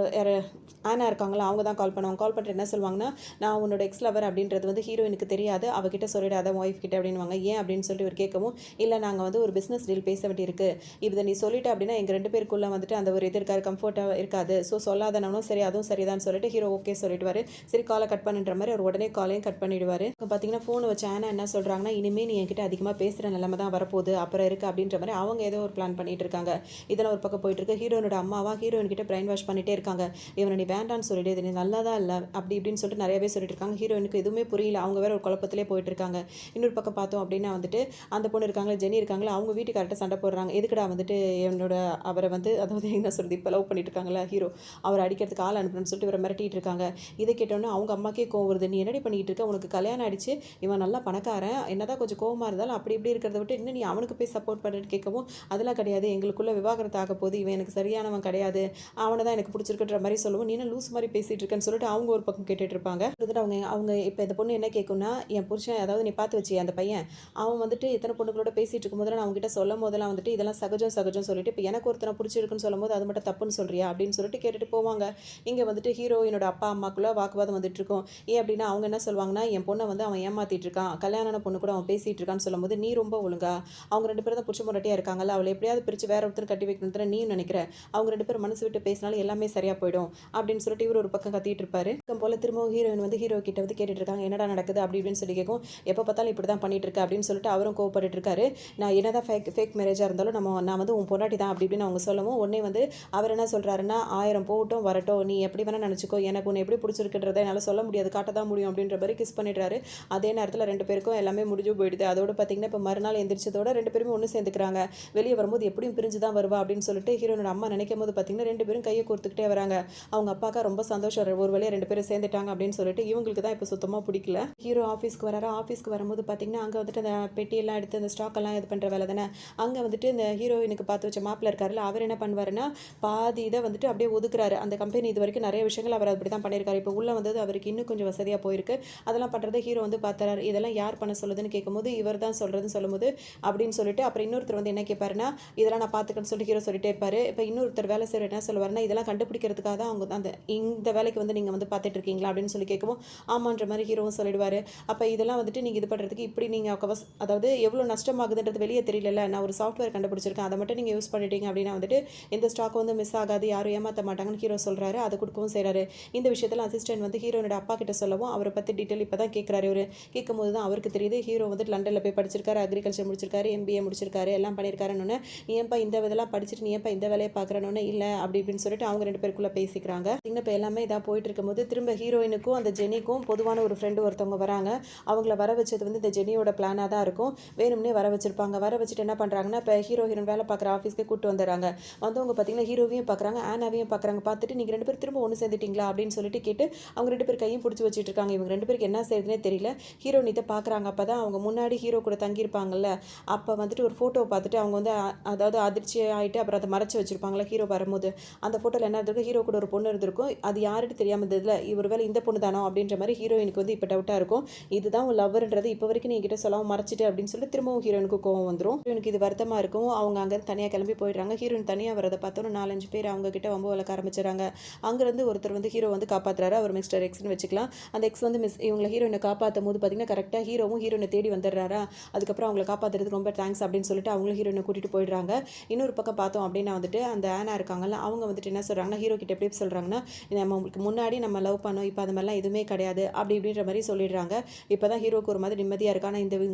ஆனா இருக்காங்களா, அவங்க தான் கால் பண்ணுவாங்க. கால் பண்ணிட்டு என்ன சொல்லுவாங்கன்னா, நான் உன்னோட எக்ஸ் லவர் அப்படின்றது வந்து ஹீரோயினுக்கு தெரியாது, அவகிட்ட சொல்லிடாத ஒய்ஃப் கிட்ட அப்படின்வாங்க. ஏன் அப்படின்னு சொல்லிட்டு இவர் கேட்கவும், இல்லை நாங்கள் வந்து ஒரு பிஸ்னஸ் டீல் பேச வேண்டியிருக்கு, இதை நீ சொல்லிட்டு அப்படின்னா எங்கள் 2 பேருக்குள்ளே வந்துட்டு அந்த ஒரு இது இருக்காது, கம்ஃபர்ட்டாக இருக்காது, ஸோ சொல்லாதனாலும் சரி அதுவும் சரிதான் சொல்லிட்டு ஹீரோ ஓகே சொல்லிடுவார். சரி காலை கட் பண்ணுற மாதிரி அவர் உடனே காலையும் கட் பண்ணிடுவார். இப்போ பார்த்தீங்கன்னா ஃபோனை வச்சு ஆனா என்ன சொல்கிறாங்கன்னா, இனிமேல் நீ என்கிட்ட அதிகமாக பேசுகிற நிலைமை தான் வரப்போகுது அப்புறம் இருக்குது அப்படின்ற மாதிரி அவங்க ஏதோ ஒரு பிளான் பண்ணிட்டு இருக்காங்க. இதெல்லாம் ஒரு பக்கம் போயிட்டு இருக்கு. ஹீரோனோட அம்மாவா ஹீரோயின் கிட்ட பிரைன் வாஷ் பண்ணிட்டே இருக்காங்க. இவனை நீ வேண்டான்னு சொல்லி சொல்லிட்டு இது நல்லா தான் இல்லை அப்படி இப்படின்னு சொல்லிட்டு நிறையவே சொல்லிட்டு இருக்காங்க. ஹீரோயினுக்கு எதுவுமே புரியல. அவங்க வேற ஒரு குழப்பத்திலே போயிட்டு இருக்காங்க. இன்னொரு பக்கம் பார்த்தோம் அப்படின்னா வந்துட்டு அந்த பொண்ணு இருக்காங்களா ஜெனி இருக்காங்களா அவங்க வீட்டுக்கார்ட்ட சண்டை போடுறாங்க. எதுக்குடா வந்துட்டு என்னோட அவரை வந்து அதாவது என்ன சொல்றது இப்போ லவ் பண்ணிட்டு இருக்காங்களா ஹீரோ அவரை அடிக்கிறதுக்கு ஆள் அனுப்புறேன்னு சொல்லிட்டு இவரை மிரட்டிட்டு இருக்காங்க. இதை கேட்டோன்னே அவங்க அம்மாக்கே கோவம் வருது. நீ என்னடி பண்ணிட்டு இருக்க உனக்கு கல்யாணம் ஆயிடுச்சு இவன் நல்லா பணக்காரன் என்னதான் கொஞ்சம் கோவமா இருந்தாலும் அப்படி இப்படி இருக்கிறத விட்டு இன்னும் நீ அவனுக்கு போய் சப்போர்ட் பண்ணிட்டு கேட்கவும் அதெல்லாம் கிடையாது எங்களுக்குள்ள விவாகரத்து ஆக போது இவன் எனக்கு சரியானவன் கிடையாது அவனை தான் எனக்கு பிடிச்சிருக்குன்ற மாதிரி சொல்லுவோம். நீ லூஸ் மாதிரி பேசிட்டு இருக்கேன்னு சொல்லிட்டு அவங்க ஒரு பக்கம் கேட்டுட்டு இருப்பாங்க. அவங்க அவங்க இப்போ இந்த பொண்ணு என்ன கேட்கும்னா என் புருஷன் அதாவது நீ பார்த்து வச்சு அந்த பையன் அவன் வந்துட்டு எத்தனை பொண்ணுகளோட பேசிட்டு இருக்கும்போது நான் அவங்ககிட்ட சொல்லும் போதெல்லாம் வந்துட்டு இதெல்லாம் சகஜம் சகஜம் சொல்லிட்டு இப்போ எனக்கு ஒருத்தனை பிடிச்சிருக்குன்னு சொல்லும் போது அது மட்டும் தப்புன்னு சொல்றியா அப்படின்னு சொல்லிட்டு கேட்டுட்டு போவாங்க. இங்கே வந்துட்டு ஹீரோயினோட அப்பா அம்மாக்குள்ள வாக்குவாதம் வந்துட்டு இருக்கும். ஏன் அப்படின்னா அவங்க என்ன சொல்லுவாங்கன்னா என் பொண்ணை வந்து அவன் ஏமாத்திட்டு இருக்கான் கல்யாண பொண்ணு கூட அவன் பேசிட்டு இருக்கான்னு சொல்லும்போது நீ ரொம்ப ஒழுங்கா அவங்க ரெண்டு பேரும் தான் புடிச்ச முரட்டியா இருக்காங்கல்ல அவளை எப்படியாவது பிரிச்சு வேற ஒருத்தர் கட்டி வைக்கணும் நீ நினைக்கிற அவங்க ரெண்டு பேரும் மனசு விட்டு பேசினாலும் எல்லாமே சரியா போயிடும் அப்படின்னு சொல்லிட்டு இவர் ஒரு பக்கம் கத்திட்டு இருப்பாரு. போல திரும்பவும் ஹீரோயின் வந்து ஹீரோ கிட்ட வந்து கேட்டுட்டு இருக்காங்க என்னடா நடக்குது அப்படி இப்படின்னு சொல்லி கேட்கும். எப்போ பார்த்தாலும் இப்படி தான் பண்ணிட்டு இருக்க அப்படின்னு சொல்லிட்டு அவரும் கோவப்பட்டு இருக்காரு. நான் என்னதான் ஃபேக் மேரேஜாக இருந்தாலும் நான் வந்து உன் பொண்டாட்டி தான் அப்படி இப்படின்னு அவங்க சொல்லவும் உடனே வந்து அவர் என்ன சொல்கிறாருன்னா 1000 போகட்டும் வரட்டும் நீ எப்படி வேணால் நினச்சிக்கோ எனக்கு உன்னை எப்படி பிடிச்சிருக்குன்றதை என்னால் சொல்ல முடியாது காட்ட தான் முடியும் அப்படின்ற மாதிரி கிஸ் பண்ணிடுறாரு. அதே நேரத்தில் ரெண்டு பேருக்கும் எல்லாமே முடிஞ்சு போயிடுது. அதோட பார்த்தீங்கன்னா இப்போ மறுநாள் எந்திரிச்சதோட ரெண்டு பேருமே ஒன்று சேர்ந்துக்கிறாங்க. வெளியே வரும்போது எப்படியும் பிரிஞ்சு தான் வருவா அப்படின்னு சொல்லிட்டு ஹீரோனோட அம்மா நினைக்கும் போது பார்த்தீங்கன்னா ரெண்டு பேரும் கையை கோர்த்துக்கிட்டே வராங்க. அவங்க அப்பாக்கா ரொம்ப சந்தோஷம் ஒரு வழியாக ரெண்டு பேரும் சேர்ந்துட்டாங்க அப்படின்னு சொல்லிட்டு இவங்களுக்கு தான் இப்போ சுத்தமாக பிடிக்கல. ஹீரோ ஆஃபீஸ்க்கு வராரு. ஆஃபீஸ்க்கு வரும்போது பார்த்தீங்கன்னா அங்கே வந்துட்டு அந்த பெட்டியெல்லாம் எடுத்து அந்த ஸ்டாக் எல்லாம் இது பண்ணுற வேலை தானே. அங்கே வந்துட்டு இந்த ஹீரோயினுக்கு பார்த்து வச்ச மாப்பிள்ள இருக்காருல்ல அவர் என்ன பண்ணுவாருன்னா பாதி இதை வந்துட்டு அப்படியே ஒதுக்குறாரு. அந்த கம்பெனி இது வரைக்கும் நிறைய விஷயங்கள் அவர் அப்படி தான் பண்ணியிருக்காரு. இப்போ உள்ள வந்தது அவருக்கு இன்னும் கொஞ்சம் வசதியாக போயிருக்கு. அதெல்லாம் பண்ணுறது ஹீரோ வந்து பார்த்துறாரு. இதெல்லாம் யார் பண்ண சொல்லுதுன்னு கேட்கும்போது இவர் தான் சொல்கிறதுன்னு சொல்லும்போது அப்படின்னு சொல்லிட்டு அப்புறம் இன்னொருத்தர் வந்து என்ன கேட்பாருன்னா இதெல்லாம் நான் பார்த்துக்கன்னு சொல்லிட்டு ஹீரோ சொல்லிட்டே இருப்பாரு. இப்போ இன்னொருத்தர் வேலை செய்கிற என்ன சொல்லுவாருன்னா இதெல்லாம் கண்டுபிடிக்கிறதுக்காக தான் அவங்க அந்த இந்த வேலைக்கு வந்து நீங்கள் வந்து பார்த்துட்டு இருக்கீங்களா அப்படின்னு சொல்லி கேட்கவும் ஆமான்ற மாதிரி ஹீரோவும் சொல்லிடுவார். அப்போ இதெல்லாம் வந்துட்டு நீங்கள் இது பண்ணுறதுக்கு இப்படி நீங்கள் அதாவது எவ்வளோ நஷ்டமாகுதுன்றது வெளியே தெரியல. நான் ஒரு சாஃப்ட்வேர் கண்டுபிடிச்சிருக்கேன் அதை மட்டும் நீங்கள் யூஸ் பண்ணிட்டீங்க அப்படின்னா வந்துட்டு இந்த ஸ்டாக் வந்து மிஸ் ஆகாது யாரும் ஏமாற்ற மாட்டாங்கன்னு ஹீரோ சொல்கிறாரு. அதை கொடுக்கவும் செய்கிறாரு. இந்த விஷயத்தில் அசிஸ்டன்ட் வந்து ஹீரோனோட அப்பா கிட்ட சொல்லவும் அவரை பற்றி டீட்டெயில் இப்போ தான் கேட்குறாரு. இவர் கேட்கும்போது தான் அவருக்கு தெரியுது ஹீரோ வந்துட்டு லண்டனில் போய் படிச்சிருக்காரு அக்ரிகல்ச்சர் முடிச்சிருக்காரு MBA முடிச்சிருக்காரு எல்லாம் பண்ணியிருக்காருன்னு. நீ ஏன்பா இந்த இதெல்லாம் படிச்சுட்டு நீ ஏன்பா இந்த வேலையை பார்க்குறேன்னு இல்லை அப்படி இப்படின்னு சொல்லிட்டு அவங்க ரெண்டு பேருக்குள்ளே பேசிக்கிறாங்க. இப்போ எல்லாமே இதாக போயிட்டு இருக்கும்போது திரும்ப ஹீரோயினுக்கும் அந்த ஜெனிக்கும் பொதுவான ஒரு ஃப்ரெண்டு ஒருத்தவங்க வராங்க. அவங்கள வர வச்சது வந்து இந்த ஜெனியோட பிளானாக தான் இருக்கும். வேணும்னே வர வச்சிருப்பாங்க. வர வச்சுட்டு என்ன பண்ணுறாங்கன்னா இப்போ ஹீரோயின் வேலை பார்க்குற ஆஃபீஸ்க்கு கூப்பிட்டு வந்துடுறாங்க. வந்தவங்க பார்த்தீங்கன்னா ஹீரோவையும் பார்க்குறாங்க ஆனாவையும் பார்க்குறாங்க. பார்த்துட்டு நீங்கள் ரெண்டு பேர் திரும்ப ஒன்று சேர்ந்துட்டீங்களா அப்படின்னு சொல்லிட்டு கேட்டு அவங்க ரெண்டு பேர் கையும் பிடிச்சி வச்சுட்டு இருக்காங்க. இவங்க ரெண்டு பேருக்கு என்ன செய்யுதுன்னே தெரியல. ஹீரோனித்தை பார்க்குறாங்க. அப்போ தான் அவங்க முன்னாடி ஹீரோ கூட தங்கியிருப்பாங்கல்ல அப்போ வந்துட்டு ஒரு ஃபோட்டோவை பார்த்துட்டு அவங்க வந்து அதாவது அதிர்ச்சி ஆகிட்டு அப்புறம் அதை மறைச்சி வச்சிருப்பாங்களா ஹீரோ வரும்போது அந்த ஃபோட்டோவில் என்ன இருந்திருக்கும் ஹீரோ கூட ஒரு பொண்ணு இருந்திருக்கும். அது யாருன்னு தெரியாமல் இருந்ததில்ல இவர் வேலை இந்த பொண்ணு தானோ அப்படின்ற மாதிரி ஹீரோயினுக்கு வந்து இப்போ டவுட்டாக இருக்கும். இதுதான் உன் லவ்வர்ன்றது இப்போ வரைக்கும் நீ கிட்ட சொல்லாமல் மறைச்சிட்டு அப்படின்னு சொல்லி திரும்பவும் ஹீரோனுக்கு கோவம் வந்துடும். ஹீரோனுக்கு இது வருத்தமாக இருக்கும். அவங்க அங்கே தனியாக கிளம்பி போயிடுறாங்க. ஹீரோயின் தனியாக வரதை பார்த்தோன்னு 4-5 பேர் அவங்க கிட்ட வம்பு வளர்க்க ஆரம்பிச்சிடறாங்க. அங்கேருந்து ஒருத்தர் வந்து ஹீரோ வந்து காப்பாற்றுறாரு. அவர் மிஸ்டர் எக்ஸ்னு வச்சுக்கலாம். அந்த எக்ஸ் வந்து இவங்களை ஹீரோயினை காப்பாற்றும் போது பார்த்தீங்கன்னா கரெக்டாக ஹீரோவும் ஹீரோயினை தேடி வந்துடுறாரா. அதுக்கப்புறம் அவங்களை காப்பாற்றுறதுக்கு ரொம்ப தேங்க்ஸ் அப்படின்னு சொல்லிட்டு அவங்களும் ஹீரோயினை கூட்டிகிட்டு போயிடுறாங்க. இன்னொரு பக்கம் பார்த்தோம் அப்படின்னா வந்துட்டு அந்த ஆனா இருக்காங்கல்ல அவங்க வந்துட்டு என்ன சொல்கிறாங்கன்னா ஹீரோ கிட்ட எப்படி சொல்கிறாங்கன்னா நம்மளுக்கு முன்னாடி நம்ம லவ் பண்ணோம் இப்போ அது மாதிரிலாம் எதுவுமே கிடையாது அப்படி இப்படின்ற மாதிரி சொல்லிடுறாங்க. இப்போ தான் ஹீரோக்கு ஒரு மாதிரி நிம்மதியாக இருக்கு. ஆனால்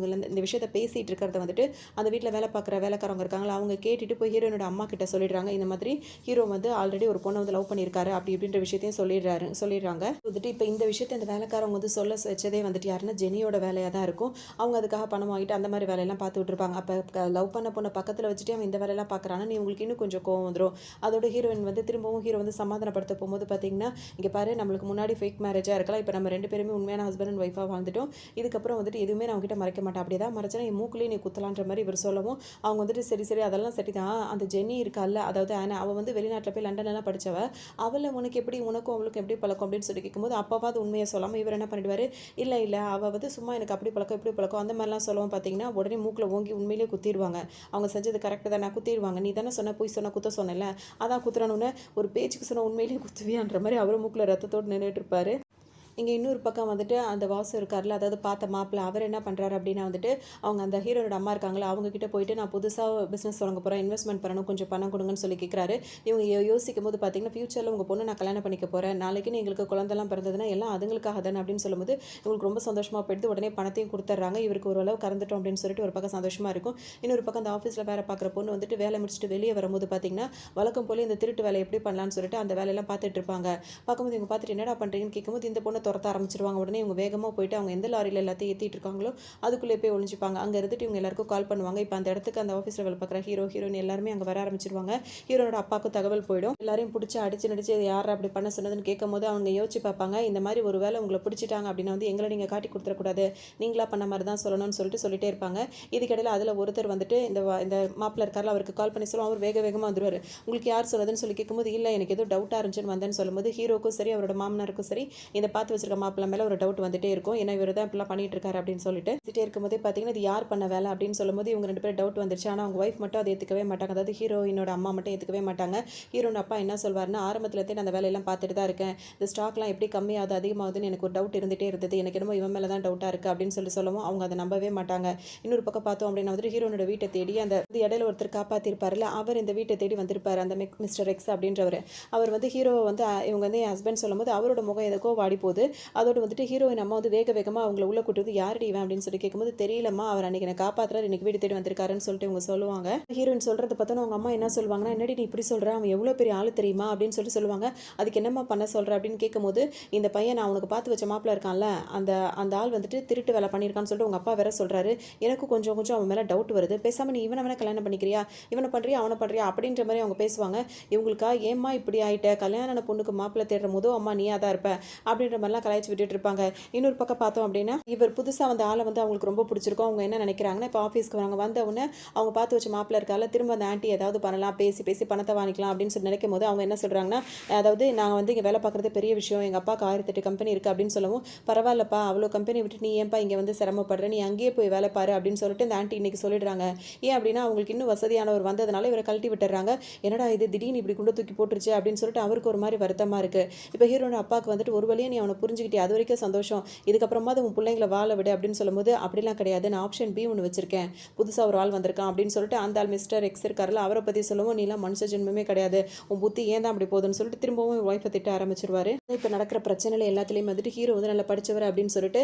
இந்த விஷயத்தை பேசிகிட்டு இருக்கிறத வந்துட்டு அந்த வீட்டில் வேலை பார்க்குற வேலைக்காரங்க இருக்காங்களா அவங்க கேட்டுட்டு போய் ஹீரோனோட அம்மா கிட்ட சொல்லிடுறாங்க. இந்த மாதிரி ஹீரோ வந்து ஆல்ரெடி ஒரு பொண்ணை வந்து லவ் பண்ணியிருக்காரு அப்படி இப்படின்ற விஷயத்தையும் சொல்லிடுறாங்க. வந்துட்டு இப்போ இந்த விஷயத்தை இந்த வேலைக்காரங்க வந்து சொல்ல வச்சதே வந்துட்டு யாருன்னா ஜெனியோட வேலையாக தான் இருக்கும். அவங்க அதுக்காக பணம் வாங்கிட்டு அந்த மாதிரி வேலையெல்லாம் பார்த்து விட்டுருப்பாங்க. அப்போ லவ் பண்ண பொண்ணை பக்கத்தில் வச்சுட்டு அவன் இந்த வேலையெல்லாம் பார்க்குறான்னா நீ உங்களுக்கு இன்னும் கொஞ்சம் கோவம் வந்துடும். அதோட ஹீரோயின் வந்து திரும்பவும் ஹீரோ வந்து சமாதானப்படுத்த போகும்போது பார்த்தீங்கன்னா இங்கே பாரு நம்மளுக்கு முன்னாடி ஃபேக் மேரேஜாக இருக்கலாம். இப்போ நம்ம ரெண்டு பேருமே உண்மையான ஹஸ்பண்ட் அண்ட் ஒய்ஃபாக வாழ்ந்துட்டோம். இதுக்கப்புறம் வந்துட்டு எதுவுமே நான் அவங்ககிட்ட மறைக்க மாட்டேன். அப்படியே தான் மறைச்சா என் மூக்குலேயே நீ குத்தலான்ற மாதிரி இவர் சொல்லவும் அவங்க வந்துட்டு சரி அதெல்லாம் சரி தான். அந்த ஜெனி இருக்கால அதாவது ஆனால் அவள் வந்து வெளிநாட்டில் போய் லண்டன்லாம் படித்தவ அவளை உனக்கு எப்படி உனக்கும் அவளுக்கும் எப்படி பழக்கம் அப்படின்னு சொல்லி கேட்கும்போது அப்போவாது உண்மையை சொல்லாமல் இவர் என்ன பண்ணிடுவார் இல்லை அவள் வந்து சும்மா எனக்கு அப்படி பழக்கம் இப்படி பழக்கம் அந்த மாதிரிலாம் சொல்லவும் பார்த்தீங்கன்னா உடனே மூக்கில் ஓங்கி உண்மையிலேயே குத்திடுவாங்க. அவங்க செஞ்சது கரெக்டாக தான் நான் குத்திடுவாங்க. நீ தானே சொன்ன போய் சொன்ன குத்த சொன்னல அதான் குத்துறானுன்னு ஒரு பேச்சுக்கு சொன்ன உண்மையிலேயே குத்துவியான்ற மாதிரி அவரும் மூக்கில் ரத்தத்தோடு நின்றுட்டு இருப்பாரு. இங்கே இன்னொரு பக்கம் வந்துட்டு அந்த வாசு இருக்கார்ல, அதாவது பார்த்த மாப்பிள்ளை அவர் என்ன பண்ணுறாரு அப்படின்னா வந்துட்டு, அவங்க அந்த ஹீரோனோட அம்மா இருக்காங்களா, அவங்க கிட்ட போயிட்டு நான் புதுசாக பிஸ்னஸ் தொடங்க போகிறேன், இன்வெஸ்ட்மெண்ட் பண்ணணும், கொஞ்சம் பணம் கொடுங்கன்னு சொல்லி கேட்குறாரு. இவங்க யோசிக்கும் போது பார்த்தீங்கன்னா, ஃபியூச்சரில் உங்கள் பொண்ணு நான் கல்யாணம் பண்ணிக்க போகிறேன், நாளைக்குன்னு எங்களுக்கு குழந்தைலாம் பிறந்ததுன்னா எல்லாம் அதுங்களுக்காக தானே அப்படின்னு சொல்லும்போது இவங்களுக்கு ரொம்ப சந்தோஷமாக போயிடுது. உடனே பணத்தையும் கொடுத்துட்றாங்க. இவருக்கு ஓரளவு கறந்துட்டோம் அப்படின்னு சொல்லிட்டு ஒரு பக்கம் சந்தோஷமாக இருக்கும். இன்னொரு பக்கம் அந்த ஆஃபீஸில் வேலை பார்க்குற பொண்ணு வந்துட்டு வேலை முடிச்சுட்டு வெளியே வரும்போது பார்த்தீங்கன்னா, வழக்கம் போல இந்த திருட்டு வேலை எப்படி பண்ணலான்னு சொல்லிட்டு அந்த வேலையெல்லாம் பார்த்துட்டு இருப்பாங்க. பார்க்கும்போது இவங்க பார்த்துட்டு என்னடா பண்ணுறீங்கன்னு கேட்கும்போது இந்த பொண்ணை துரத்த ஆரம்பிச்சிருவாங்க. உடனே இவங்க வேகமாக போயிட்டு அவங்க எந்த லாரியில் எல்லாத்தையும் ஏற்றிட்டு இருக்காங்களோ அதுக்குள்ளே போய் ஒளிஞ்சிப்பாங்க. அங்கே இருந்துட்டு இவங்க எல்லாருக்கும் கால் பண்ணுவாங்க. இப்போ அந்த இடத்துக்கு அந்த ஆஃபீஸில் வேலை பார்க்குற ஹீரோயின் எல்லாருமே அங்கே வர ஆரம்பிச்சிருவாங்க. ஹீரோனோட அப்பாவுக்கும் தகவல் போயிடும். எல்லாரையும் பிடிச்சி அடிச்சு நடிச்சு யார் அப்படி பண்ண சொன்னதுன்னு கேட்கும்போது அவங்க யோசிச்சு பார்ப்பாங்க. இந்த மாதிரி ஒரு வேலை உங்களை பிடிச்சிட்டாங்க அப்படின்னா வந்து எங்களை நீங்கள் காட்டி கொடுத்துடக்கூடாது, நீங்களா பண்ண மாதிரி தான் சொல்லணும்னு சொல்லிட்டே இருப்பாங்க. இதுக்கிடையில் அதில் ஒருத்தர் வந்துட்டு இந்த மாப்பிள்ளை இருக்காரில் அவருக்கு கால் பண்ணி சொல்லுவோம். அவர் வேகமாக வந்துடுவார். உங்களுக்கு யார் சொல்லுதுன்னு சொல்லி கேட்கும்போது இல்லை எனக்கு ஏதோ டவுட்டாக இருந்துச்சுன்னு வந்தேன்னு சொல்லும்போது ஹீரோக்கும் சரி அவரோட மாமனாருக்கும் சரி இந்த பார்த்து வச்சிருக்க மாப்பிள்ளை மேலே ஒரு டவுட் வந்துட்டே இருக்கும். ஏன்னா இவர் தான் இப்படிலாம் பண்ணிட்டு இருக்காரு அப்படின்னு சொல்லிட்டு இருக்கும்போதே பார்த்தீங்கன்னா இது யார் பண்ண வேலை அப்படின்னு சொல்லும்போது இவங்க 2 பேரும் டவுட் வந்துருச்சு. ஆனால் அவங்க ஒய்ஃப் மட்டும் அதை ஏற்றுக்கவே மாட்டாங்க. அதாவது ஹீரோயினோட அம்மா மட்டும் ஏற்றுக்கவே மாட்டாங்க. ஹீரோட அப்பா என்ன சொல்வார்னா, ஆரம்பத்துலேருந்தே நான் அந்த வேலையெல்லாம் பார்த்துட்டு தான் இருக்கேன், இந்த ஸ்டாக்லாம் எப்படி கம்மியாகுது அதிகமாகுதுன்னு எனக்கு ஒரு டவுட் இருந்துகிட்டே இருந்தது, எனக்கு என்னமோ இவன் மேலே தான் டவுட்டாக இருக்குது அப்படின்னு சொல்லவும் அவங்க அதை நம்பவே மாட்டாங்க. இன்னொரு பக்கம் பார்த்தோம் அப்படின்னா வந்துட்டு ஹீரோனோட வீட்டை தேடி அந்த இடையில ஒருத்தர் காப்பாற்றிருப்பார்ல, அவர் இந்த வீட்டை தேடி வந்திருப்பார். அந்த மிஸ்டர் எக்ஸ் அப்படின்றவர் அவர் வந்து ஹீரோவை வந்து இவங்க வந்து என் ஹஸ்பண்ட் சொல்லும்போது அவரோட முகம் எதுக்கோ வாடி போகுது. அதோடு வந்துட்டு ஹீரோயின் அம்மா வந்து வேகமாக அவங்கள உள்ள கூட்டு வந்து யார் இவன் அப்படின்னு சொல்லி கேட்கும்போது தெரியலம்மா, அவர் அன்றைக்கி என்னை காப்பாற்றுறாரு, இன்னைக்கு வீடு தேடி வந்திருக்காருன்னு சொல்லிட்டு இவங்க சொல்லுவாங்க. ஹீரோயின் சொல்கிறத பார்த்தோன்னா அவங்க அம்மா என்ன சொல்லுவாங்கன்னா, என்னடி நீ இப்படி சொல்கிற, அவன் எவ்வளோ பெரிய ஆள் தெரியுமா அப்படின்னு சொல்லுவாங்க. அதுக்கு என்னம்மா பண்ண சொல்கிற அப்படின்னு கேட்கும்போது இந்த பையன் நான் உனக்கு பார்த்து வச்ச மாப்பிள்ள இருக்கான்ல, அந்த ஆள் வந்துட்டு திருட்டு வேலை பண்ணியிருக்கான்னு சொல்லிட்டு உங்கள் அப்பா வேற சொல்கிறாரு. எனக்கு கொஞ்சம் அவன் மேலே டவுட் வருது, பேசாமல் நீ இவனை வேணா கல்யாணம் பண்ணிக்கிறியா, இவனை பண்ணுறியா அவனை பண்ணுறியா அப்படின்ற மாதிரி அவங்க பேசுவாங்க. இவங்களுக்கா ஏம்மா இப்படி ஆகிட்ட, கல்யாண பொண்ணுக்கு மாப்பிள்ளை தேடுற போதோ அம்மா நீயா தான் இருப்ப அப்படின்ற மாதிரிலாம் கலாய்ச்சி விட்டுட்டு இருப்பாங்க. இன்னொரு பக்கம் பார்த்தோம் அப்படின்னா இவர் புதுசாக வந்த ஆளை வந்து அவங்களுக்கு ரொம்ப பிடிச்சிருக்கும். அவங்க என்ன நினைக்கிறாங்கன்னா, இப்போ ஆஃபீஸ்க்கு வராங்க, வந்த உடனே அவங்க பார்த்து வச்ச மாப்பிள்ளை இருக்கால, திரும்ப அந்த ஆண்டி ஏதாவது பண்ணலாம், பேசி பணத்தை வாங்கிக்கலாம் அப்படின்னு சொல்லி நினைக்கும் போது அவங்க என்ன சொல்கிறாங்கன்னா, அதாவது நாங்கள் வந்து இங்கே வேலை பார்க்குறது பெரிய விஷயம், எங்கள் அப்பாவுக்கு 1008 கம்பெனி இருக்குது அப்படின்னு சொல்லவும், பரவாயில்லப்பா அவ்வளோ கம்பெனி விட்டு நீ ஏன்பா இங்கே வந்து சிரமப்படுற, நீ அங்கேயே போய் வேலை பாரு அப்படின்னு சொல்லிட்டு இந்த ஆண்டி இன்னைக்கு சொல்லிடுறாங்க. ஏன் அப்படின்னா அவங்களுக்கு இன்னும் வசதியானவர் வந்ததுனால இவரை கழட்டி விட்டுறாங்க. என்னடா இது திடீர்னு இப்படி குண்டை தூக்கி போட்டுருச்சு அப்படின்னு சொல்லிட்டு அவருக்கு ஒரு மாதிரி வருத்தமாக இருக்குது. இப்போ ஹீரோட அப்பாவுக்கு வந்துட்டு ஒரு வழியாக நீ அவனை புரிஞ்சுக்கிட்டே, அது வரைக்கும் சந்தோஷம், இதுக்கப்புறமா உன் பிள்ளைங்களை வாழ விடு அப்படின்னு சொல்லும்போது அப்படிலாம் கிடையாது, நான் ஆப்ஷன் பி ஒன்று வச்சிருக்கேன், புதுசாக ஒரு ஆள் வந்திருக்கான் அப்படின்னு சொல்லிட்டு அந்த ஆள் மிஸ்டர் எக்ஸ் இருக்காருல அவரை பற்றி சொல்லவும், நீலாம் மனுஷ ஜென்மமே கிடையாது, உன் புத்தி ஏன் தான் அப்படி போகுதுன்னு சொல்லிட்டு திரும்பவும் ஒய்ஃபை திட்ட ஆரம்பிச்சிருவாரு. இப்போ நடக்கிற பிரச்சனையில் எல்லாத்துலேயும் வந்துட்டு ஹீரோ வந்து நல்லா படித்தவர் அப்படின்னு சொல்லிட்டு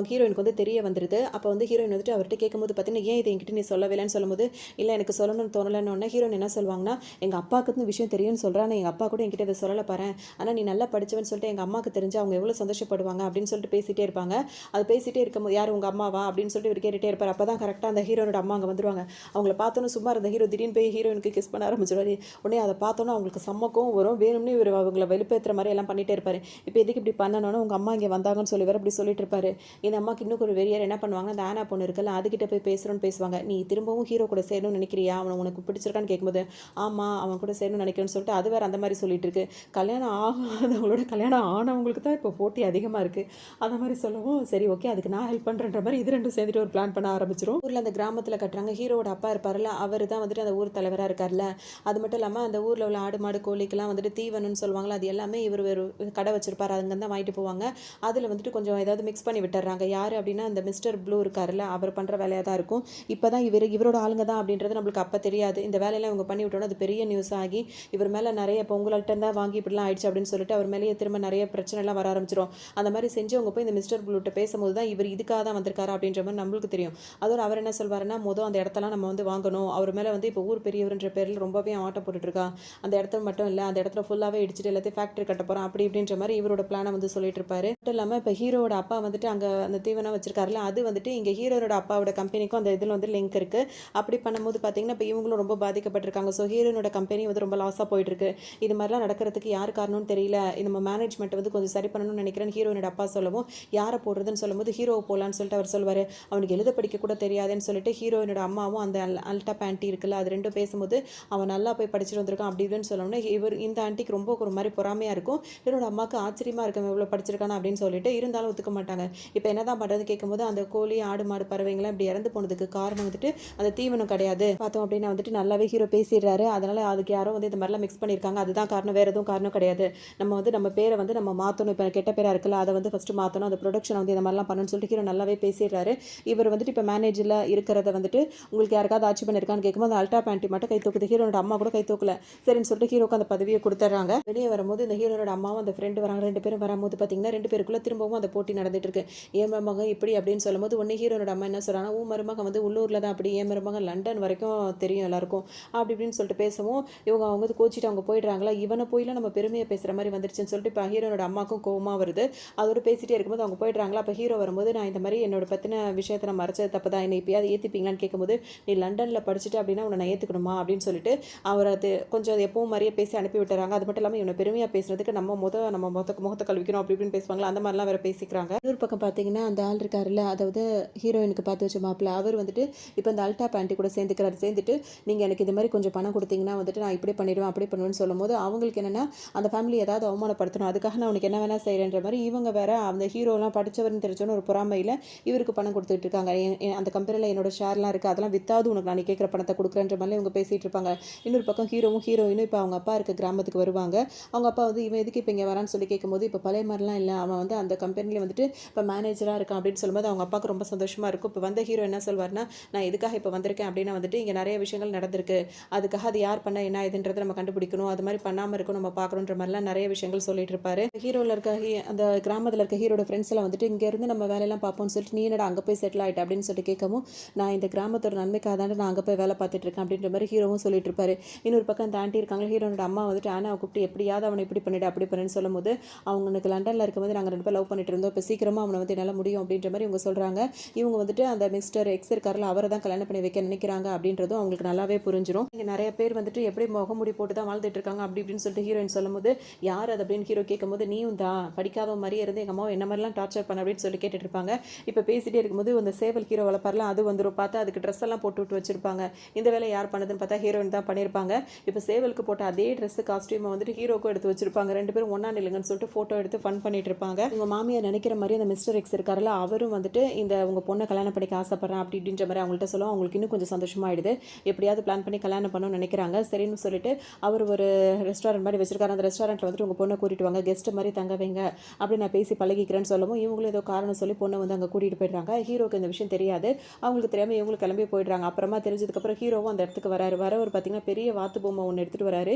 ஹீரோயினுக்கு வந்து தெரிய வந்துடுது. அப்போ வந்து ஹீரோயின் வந்துட்டு அவர்கிட்ட கேட்கும்போது பார்த்தீங்கன்னா, ஏன் இதை என்கிட்ட நீ சொல்லவில்லைன்னு சொல்லும்போது, இல்லை எனக்கு சொல்லணும்னு தோணலைன்னு ஹீரோயின் என்ன சொல்லுவாங்கன்னா, எங்கள் அப்பாவுக்கு இந்த விஷயம் தெரியும்னு சொல்கிறான், எங்கள் அப்பா கூட என்கிட்ட இதை சொல்லலை பாரு, ஆனால் நீ நல்லா படித்தவன்னு சொல்லிட்டு எங்கள் அம்மாவுக்கு தெரிஞ்சு அவங்க எவ்வளோ சந்தோஷப்படுவாங்க அப்படின்னு சொல்லிட்டு பேசிகிட்டே இருப்பாங்க. அது பேசிகிட்டே இருக்கும்போது யார் உங்கள் அம்மாவா அப்படின்னு சொல்லிட்டு இவர் கேட்டுகிட்டே இருப்பார். அப்போ தான் கரெக்டாக அந்த ஹீரோனோட அம்மா அங்கே வந்துருவாங்க. அவங்கள பார்த்தோன்னு சும்மா இருந்த ஹீரோ திடீர்னு போய் ஹீரோயினுக்கு கிஸ் பண்ண ஆரம்பிச்சிருவாரு. உடனே அதை பார்த்தோன்னா அவங்களுக்கு சம்மக்கும் வரும், வேணும்னு இவர் அவங்களை வெளிப்பேற்றுற மாதிரி எல்லாம் பண்ணிகிட்டே இருப்பார். இப்போ எதுக்கு இப்படி பண்ணணும்னு உங்கள் அம்மா இங்கே வந்தாங்கன்னு சொல்லி வேறு இப்படி சொல்லிட்டு இருப்பாரு. இந்த அம்மாக்கு இன்னும் ஒரு வெறியார் என்ன பண்ணுவாங்க, அந்த ஆனா பொண்ணு இருக்குல்ல அதுக்கிட்ட போய் பேசுகிறோன்னு பேசுவாங்க. நீ திரும்பவும் ஹீரோ கூட சேரணும்னு நினைக்கிறியா, அவனை உனக்கு பிடிச்சிருக்கான்னு கேட்கும்போது ஆமாம் அவன் கூட சேரணும்னு நினைக்கிறேன்னு சொல்லிட்டு அது வேறு அந்த மாதிரி சொல்லிட்டு இருக்கு. கல்யாணம் ஆகாதவங்களோட கல்யாணம் ஆனவங்களுக்கு தான் இப்போ போட்டி அதிகமாக இருக்குது. அந்த மாதிரி சொல்லவும் சரி ஓகே அதுக்கு நான் ஹெல்ப் பண்ணுறன்ற மாதிரி இது ரெண்டும் சேர்ந்துட்டு ஒரு பிளான் பண்ண ஆரம்பிச்சிடும். ஊரில் அந்த கிராமத்தில் கட்டுறாங்க. ஹீரோட அப்பா இருப்பார்ல அவர் தான் வந்துட்டு அந்த ஊர் தலைவராக இருக்கார்ல. அது மட்டும் இல்லாமல் அந்த ஊரில் உள்ள ஆடு மாடு கோழிக்கெல்லாம் வந்துட்டு தீவனம்னு சொல்லுவாங்களா, அது எல்லாமே இவர் ஒரு கடை வச்சிருப்பார், அங்கே தான் வாங்கிட்டு போவாங்க. அதில் வந்துட்டு கொஞ்சம் ஏதாவது மிக்ஸ் பண்ணி விட்டுறாங்க. யார் அப்படின்னா அந்த மிஸ்டர் ப்ளூ இருக்கார்ல அவர் பண்ணுற வேலையாக தான் இருக்கும். இப்போ தான் இவரோட ஆளுங்க தான் அப்படின்றது நம்மளுக்கு அப்போ தெரியாது. இந்த வேலையெல்லாம் இவங்க பண்ணி விட்டோன்னா அது பெரிய நியூஸ் ஆகி இவர் மேலே நிறைய இப்போ உங்கள்கிட்ட தான் வாங்கி இப்படிலாம் ஆயிடுச்சு அப்படின்னு சொல்லிட்டு அவர் மேலேயே திரும்ப நிறைய பிரச்சனைலாம் வர ஆரம்பிச்சிடும். அந்த மாதிரி செஞ்சு அவங்க போய் இந்த மிஸ்டர் ப்ளூட்ட பேசும்போது தான் இவர் இதுக்காக தான் வந்திருக்காரு அப்படின்ற மாதிரி நம்மளுக்கு தெரியும். அதோட அவர் என்ன சொல்வாருன்னா, அந்த இடத்தெல்லாம் நம்ம வந்து வாங்கணும், அவர் மேலே வந்து இப்போ ஊர் பெரியவர்ன்ற பேரில் ரொம்பவே ஆட்டம் போட்டுட்ருக்கா, அந்த இடத்துல மட்டும் இல்லை அந்த இடத்துல ஃபுல்லாகவே இடிச்சிட்டு எல்லாத்தையும் ஃபேக்ட்ரி கட்ட போகிறான் அப்படி இப்படின்ற மாதிரி இவரோட பிளானை வந்து சொல்லிட்டு இருப்பாரு. மட்டும் இல்லாமல் இப்போ ஹீரோட அப்பா வந்துட்டு அங்கே அந்த தீவனம் வச்சிருக்காருல அது வந்துட்டு இங்கே ஹீரோட அப்பாவோட கம்பெனிக்கும் அந்த இதில் வந்து லிங்க் இருக்குது. அப்படி பண்ணும்போது பார்த்தீங்கன்னா இப்போ இவங்களும் ரொம்ப பாதிக்கப்பட்டிருக்காங்க. ஸோ ஹீரோனோட கம்பெனி வந்து ரொம்ப லாஸாக போயிட்டுருக்கு. இது மாதிரிலாம் நடக்கிறதுக்கு யார் காரணம்னு தெரியல, நம்ம மேனேஜ்மெண்ட் வந்து கொஞ்சம் சரி பண்ணணும்னு நினைக்கிறேன் ஹீரோனோட அப்பா சொல்லவும், யாரை போடுறதுன்னு சொல்லும்போது ஹீரோவை போகலான்னு சொல்லிட்டு அவர் சொல்லுவார். அவனுக்கு எழுத படிக்க கூட தெரியாதுன்னு சொல்லிட்டு ஹீரோயினோட அம்மாவும் அந்த அல்டா பேண்டி இருக்குல்ல அது ரெண்டும் பேசும்போது அவன் நல்லா போய் படிச்சுட்டு வந்திருக்கான் அப்படி இப்படின்னு சொல்லணும்னா இவர் இந்த ஆண்டிக்கு ரொம்ப ஒரு மாதிரி பொறாமையாக இருக்கும். என்னோட அம்மாவுக்கு ஆச்சரியமாக இருக்கும் இவ்வளோ படிச்சிருக்கானா அப்படின்னு சொல்லிட்டு, இருந்தாலும் ஒத்துக்க மாட்டாங்க. இப்போ என்ன தான் பண்ணுறது கேட்கும்போது அந்த கோழி ஆடு மாடு பறவைங்களாம் இப்படி இறந்து போனதுக்கு காரணம் வந்துட்டு அந்த தீவனம் கிடையாது பார்த்தோம் அப்படின்னா வந்துட்டு நல்லாவே ஹீரோ பேசிடுறாரு. அதனால் அதுக்கு யாரும் வந்து இந்த மாதிரிலாம் மிக்ஸ் பண்ணியிருக்காங்க, அதுதான் காரணம், வேறு எதுவும் காரணம் கிடையாது. நம்ம வந்து நம்ம பேரை வந்து நம்ம மாற்றணும், இப்போ கெட்ட பேராக இருக்குல்ல அதை வந்து ஃபஸ்ட்டு மாற்றணும், அந்த ப்ரொடக்ஷனை வந்து இந்த மாதிரிலாம் பண்ணணும்னு சொல்லிட்டு ஹீரோ நல்லாவே பேசிடுறாரு. இவர் வந்துட்டு இப்போ மேனேஜரில் இருக்கிறத வந்துட்டு உங்களுக்கு யாருக்காவது ஆட்சி பண்ணியிருக்கான்னு கேட்கும்போது அந்த அல்ட்ரா பேண்ட்டி மட்டும் கை தூக்குது. ஹீரோனோட அம்மா கூட கை தூக்கல. சரின்னு சொல்லிட்டு ஹீரோக்கு அந்த பதவியை கொடுத்துட்றாங்க. வெளியே வரும்போது இந்த ஹீரோனோட அம்மாவும் அந்த ஃப்ரெண்டு வராங்க. 2 பேரும் வரும்போது பார்த்தீங்கன்னா 2 பேருக்குள்ள திரும்பவும் அந்த போட்டி நடந்துட்டு இருக்கு. ஏன் மருமகன் இப்படி அப்படின்னு சொல்லும்போது ஒன்று ஹீரோனோட அம்மா என்ன சொல்கிறாங்க, உன் மருமகன் வந்து உள்ளூரில் தான் அப்படி, என் மருமகன் லண்டன் வரைக்கும் தெரியும் எல்லாருக்கும் அப்படி இப்படின்னு சொல்லிட்டு பேசவும் அவங்க வந்து கோச்சிட்டு அவங்க போயிடுறாங்களா. இவனை போயில நம்ம பெருமையை பேசுகிற மாதிரி வந்துருச்சுன்னு சொல்லிட்டு இப்போ ஹீரோனோட அம்மாக்கும் கோவமாக வருது. அதோட பேசிட்டே இருக்கும்போது அவங்க போயிடுறாங்களா. அப்போ ஹீரோ வரும்போது நான் இந்த மாதிரி என்னோட பற்றின விஷயத்தை நான் மறைச்சது தப்பு தான், என்னை இப்பயாவது ஏற்றிப்பீங்களான்னு கேட்கும்போது நீ லண்டனில் படிச்சுட்டு அப்படின்னா உன்னை நான் ஏற்றுக்கணுமா அப்படின்னு சொல்லிட்டு அவர் அது கொஞ்சம் எப்பவும் மாதிரியே பேசி அனுப்பி விட்டுறாங்க. அது மட்டும் இல்லாமல் இவனை பெருமையாக பேசுறதுக்கு நம்ம முகத்தை கழுவிக்கணும் அப்படி இப்படின்னு பேசுவாங்களா, அந்த மாதிரிலாம் வேற பேசிக்கிறாங்க. இன்னொரு பக்கம் பார்த்தீங்கன்னா அந்த ஆள் இருக்காருல்ல, அதாவது ஹீரோயினுக்கு பார்த்து வச்ச மாப்பிள்ள, அவர் வந்துட்டு இப்போ இந்த அல்டா பேண்ட்டி கூட சேர்ந்துட்டு நீங்கள் எனக்கு இது மாதிரி கொஞ்சம் பணம் கொடுத்தீங்கன்னா வந்துட்டு நான் இப்படி பண்ணிடுவேன் அப்படி பண்ணுவேன்னு சொல்லும்போது அவங்களுக்கு என்னென்னா அந்த ஃபேமிலி ஏதாவது அவமானப்படுத்தணும், அதுக்காக நான் உனக்கு என்ன வேணா செய்கிறேன்ற மாதிரி இவங்க வேற அந்த ஹீரோலாம் படித்தவர்னு தெரிஞ்சோன்னு ஒரு பொறாமையில் இவருக்கு பணம் கொடுத்துட்டு இருக்காங்க. அந்த கம்பெனியில் என்னோட ஷேர்லாம் இருக்குது, அதெல்லாம் வித்தாவது உனக்கு நான் கேட்குற பணத்தை கொடுக்குறேன்ற மாதிரி இவங்க பேசிகிட்டு இருப்பாங்க. இன்னொரு பக்கம் ஹீரோயினும் இப்போ அவங்க அப்பா இருக்க கிராமத்துக்கு வருவாங்க. அவங்க அப்பா வந்து இவன் எதுக்கு இப்போ இங்கே வரான்னு சொல்லி கேட்கும்போது இப்போ பழைய மாதிரிலாம் இல்லை, அவன் வந்து அந்த கம்பெனியில் வந்துட்டு இப்போ மேனேஜராக இருக்கான் அப்படின்னு சொல்லும்போது அவங்க அப்பாவுக்கு ரொம்ப சந்தோஷமாக இருக்கும். இப்போ வந்த ஹீரோ என்ன சொல்வார்னா, நான் எதுக்காக இப்போ வந்திருக்கேன் அப்படின்னா வந்துட்டு இங்கே நிறைய விஷயங்கள் நடந்திருக்கு, அதுக்காக அது யார் பண்ண என்ன இதுன்றதை நம்ம கண்டுபிடிக்கணும், அது மாதிரி பண்ணாமல் இருக்கணும் நம்ம பார்க்கணுன்ற மாதிரிலாம் நிறைய விஷயங்கள் சொல்லிட்டு இருப்பாரு. ஹீரோவில் இருக்க அந்த கிராமத்தில் இருக்க ஹீரோட ஃப்ரெண்ட்ஸ் எல்லாம் வந்துட்டு இங்கேருந்து நம்ம வேலையெல்லாம் பார்ப்போம்னு சொல்லிட்டு நீ என்னடா அங்கே போய் செட்டில் ஆகிட்ட அப்படின்னு சொல்லிட்டு கேட்கவும் நான் இந்த கிராமத்தோட நன்மைக்காக தான் நான் அங்கே போய் வேலை பார்த்துட்டு இருக்கேன் அப்படின்ற மாதிரி ஹீரோவும் சொல்லிட்டு இருப்பாரு. இன்னொரு பக்கம் அந்த ஆண்டி இருக்காங்க, ஹீரோனோட அம்மா வந்துட்டு ஆனாவை கூப்பிட்டு எப்படியாவது அவனை இப்படி பண்ணிட்டு அப்படி பண்ணுன்னு சொல்லும்போது அவங்களுக்கு லண்டனில் இருக்கும்போது நாங்கள் 2 பேர் லவ் பண்ணிட்டு இருந்தோம், இப்போ சீக்கிரமாக அவனை வந்து என்னால் முடியும் அப்படின்ற மாதிரி இவங்க சொல்கிறாங்க. இவங்க வந்துட்டு அந்த மிஸ்டர் எக்ஸ் இருக்காரில் அவரை தான் கல்யாணம் பண்ணி வைக்க நினைக்கிறாங்க அப்படின்றதும் அவங்களுக்கு நல்லாவே புரிஞ்சிடும். இங்கே நிறைய பேர் வந்துட்டு எப்படி முகமுடி போட்டு தான் வாழ்ந்துட்டு இருக்காங்க அப்படி இப்படின்னு சொல்லிட்டு ஹீரோயின் சொல்லும்போது யார் அது அப்படின்னு ஹீரோ கேட்கும்போது நீயும் தான் படிக்காத மாதிரியே இருந்து எங்கள் அம்மாவை என்ன மாதிரிலாம் டார்ச்சர் பண்ண அப்படின்னு சொல்லி கேட்டுட்டு இருப்பாங்க. இப்போ பேசிட்டே இருக்கும்போது அந்த சேவல் ஹீரோ வளர்ப்பார்லாம் அது வந்துடும், பார்த்தா அதுக்கு ட்ரெஸ் எல்லாம் போட்டு விட்டு வச்சிருப்பாங்க. இந்த வேலை யார் பண்ணதுன்னு பார்த்தா ஹீரோயின் தான் பண்ணியிருப்பாங்க. இப்போ சேவலுக்கு போட்ட அதே ட்ரெஸ் காஸ்டியூமை வந்துட்டு ஹீரோக்கும் எடுத்து வச்சிருப்பாங்க. 2 பேரும் ஒன்றா நில்லுங்கன்னு சொல்லிட்டு ஃபோட்டோ எடுத்து ஃபன் பண்ணிட்டு இருப்பாங்க. உங்கள் மாமியார் நினைக்கிற மாதிரி அந்த மிஸ்டர் எக்ஸ் இருக்காருல்ல அவரும் வந்துட்டு இந்த உங்கள் பொண்ணை கல்யாணம் பண்ணிக்க ஆசைப்படுறேன் அப்படி இப்படின்ற மாதிரி அவங்கள்ட்ட சொல்லுவோம். அவங்களுக்கு இன்னும் கொஞ்சம் சந்தோஷமாயிடுது, எப்படியாவது பிளான் பண்ணி கல்யாணம் பண்ணணும்னு நினைக்கிறாங்க. சரின்னு சொல்லிட்டு அவர் ஒரு ரெஸ்டாரண்ட் மாதிரி வச்சிருக்காரு. அந்த ரெஸ்டாரண்ட்டில் வந்துட்டு உங்கள் பொண்ணை கூட்டிட்டு வாங்க, கெஸ்ட் மாதிரி தங்க வைங்க அப்படி நான் பேசி பழகிக்கிறேன்னு சொல்லவும் இவங்களும் ஏதோ காரணம் சொல்லி பொண்ணை வந்து அங்கே கூட்டிகிட்டு போயிடுறாங்க. ஹீரோக்கு இந்த விஷயம் தெரியாது, அவங்களுக்கு தெரியாமல் இவங்களுக்கு கிளம்பி போயிடுறாங்க. அப்புறமா தெரிஞ்சதுக்கப்புறம் ஹீரோவும் அந்த இடத்துக்கு வர ஒரு பார்த்தீங்கன்னா பெரிய வாத்து பொம்மை ஒன்று எடுத்துகிட்டு வராரு.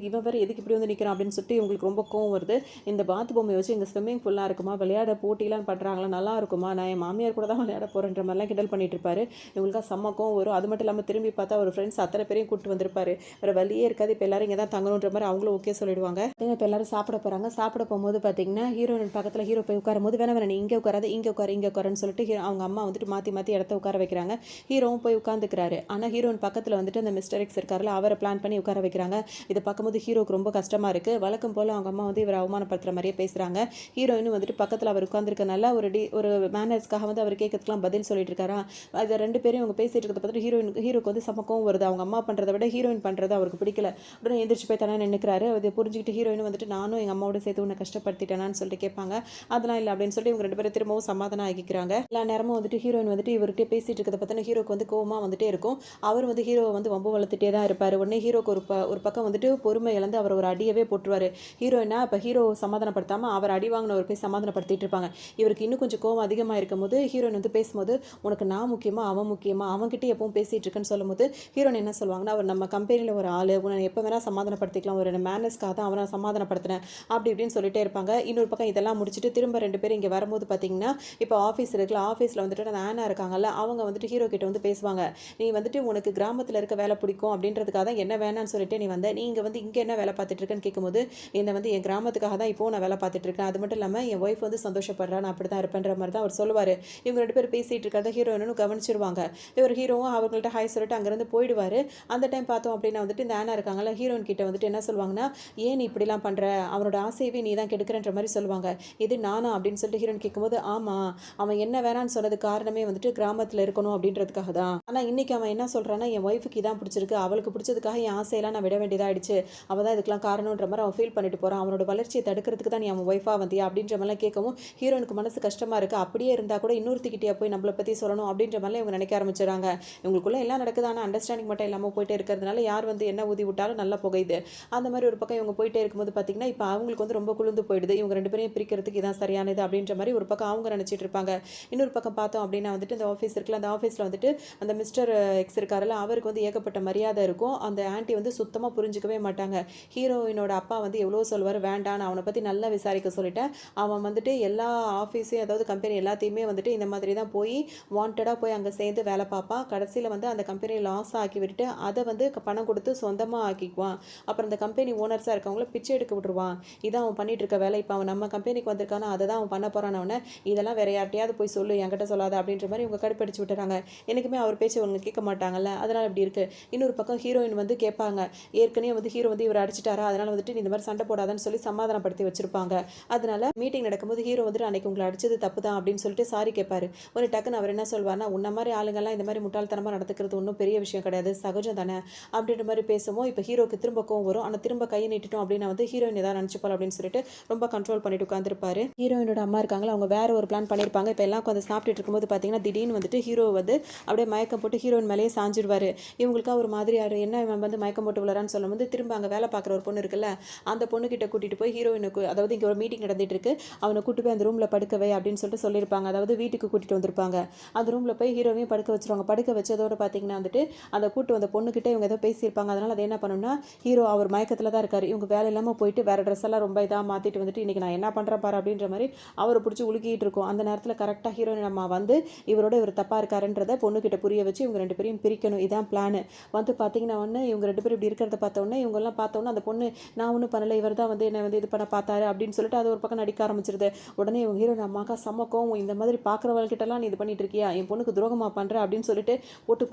இவன் வேறு எதுக்கு இப்படி வந்து நிற்கிறான் அப்படின்னு சொல்லிட்டு இவங்களுக்கு ரொம்ப கோவம் வருது. இந்த வாத்து பொம்மையை வச்சு இங்கே ஸ்விம்மிங் ஃபுல்லாக இருக்குமா, விளையாட போட்டிலாம் பண்ணுறாங்களா, நல்லா இருக்குமா, நான் என் மாமியார் கூட தான் விளையாட போகிறேன்ற மாதிரிலாம் கிண்டல் பண்ணிட்டு இருப்பாரு. இவங்களுக்கா செம்மக்கும் வரும். அது மட்டும் இல்லாமல் திரும்பி பார்த்தா ஒரு ஃப்ரெண்ட்ஸ் அத்தனை பேரையும் கூப்பிட்டு வந்திருப்பாரு. வேறு வழியே இருக்காது, இப்போ எல்லாரும் இங்கே தான் தங்கணுன்ற மாதிரி அவங்களும் ஓகே சொல்லிடுவாங்க. இப்போ எல்லாரும் சாப்பிட போகிறாங்க. சாப்பிட போகும்போது பார்த்தீங்கன்னா ஹீரோயின் பக்கத்தில் ஹீரோ போய் உட்காரும் போது வேணா நீ இங்கே உட்காராது இங்கே உட்காருன்னு சொல்லிட்டு அவங்க அம்மா வந்துட்டு மாற்றி இடத்த உட்கார வைக்கிறாங்க. ஹீரோவும் போய் உட்காந்துக்கிறாரு. ஆனால் ஹீரோயின் பக்கத்தில் வந்துட்டு அந்த மிஸ்டர் எக்ஸ் இருக்காருல அவரை பிளான் பண்ணி உட்கார வைக்கிறாங்க. இதை பார்க்கும்போது ஹீரோக்கு ரொம்ப கஷ்டமாக இருக்குது. வழக்கம் போல் அவங்க அம்மா வந்து இவர் அவமானப்படுத்துகிற மாதிரியே பேசுகிறாங்க. ஹீரோயினும் வந்துட்டு பக்கத்தில் அவர் உட்காந்துருக்கனால ஒரு மேனர்ஸ்க்காக வந்து அவர் கேட்கறதுக்குலாம் பதில் சொல்லிட்டு இருக்காரா. அது 2 பேரும் இவங்க பேசிட்டு இருக்கிறத பார்த்துட்டு ஹீரோக்கு வந்து சமக்கம் வருது. அவங்க அம்மா பண்ணுறதை விட ஹீரோயின் பண்ணுறது அவருக்கு பிடிக்கல. உடனே எந்திரிச்சு போய் தானே நின்றுக்கிறாரு. அதை புரிஞ்சுக்கிட்டு ஹீரோயின் வந்துட்டு நானும் எங்கள் அம்மாவோட சேர்த்து உன்னை கஷ்டப்படுத்திட்டேனான்னு சொல்லிட்டு கேட்பாங்க. அதெல்லாம் இல்லை அப்படின்னு சொல்லி இவங்க 2 பேரும் திரும்பவும் சமாதானம் ஆகிக்கிறாங்க. எல்லா நேரமும் வந்துட்டு ஹீரோயின் வந்துட்டு இவர்கிட்ட பேசிட்டு இருக்கிறத பார்த்தா ஹீரோக்கு வந்து கோவமாக வந்துட்டே இருக்கும். அவர் வந்து ஹீரோவை வந்து வம்பு வளர்த்துட்டே தான் இருப்பார். உடனே ஹீரோக்கு ஒரு பக்கம் வந்துட்டு பொறுமை இழந்து அவர் ஒரு அடியவே போட்டுருவார். ஹீரோயினா இப்போ ஹீரோ சமாதானப்படுத்தாமல் அவர் அடி வாங்கினவர் போய் சமாதானப்படுத்திட்டு இருப்பாங்க. இவருக்கு இன்னும் கொஞ்சம் கோவம் அதிகமாக இருக்கும்போது ஹீரோயின் வந்து பேசும்போது உனக்கு நான் முக்கியமா அவன் முக்கியமா, அவன்கிட்ட எப்பவும் பேசிட்டு இருக்குன்னு சொல்லும்போது ஹீரோயின் என்ன சொல்லுவாங்கன்னா அவர் நம்ம கம்பெனியில் ஒரு ஆள், உன்னை எப்போ வேணால் சமாதானப்படுத்திக்கலாம், ஒரு மேனஸ்க்காக தான் அவனை சமாதானப்படுத்தினேன் அப்படி இப்படின்னு சொல்லிட்டே இருப்பாங்க. இன்னொரு பக்கம் இதெல்லாம் முடிச்சுட்டு திரும்ப 2 பேரும் இங்கே வரும்போது பார்த்தீங்கன்னா இப்போ ஆஃபீஸ் இருக்குல்ல, ஆஃபீஸில் வந்துட்டு அந்த ஆனா இருக்காங்கல்ல அவங்க வந்துட்டு ஹீரோ கிட்ட வந்து பேசுவாங்க. நீ வந்துட்டு உனக்கு கிராமத்தில் இருக்க வேலை பிடிக்கும் அப்படின்றதுக்காக தான் என்ன வேணான்னு சொல்லிட்டு நீ வந்த, நீ இங்கே வந்து இங்கே என்ன வேலை பார்த்துட்டு இருக்கேன்னு கேட்கும்போது என்னை வந்து என் கிராமத்துக்காக தான் இப்போ நான் வேலை பார்த்துட்டு இருக்கேன், அது மட்டும் இல்லாமல் என் ஒய்ஃப் வந்து சந்தோஷப்படுறா, நான் அப்படி தான் இருப்பேன்ற மாதிரி தான் அவர் சொல்லுவார். இவங்க 2 பேர் பேசிகிட்டு இருக்கிறத ஹீரோயினும் கவனிச்சிருவாங்க. இவர் ஹீரோவும் அவங்கள்ட்ட ஹாய் சொல்லிட்டு அங்கேருந்து போயிடுவார். அந்த டைம் பார்த்தோம் அப்படின்னா வந்துட்டு இந்த ஆனா இருக்காங்கல்ல ஹீரோயின் கிட்ட வந்துட்டு என்ன சொல்லுவாங்கன்னா ஏன் நீ இப்படிலாம் பண்ணுற, அவனோட ஆசையவே நீ தான் கெடுக்கிறன்ற மாதிரி சொல்லுவாங்க. இது நானா அப்படின்னு சொல்லிட்டு ஹீரோயின் கேட்கும்போது ஆமாம் அவன் என்ன வேணான்னு சொன்னது காரணமே வந்துட்டு கிராமத்தில் இருக்கணும் அப்படின்றதுக்காக தான். ஆனால் இன்றைக்கி அவன் என்ன சொல்கிறான்னா என் ஒய்ஃபுக்கு இதான் பிடிச்சிருக்கு, அவளுக்கு பிடிச்சதுக்காக என் ஆசையெல்லாம் நான் விட வேண்டியதாகிடுச்சு, அவள் தான் இதுக்கெல்லாம் காரணன்ற மாதிரி அவன் ஃபீல் பண்ணிட்டு போகிறான், அவனோட வளர்ச்சியை தடுக்கிறதுக்கு தான் நீ அவன் ஒய்ஃபாக வந்தியா அப்படின்ற மாதிரிலாம் கேட்கவும் ஹீரோனுக்கு மனசு கஷ்டமாக இருக்குது. அப்படியே இருந்தால் கூட இன்னொருத்திக்கிட்டே போய் நம்மளை பற்றி சொல்லணும் அப்படின்ற மாதிரிலாம் இவங்க நினைக்க ஆரம்பிச்சிடறாங்க. இவங்களுக்குள்ள எல்லாம் நடக்குது, ஆனால் அண்டர்ஸ்டாண்டிங் மட்டும் இல்லாமல் போயிட்டே இருக்கிறதுனால யார் வந்து என்ன ஊதி விட்டாலும் நல்லா புகையுது. அந்த மாதிரி ஒரு பக்கம் இவங்க போயிட்டே இருக்கும்போது பார்த்தீங்கன்னா இப்போ அவங்களுக்கு வந்து ரொம்ப குளிர்ந்து போயிடுது. இவங்க இவங்க 2 பேரையும் பிரிக்கிறதுக்கு இதான் சரியானது அப்படின்ற மாதிரி ஒரு பக்கம் அவங்க நினச்சிட்டு இருப்பாங்க. இன்னொரு பக்கம் பார்த்தோம் அப்படின்னா வந்துட்டு இந்த ஆஃபீஸ் இருக்குல்ல, அந்த ஆஃபீஸில் வந்துட்டு அந்த மிஸ்டர் எக்ஸ் இருக்காருல்ல, அவருக்கு வந்து ஏகப்பட்ட மரியாதை இருக்கும். அந்த ஆன்ட்டி வந்து சுத்தமாக புரிஞ்சுக்கவே மாட்டாங்க. ஹீரோயினோட அப்பா வந்து எவ்வளோ சொல்லுவார், வேண்டாம் நான் அவனை பற்றி நல்லா விசாரிக்க சொல்லிட்டேன். அவன் வந்துட்டு எல்லா ஆஃபீஸையும் அதாவது கம்பெனி எல்லாத்தையுமே வந்துட்டு இந்த மாதிரி தான் போய் வாண்டடாக போய் அங்கே சேர்ந்து வேலை பார்ப்பான். கடைசியில் வந்து அந்த கம்பெனியை லாஸ் ஆக்கி விட்டுட்டு அதை வந்து பணம் கொடுத்து சொந்தமாக ஆக்கிக்குவான். அப்புறம் அந்த கம்பெனி ஓனர்ஸாக இருக்கவங்கள பிச்சை எடுக்க விட்டுருவான். இதான் அவன் பண்ணிட்டு இருக்க வேலை. இப்போ அவன் நம்ம கம்பெனிக்கு வந்திருக்கானா அதை தான் அவன் பண்ண போகிறான். அவனை இதெல்லாம் வேற யார்ட்டையாவது போய் சொல்லு, என்கிட்ட சொல்லாத அப்படின்ற மாதிரி இவங்க கடுப்படிச்சு விட்டுறாங்க. எனக்குமே அவர் பேச்சு அவங்க கேட்க மாட்டாங்கல்ல, அதனால் இப்படி இருக்கு. இன்னொரு பக்கம் ஹீரோயின் வந்து கேட்பாங்க, ஏற்கனவே வந்து ஹீரோ வந்து இவர் அடிச்சிட்டாரா, அதனால் வந்துட்டு நீ இந்த மாதிரி சண்டை போடாதான்னு சொல்லி சமாதானப்படுத்தி வச்சிருப்பாங்க. அதனால மீட்டிங் நடக்கும்போது ஹீரோ வந்துட்டு அன்னைக்கு உங்களை அடிச்சது தப்பு தான் அப்படின்னு சொல்லிட்டு சாரி கேட்பாரு. ஒரு டக்குன்னு அவர் என்ன சொல்வார்னா, உன்ன மாதிரி ஆளுங்கள்லாம் இந்த மாதிரி முட்டாள்தனமாக நடந்துக்கிறது ஒன்றும் பெரிய விஷயம் கிடையாது, சகஜம் தானே அப்படின்ற மாதிரி பேசுவோம். இப்போ ஹீரோக்கு திரும்ப கோவம் வரும். ஆனால் திரும்ப கையை நீட்டிட்டோம் அப்படின்னா வந்து ஹீரோயின் ஏதாவது நினச்சிப்பாள் அப்படின்னு சொல்லிட்டு ரொம்ப கண்ட்ரோல் பண்ணிட்டு உட்காந்துருப்பாரு. ஹீரோயினோட அம்மா இருக்காங்களா, அவங்க வேற ஒரு பிளான் பண்ணியிருப்பாங்க. இப்போ எல்லாம் உட்காந்து சாப்பிட்டுட்டு இருக்கும்போது பார்த்தீங்கன்னா திடீர்னு வந்துட்டு ஹீரோ வந்து அப்படியே மயக்கம் போட்டு ஹீரோயின் மேலேயே சாஞ்சிடுவார். இவங்களுக்கா ஒரு மாதிரி என்ன இவன் வந்து மயக்கம் போட்டு விளரான்னு சொல்லும்போது திரும்ப அங்கே வேலை பார்க்குற ஒரு பொண்ணு இருக்குல்ல, அந்த பொண்ணுக்கிட்ட கூட்டிகிட்டு போய் ஹீரோயினுக்கு, அதாவது இங்கே ஒரு மீட்டிங் நடந்துட்டு இருக்கு, அவனை கூட்டு போய் அந்த ரூமில் படுக்கவே அப்படின்னு சொல்லிட்டு சொல்லியிருப்பாங்க. அதாவது வீட்டுக்கு கூட்டிகிட்டு வந்திருப்பாங்க. அந்த ரூமில் போய் ஹீரோவையும் படுக்க வச்சிருவாங்க. படுக்க வச்சதோடு பார்த்தீங்கன்னா வந்துட்டு அந்த கூட்டு வந்த பொண்ணுக்கிட்ட இவங்க ஏதோ பேசியிருப்பாங்க. அதனால் அதை என்ன பண்ணணும்னா, ஹீரோ அவர் மயக்கத்தில் தான் இருக்கார். இவங்க வேலை இல்லாமல் போயிட்டு வேறு ட்ரெஸ் எல்லாம் ரொம்ப இதாக மாற்றிட்டு வந்துட்டு இன்றைக்கி நான் என்ன பண்ணுறேன் பாரு அப்படின்ற மாதிரி அவரை பிடிச்சி உலுக்கிட்டு இருக்கும். அந்த நேரத்தில் கரெக்டாக ஹீரோயின் அம்மா வந்து இவர் தப்பாக இருக்காருன்றதை பொண்ணுக்கிட்ட புரிய வச்சு இவங்க 2 பேரையும் பிரிக்கணும். இதான் பிளான். வந்து பார்த்தீங்கன்னா ஒன்று இவங்க 2 பேரும் இப்படி இருக்கிறத பார்த்தோன்னே இவங்கெல்லாம் பார்த்தோன்னே அந்த பொண்ணு நான் ஒன்றும் பண்ணலை, இவர் தான் வந்து என்னை வந்து இது பண்ண பார்த்தாரு அப்படின்னு சொல்லிட்டு அது ஒரு பக்கம் நடிக்க ஆரம்பிச்சிருது. உடனே இவங்க ஹீரோயின் அம்மாக்கா சமக்கம், இந்த மாதிரி பார்க்குறவங்ககிட்டலாம் நீ இது பண்ணிட்டு இருக்கியா, என் பொண்ணுக்கு துரோகமாக பண்ணுற அப்படின்னு சொல்லிட்டு போட்டு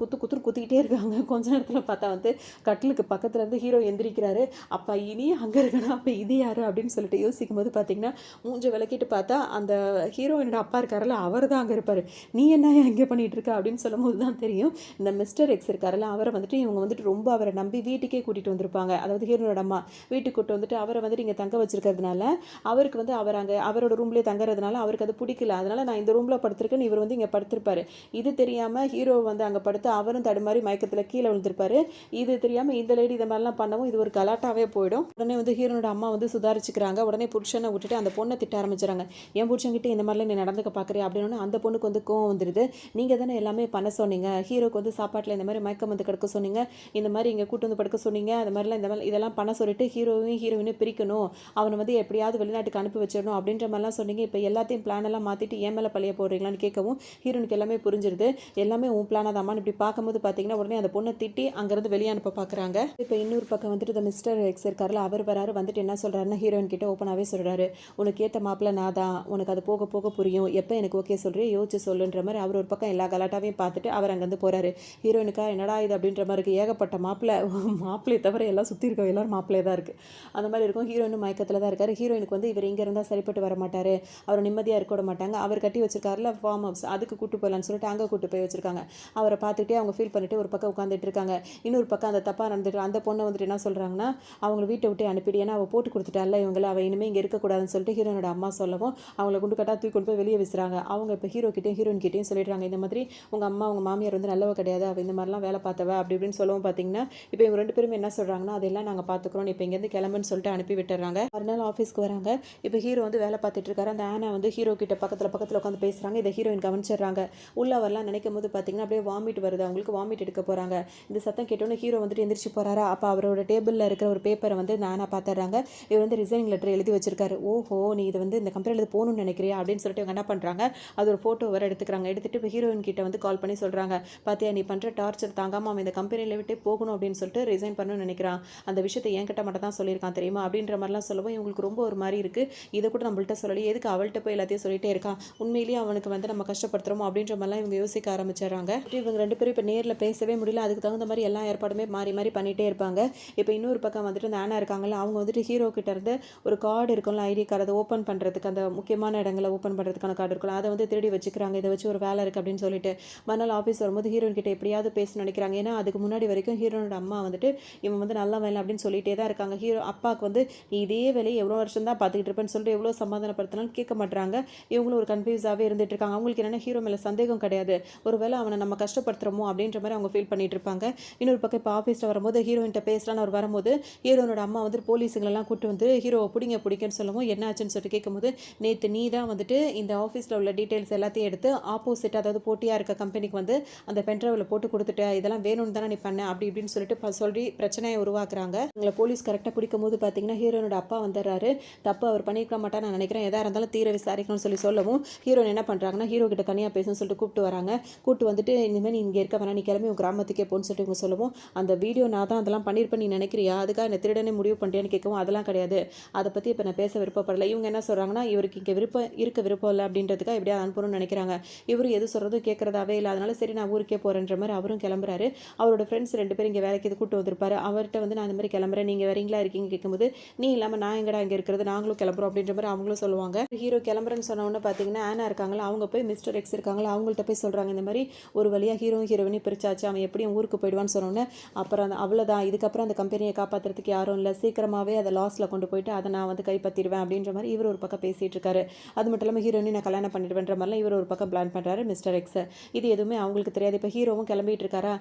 குத்திக்கிட்டே இருக்காங்க. கொஞ்ச நேரத்தில் பார்த்தா வந்து கட்டிலுக்கு பக்கத்தில் இருந்து ஹீரோ எந்திரிக்கிறாரு. அப்போ இனி அங்கே இருக்கணும், அப்போ இது யாரு அப்படின்னு சொல்லிட்டு யோசிக்கும் போது பார்த்தீங்கன்னா மூஞ்ச விளக்கிட்டு பார்த்தா அந்த ஹீரோயினோட அப்பா இருக்காருல்ல, அவர் தான் அங்கே இருப்பார். நீ என்ன இங்கே பண்ணிட்டு இருக்க அப்படின்னு சொல்லும் போது தான் தெரியும் இந்த மிஸ்டர் எக்ஸ் இருக்காருல்ல, அவரை வந்துட்டு இவங்க வந்துட்டு ரொம்ப அவரை நம்பி வீட்டுக்கே கூட்டிகிட்டு வந்திருப்பாங்க. அதாவது ஹீரோனோட அம்மா வீட்டுக்கு கூட்டு வந்துட்டு அவரை வந்துட்டு இங்கே தங்க வச்சிருக்கிறதுனால அவருக்கு வந்து அவர் அங்கே அவரோட ரூம்லேயே தங்குறதுனால அவருக்கு அது பிடிக்கல. அதனால நான் இந்த ரூமில் படுத்திருக்கேன்னு இவர் வந்து இங்கே படுத்திருப்பாரு. இது தெரியாமல் ஹீரோ வந்து அங்கே படுத்து அவரும் தடுமாறி மயக்கத்தில் கீழே விழுந்திருப்பாரு. இது தெரியாமல் இந்த லேடி இந்த மாதிரிலாம் பண்ணவும் இது ஒரு கலாட்டாவே போயிடும். உடனே வந்து ஹீரோனோட அம்மா வந்து சுதாரிச்சுக்கிறாங்க. உடனே புருஷனை விட்டுட்டு அந்த பொண்ணை திட்ட ஆரம்பிச்சுறாங்க. என் புருஷன்கிட்ட இந்த மாதிரிலாம் நீ நடந்துக்க பார்க்குறியா அப்படின்னு. அந்த பொண்ணுக்கு வந்து கோவம் வந்துடுது. நீங்கள் தானே எல்லாமே பண்ண சொன்னீங்க, ஹீரோக்கு வந்து சாப்பாட்டில் இந்த மாதிரி மயக்கம் வந்து கிடக்க சொன்னீங்க, இந்த மாதிரி இங்கே கூட்டு வந்து படுக்க சொன்னீங்க, அந்த மாதிரிலாம் இந்த மாதிரி இதெல்லாம் பண்ண சொல்லிட்டு ஹீரோயினையும் பிரிக்கணும், அவனை வந்து எப்படியாவது வெளிநாட்டுக்கு அனுப்பி வச்சிடணும் அப்படின்ற மாதிரிலாம் சொன்னீங்க. இப்போ எல்லாத்தையும் பிளான் எல்லாம் மாற்றிட்டு ஏன் மேலே பழைய போடுறீங்களான்னு கேட்கவும் ஹீரோனுக்கு எல்லாமே புரிஞ்சிருது. எல்லாமே உன் பிளானாக தான்மான்னு இப்படி பார்க்கும்போது பார்த்தீங்கன்னா உடனே அந்த பொண்ணை திட்டி அங்கேருந்து வெளியே அனுப்ப பார்க்குறாங்க. இப்போ இன்னொரு பக்கம் வந்துட்டு இந்த மிஸ்டர் எக்ஸ் இருக்காருல, அவர் வராரு. வந்துட்டு என்ன சொல்கிறாருன்னா ஹீரோயின் கிட்ட ஓப்பனாகவே சொல்கிறாரு, உனக்கு ஏற்ற மாப்பிள்ள நான் தான், உனக்கு அது போக போக புரியும், எப்போ எனக்கு ஓகே சொல்கிறேன் யோசிச்சு சொல்லுன்ற மாதிரி அவர் ஒரு பக்கம் எல்லா கலாட்டாவையும் பார்த்துட்டு அவர் அங்கேருந்து போகிறாரு. ஹீரோயினுக்கா என்னடா இது அப்படின்ற மாதிரி இருக்குது. ஏகப்பட்ட மாப்பிள்ளையை தவிர எல்லாம் சுற்றி இருக்க எல்லாரும் மாப்பிள்ளையே தான் இருக்குது. அந்த மாதிரி இருக்கும். ஹீரோயினும் மயக்கத்தில் தான் இருக்காரு. ஹீரோயினுக்கு வந்து இவர் இங்கே இருந்தால் சரிப்பட்டு வர மாட்டார், அவர் நிம்மதியாக இருக்க விட மாட்டாங்க. அவர் கட்டி வச்சிருக்காருல ஃபார்ம் ஹவுஸ், அதுக்கு கூட்டு போகலான்னு சொல்லிட்டு அங்கே கூட்டு போய் வச்சிருக்காங்க. அவரை பார்த்துட்டே அவங்க ஃபீல் பண்ணிட்டு ஒரு பக்கம் உட்காந்துட்டு இருக்காங்க. இன்னொரு பக்கம் அந்த தப்பாக நடந்துட்டு அந்த பொண்ணை வந்துட்டு என்ன சொல்கிறாங்கன்னா, அவங்களை வீட்டை விட்டு அனுப்பிடு, ஏன்னா அவள் போட்டு கொடுத்துட்டால இவங்களை, அவள் இனிமேல் இங்கே இருக்கக்கூடாதுன்னு சொல்லிட்டு ஹீரோனோட அம்மா சொல்லவும் அவங்கள குண்டு கட்டாக தூக்கி கொண்டு போய் வெளியே விசுறாங்க. அவங்க இப்போ ஹீரோக்கிட்டையும் ஹீரோயின்கிட்டையும் சொல்லிடுறாங்க, இந்த மாதிரி உங்கள் அம்மா உங்கள் மாமியார் வந்து நல்லவ கிடையாது, அவள் இந்த மாதிரிலாம் வேலை பார்த்தவ அப்படி இப்படின்னு சொல்லவும் பார்த்தீங்கன்னா இப்போ இவங்க 2 பேரும் என்ன சொல்கிறாங்கன்னா, அதெல்லாம் நாங்கள் பார்த்துக்குறோம், இப்போ இங்கேருந்து கிளம்புன்னு சொல்லிட்டு அனுப்பி விட்டுறாங்க. மறுநாள் ஆஃபீஸ்க்கு வராங்க. இப்போ ஹீரோ வந்து வேலை பார்த்துட்டு இருக்காரு. அந்த ஆனா வந்து ஹீரோ கிட்ட பக்கத்தில் உட்காந்து பேசுகிறாங்க. இதை ஹீரோயின் கவனிச்சிடுறாங்க. உள்ள வரலாம் நினைக்கும் போது பார்த்தீங்கன்னா அப்படியே வாமிட் வருது. அவங்களுக்கு வாமிட் எடுக்க போகிறாங்க. இந்த சத்தம் கேட்டோன்னு ஹீரோ வந்துட்டு எந்திரிச்சு போகிறாரா. அப்போ அவரோட டேபிளில் இருக்கிற ஒரு பேப்பரை வந்து இந்த ஆனா பார்த்துறாங்க. இவர் வந்து ரிசைனிங் லெட்டர் எழுதி வச்சிருக்காரு. ஓஹோ, நீ இதை வந்து இந்த கம்பெனியில் போகணும்னு நினைக்கிறியா அப்படின்னு சொல்லிட்டு இவங்க என்ன பண்ணுறாங்க, அது ஒரு ஃபோட்டோ வர எடுத்துக்கிறாங்க. எடுத்துகிட்டு இப்போ ஹீரோயின் கிட்ட வந்து கால் பண்ணி சொல்கிறாங்க, பார்த்தியா நீ பண்ணுற டார்ச்சர் தாங்காமல் அவன் இந்த கம்பெனியில் விட்டு போகணும் அப்படின்னு சொல்லிட்டு ரிசைன் பண்ணணும்னு நினைக்கிறான், அந்த விஷயத்தை என்கிட்ட மட்டும் தான் சொல்லியிருக்கான் தெரியுமா அப்படின்ற மாதிரிலாம் சொல்லவும் இவங்களுக்கு ரொம்ப ஒரு மாதிரி இருக்குது. இதை கூட நம்மள்ட்ட சொல்லி எதுக்கு அவள்கிட்ட போய் எல்லாத்தையும் சொல்லிட்டே இருக்கான், உண்மையிலேயே அவனுக்கு வந்து நம்ம கஷ்டப்படுத்துகிறோமோ அப்படின்ற மாதிரிலாம் இவங்க யோசிக்க ஆரம்பிச்சிடறாங்க. இவங்க 2 பேரும் இப்போ நேரில் பேசவே முடியல. அதுக்கு தகுந்த மாதிரி எல்லா ஏற்பாடுமே மாறி மாறி பண்ணிகிட்டே இருப்பாங்க. இப்போ இன்னொரு பக்கம் வந்துட்டு இந்த ஆனா இருக்காங்கல்ல, அவங்க வந்துட்டு ஹீரோ கிட்ட இருந்து ஒரு கார்டு இருக்கும்ல, ஐடி கார்டு, அதை ஓப்பன் பண்ணுறதுக்கு அந்த முக்கியமான இடங்களை ஓப்பன் பண்ணுறதுக்கான கார்டு இருக்குல்ல, அதை வந்து திருடி வச்சுக்கிறாங்க. இதை வச்சு ஒரு வேலை இருக்குது அப்படின்னு சொல்லிட்டு மறுநாள் ஆஃபீஸ் வரும்போது ஹீரோயின் கிட்ட எப்படியாவது பேச நினைக்கிறாங்க. ஏன்னா அதுக்கு முன்னாடி வரைக்கும் ஹீரோனோட அம்மா வந்துட்டு இவன் வந்து நல்ல வேலை அப்படின்னு சொல்லிட்டே தான் இருக்காங்க. ஹீரோ அப்பாவுக்கு வந்து நீ இதே வேலையை எவ்வளோ வருஷம் தான் பார்த்துக்கிட்டு இருப்பேன்னு சொல்லிட்டு எவ்வளோ சமாதானப்படுத்தினாலும் கேட்க மாட்டாங்க. இவங்களும் ஒரு கன்ஃபியூஸாகவே இருந்துட்டு இருக்காங்க. அவங்களுக்கு என்னென்னா ஹீரோ மேலே சந்தேகம் கிடையாது, ஒரு வேளை அவனை நம்ம கஷ்டப்படுத்துகிறோமோ அப்படின்ற மாதிரி அவங்க ஃபீல் பண்ணிட்டு இருப்பாங்க. இன்னொரு பக்கம் இப்போ ஆஃபீஸில் வரும்போது ஹீரோயின்ட்ட பேசலான்னு அவர் வரும்போது ஹீரோனோட அம்மா வந்து போலீஸுங்களெல்லாம் கூட்டு வந்து ஹீரோவை பிடிங்கன்னு அப்படின்னு சொல்லவும் என்ன ஆச்சுன்னு சொல்லிட்டு கேட்கும்போது, நேற்று நீ தான் வந்துட்டு இந்த ஆஃபீஸில் உள்ள டீட்டெயில்ஸ் எல்லாத்தையும் எடுத்து ஆப்போசிட், அதாவது போட்டியாக இருக்க கம்பெனிக்கு வந்து அந்த பென்ட்ரைவில் போட்டு கொடுத்துட்ட, இதெல்லாம் வேணும்னு தானே நீ பண்ண அப்படி இப்படின்னு சொல்லிட்டு சொல்லி பிரச்சனையை உருவாக்குறாங்க. உங்களை போலீஸ் கரெக்டாக பிடிக்கும் போது பார்த்தீங்கன்னா ஹீரோனோட அப்பா வந்துடுறாரு. தப்பு அவர் பண்ணியிருக்க மாட்டான்னு நான் நினைக்கிறேன், எதாக இருந்தாலும் தீர விசாரிக்கணும்னு சொல்லவும் ஹீரோன் என்ன பண்ணுறாங்கன்னா ஹீரோ கிட்ட தனியாக பேசணும்னு சொல்லிட்டு கூப்பிட்டு வராங்க. கூப்பிட்டு வந்துட்டு இனிமேல் நீ இங்கே இருக்க வேணாம், நீ கிளம்பி உன் கிராமத்துக்கே போன்னு சொல்லிட்டு இவங்க சொல்லவும், அந்த வீடியோ நான் தான் அதெல்லாம் பண்ணியிருப்பேன் நீ நினைக்கிறியா, அதுக்காக என்ன திருடனே முடிவு பண்ணிட்டேன்னு கேட்கவும், அதெல்லாம் கிடையாது, அதை பற்றி இப்போ நான் பேச விருப்பப்படலை. இவங்க என்ன சொல்கிறாங்கன்னா இவருக்கு இங்கே விருப்பம் இல்லை அப்படின்றதுக்காக எப்படியா அனுப்பணும்னு நினைக்கிறாங்க. இவரு எது சொல்கிறதும் கேட்குறதாவே இல்லை. அதனால சரி நான் ஊருக்கே போகிறேன்ற மாதிரி அவரும் கிளம்புறாரு. அவரோட ஃப்ரெண்ட்ஸ் 2 பேரும் இங்கே வேலைக்கு இது கூட்டு வந்திருப்பாரு. அவர்கிட்ட வந்து நான் இந்த மாதிரி கிளம்புறேன், நீங்கள் வரீங்களா இருக்கீங்க கேட்கும்போது, நீ இல்லாமல் நான் எங்கடா இங்கே இருக்கிறது, நாங்களும் கிளம்புறோம் அப்படின்ற மாதிரி அவங்களும் சொல்லுவாங்க. ஹீரோ கிளம்புறேன்னு சொன்ன உடனே பார்த்தீங்கன்னா ஆனா இருக்காங்களா, அவங்க போய் மிஸ்டர் எக்ஸ் இருக்காங்களா அவங்கள்ட்ட போய் சொல்கிறாங்க, இந்த மாதிரி ஒரு வழியாக ஹீரோயினி பிரிச்சாச்சு, அவன் எப்படியும் ஊருக்கு போயிடுவான்னு சொன்னோன்னே, அப்புறம் அவ்வளோதான், இதுக்கப்புறம் அந்த கம்பெனியை காப்பாற்றுறதுக்கு யாரும் இல்லை, சீக்கிரமாகவே அதை லாஸில் கொண்டு போயிட்டு அதை நான் வந்து கைப்பற்றிடுவேன் அப்படின்ற மாதிரி இவர் ஒரு பக்கம் பேசிகிட்டு இருக்காரு. அது மட்டும் இல்லாமல் ஹீரோயினி நான் கல்யாணம் பண்ணிடுவேன்ற மாதிரிலாம் இவர் ஒரு பக்கம் பிளான் பண்ணுறாரு மிஸ்டர் எக்ஸ். இது எதுவுமே அவங்களுக்கு தெரியாது. இப்போ ஹீரோவும் கிளம்பிட்டு இருக்காரா,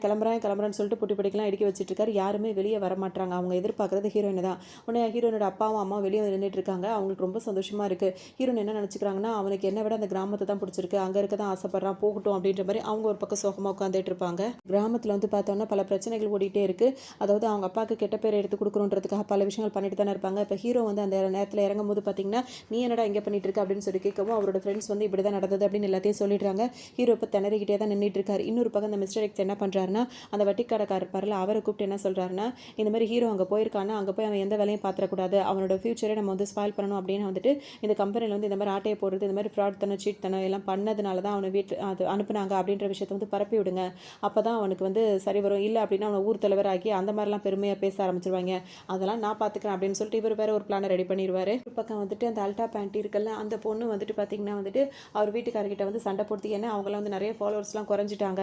கிளம்புறேன்னு சொல்லிட்டு புட்டி படிக்கலாம் இடிக்க வச்சுட்டு இருக்காரு. யாருமே வெளியே வர மாட்டாங்க. அவங்க எதிர்பார்க்குறது ஹீரோயினை தான். உடனே ஹீரோனோட அப்பாவும் அம்மா வெளியே நின்றுட்டு இருக்காங்க. அவங்களுக்கு ரொம்ப சந்தோஷமாக இருக்குது. ஹீரோயின் என்ன நினச்சிக்கிறாங்கன்னா அவனுக்கு என்ன விட அந்த கிராமத்தை தான் பிடிச்சிருக்கு, அங்கே இருக்க தான் ஆசைப்படுறான், போகட்டும் அப்படின்ற மாதிரி அவங்க ஒரு பக்கம் சோகமாக உட்காந்துட்டு இருப்பாங்க. கிராமத்தில் வந்து பார்த்தோன்னா பல பிரச்சனைகள் ஓடிட்டே இருக்குது. அதாவது அவங்க அப்பாவுக்கு கெட்ட பேர் எடுத்து கொடுக்கணுன்றதுக்காக பல விஷயங்கள் பண்ணிட்டு தானே இருப்பாங்க. இப்போ ஹீரோ வந்து அந்த நேரத்தில் இறங்கும் போது பார்த்தீங்கன்னா நீ என்னடா இங்கே பண்ணிட்டு இருக்க அப்படின்னு சொல்லி கேட்கவும், அவரோட ஃப்ரெண்ட்ஸ் வந்து இப்படி தான் நடந்தது அப்படின்னு எல்லாத்தையும் சொல்லிடுறாங்க. ஹீரோ இப்போ திணறிக்கிட்டே தான் நின்றுட்டு இருக்காரு. இன்னொரு பக்கம் அந்த மிஸ்டர் எக்ஸ் என்ன பண்ணுறாருன்னா, அந்த வட்டிக்கடைக்காரர் இருப்பார்ல, அவரை கூப்பிட்டு என்ன சொல்கிறாருன்னா, இந்த மாதிரி ஹீரோ அங்கே போயிருக்கானா, அங்கே போய் அவன் எந்த வேலையும் பார்த்துடக்கூடாது, அவனோட ஃபியூச்சரை நம்ம வந்து ஸ்பாயில் பண்ணணும் அப்படின்னு வந்துட்டு இந்த கம்பெனியில் வந்து இந்த மாதிரி ஆட்டையை போடுறது, இந்த மாதிரி ஃப்ராட் தனம் சீட் தனம் எல்லாம் பண்ணதுனால தான் அவனை அது அனுப்புனாங்க அப்படின்ற விஷயத்தை வந்து பரப்பி விடுங்க, அப்போ தான் அவனுக்கு வந்து சரி வரும். இல்லை அப்படின்னா அவனை ஊர் தலைவராகி அந்த மாதிரிலாம் பெருமையாக பேச ஆரம்பிச்சிருவாங்க, அதெல்லாம் நான் பார்த்துக்கிறேன் அப்படின்னு சொல்லிட்டு இவர் வேற ஒரு பிளானை ரெடி பண்ணிடுவார். ஒரு பக்கம் வந்துட்டு அந்த அல்டா பேண்ட் இருக்குல்ல, அந்த பொண்ணு வந்துட்டு பார்த்தீங்கன்னா வந்துட்டு அவர் வீட்டுக்காரர்கிட்ட வந்து சண்டை போடுத்தி, ஏன்னா அவங்களாம் வந்து நிறைய ஃபாலோவர்ஸ்லாம் குறைஞ்சிட்டாங்க